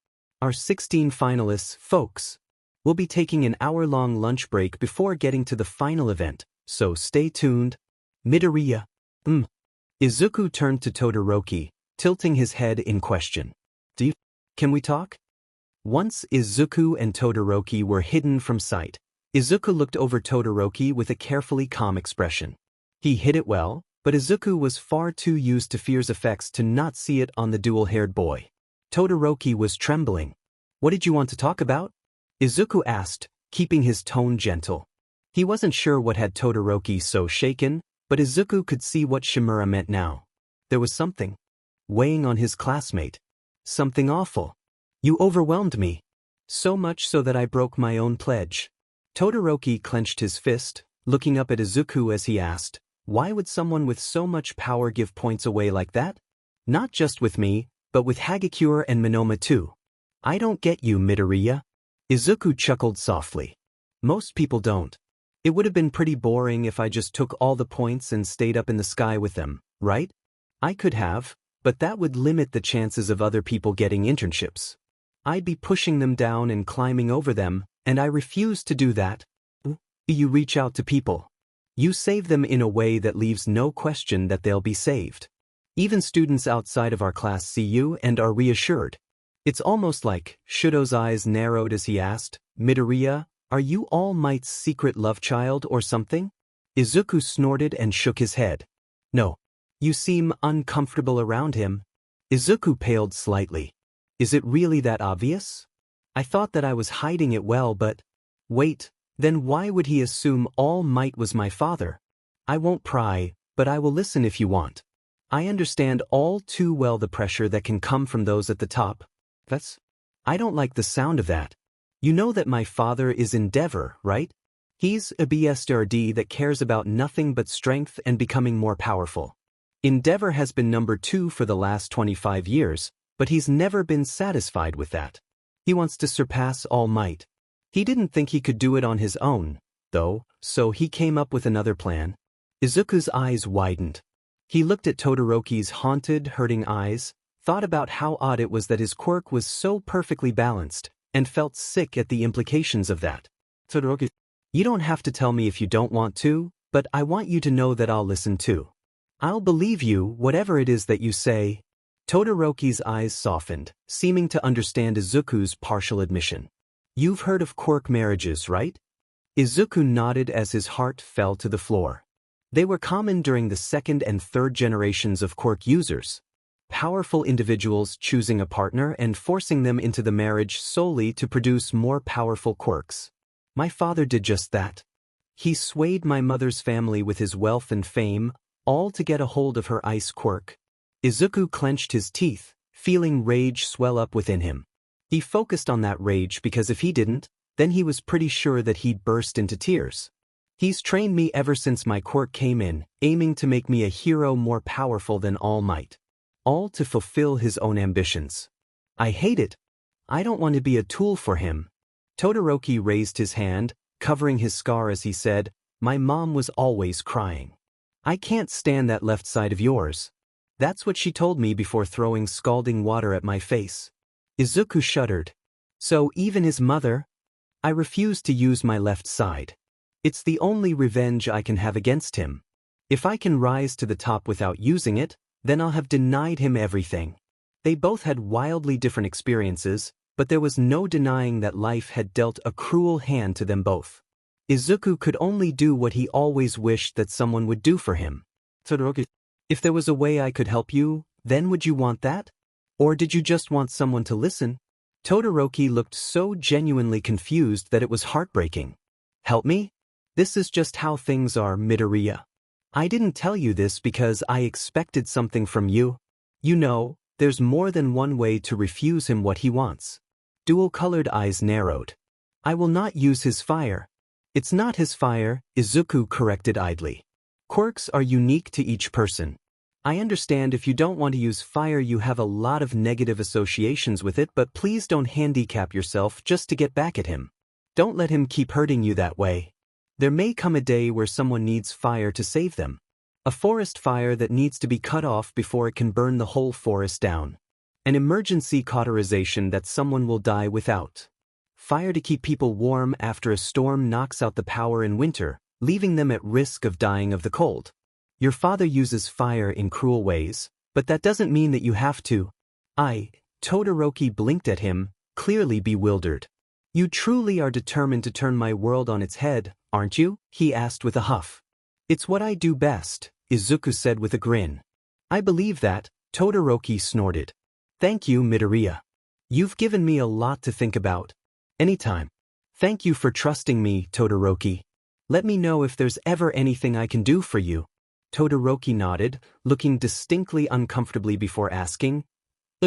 Our 16 finalists, folks. We'll be taking an hour-long lunch break before getting to the final event, so stay tuned. Midoriya. Izuku turned to Todoroki, tilting his head in question. Can we talk? Once Izuku and Todoroki were hidden from sight, Izuku looked over Todoroki with a carefully calm expression. He hid it well, but Izuku was far too used to fear's effects to not see it on the dual-haired boy. Todoroki was trembling. What did you want to talk about? Izuku asked, keeping his tone gentle. He wasn't sure what had Todoroki so shaken, but Izuku could see what Shimura meant now. There was something weighing on his classmate. Something awful. You overwhelmed me. So much so that I broke my own pledge. Todoroki clenched his fist, looking up at Izuku as he asked, why would someone with so much power give points away like that? Not just with me, but with Hagakure and Monoma too. I don't get you, Midoriya. Izuku chuckled softly. Most people don't. It would have been pretty boring if I just took all the points and stayed up in the sky with them, right? I could have, but that would limit the chances of other people getting internships. I'd be pushing them down and climbing over them, and I refuse to do that. You reach out to people. You save them in a way that leaves no question that they'll be saved. Even students outside of our class see you and are reassured. It's almost like Shudo's eyes narrowed as he asked, Midoriya, are you All Might's secret love child or something? Izuku snorted and shook his head. No. You seem uncomfortable around him. Izuku paled slightly. Is it really that obvious? I thought that I was hiding it well, but... Wait, then why would he assume All Might was my father? I won't pry, but I will listen if you want. I understand all too well the pressure that can come from those at the top. I don't like the sound of that. You know that my father is Endeavor, right? He's a BSRD that cares about nothing but strength and becoming more powerful. Endeavor has been number 2 for the last 25 years, but he's never been satisfied with that. He wants to surpass All Might. He didn't think he could do it on his own, though, so he came up with another plan. Izuku's eyes widened. He looked at Todoroki's haunted, hurting eyes, thought about how odd it was that his quirk was so perfectly balanced, and felt sick at the implications of that. Todoroki, you don't have to tell me if you don't want to, but I want you to know that I'll listen too. I'll believe you, whatever it is that you say. Todoroki's eyes softened, seeming to understand Izuku's partial admission. You've heard of quirk marriages, right? Izuku nodded as his heart fell to the floor. They were common during the second and third generations of quirk users. Powerful individuals choosing a partner and forcing them into the marriage solely to produce more powerful quirks. My father did just that. He swayed my mother's family with his wealth and fame, all to get a hold of her ice quirk. Izuku clenched his teeth, feeling rage swell up within him. He focused on that rage because if he didn't, then he was pretty sure that he'd burst into tears. He's trained me ever since my quirk came in, aiming to make me a hero more powerful than All Might. All to fulfill his own ambitions. I hate it. I don't want to be a tool for him. Todoroki raised his hand, covering his scar as he said, My mom was always crying. I can't stand that left side of yours. That's what she told me before throwing scalding water at my face. Izuku shuddered. So even his mother? I refuse to use my left side. It's the only revenge I can have against him. If I can rise to the top without using it, then I'll have denied him everything. They both had wildly different experiences, but there was no denying that life had dealt a cruel hand to them both. Izuku could only do what he always wished that someone would do for him. Todoroki, if there was a way I could help you, then would you want that? Or did you just want someone to listen? Todoroki looked so genuinely confused that it was heartbreaking. Help me? This is just how things are, Midoriya. I didn't tell you this because I expected something from you. You know, there's more than one way to refuse him what he wants. Dual-colored eyes narrowed. I will not use his fire. It's not his fire, Izuku corrected idly. Quirks are unique to each person. I understand if you don't want to use fire you have a lot of negative associations with it, but please don't handicap yourself just to get back at him. Don't let him keep hurting you that way. There may come a day where someone needs fire to save them. A forest fire that needs to be cut off before it can burn the whole forest down. An emergency cauterization that someone will die without. Fire to keep people warm after a storm knocks out the power in winter, leaving them at risk of dying of the cold. Your father uses fire in cruel ways, but that doesn't mean that you have to. Todoroki blinked at him, clearly bewildered. You truly are determined to turn my world on its head, aren't you? He asked with a huff. It's what I do best, Izuku said with a grin. I believe that, Todoroki snorted. Thank you, Midoriya. You've given me a lot to think about. Anytime. Thank you for trusting me, Todoroki. Let me know if there's ever anything I can do for you. Todoroki nodded, looking distinctly uncomfortably before asking,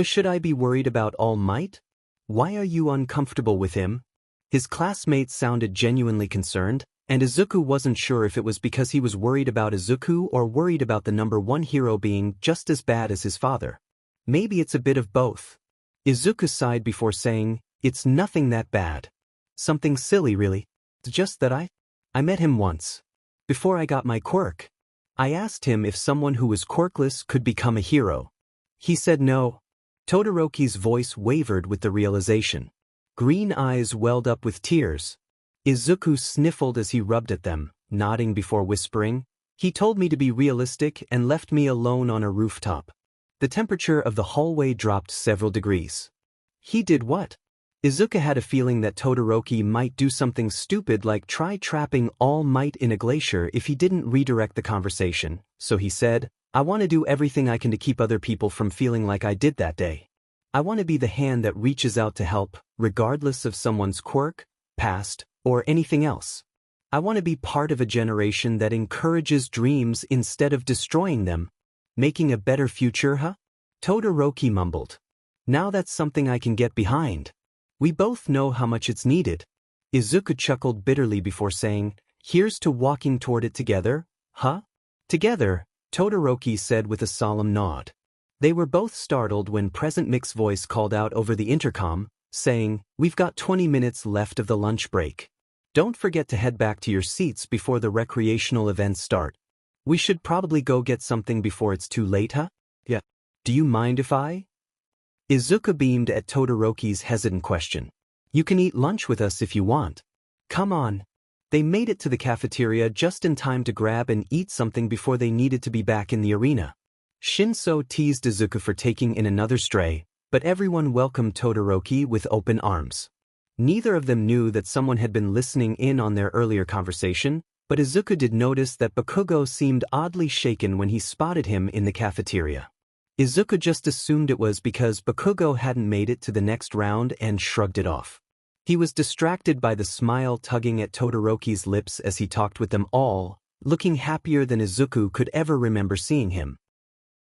Should I be worried about All Might? Why are you uncomfortable with him? His classmates sounded genuinely concerned, and Izuku wasn't sure if it was because he was worried about Izuku or worried about the number 1 hero being just as bad as his father. Maybe it's a bit of both. Izuku sighed before saying, It's nothing that bad. Something silly, really. It's just that I met him once. Before I got my quirk. I asked him if someone who was quirkless could become a hero. He said no. Todoroki's voice wavered with the realization. Green eyes welled up with tears. Izuku sniffled as he rubbed at them, nodding before whispering, "He told me to be realistic and left me alone on a rooftop." The temperature of the hallway dropped several degrees. He did what? Izuku had a feeling that Todoroki might do something stupid like try trapping All Might in a glacier if he didn't redirect the conversation, so he said, "I want to do everything I can to keep other people from feeling like I did that day. I want to be the hand that reaches out to help, regardless of someone's quirk, past, or anything else. I want to be part of a generation that encourages dreams instead of destroying them. Making a better future, huh?" Todoroki mumbled. "Now that's something I can get behind. We both know how much it's needed." Izuku chuckled bitterly before saying, "Here's to walking toward it together, huh?" "Together," Todoroki said with a solemn nod. They were both startled when Present Mic's voice called out over the intercom, saying, "We've got 20 minutes left of the lunch break. Don't forget to head back to your seats before the recreational events start. We should probably go get something before it's too late, huh?" "Yeah. Do you mind if I?" Izuku beamed at Todoroki's hesitant question. "You can eat lunch with us if you want. Come on." They made it to the cafeteria just in time to grab and eat something before they needed to be back in the arena. Shinso teased Izuku for taking in another stray, but everyone welcomed Todoroki with open arms. Neither of them knew that someone had been listening in on their earlier conversation, but Izuku did notice that Bakugo seemed oddly shaken when he spotted him in the cafeteria. Izuku just assumed it was because Bakugo hadn't made it to the next round and shrugged it off. He was distracted by the smile tugging at Todoroki's lips as he talked with them all, looking happier than Izuku could ever remember seeing him.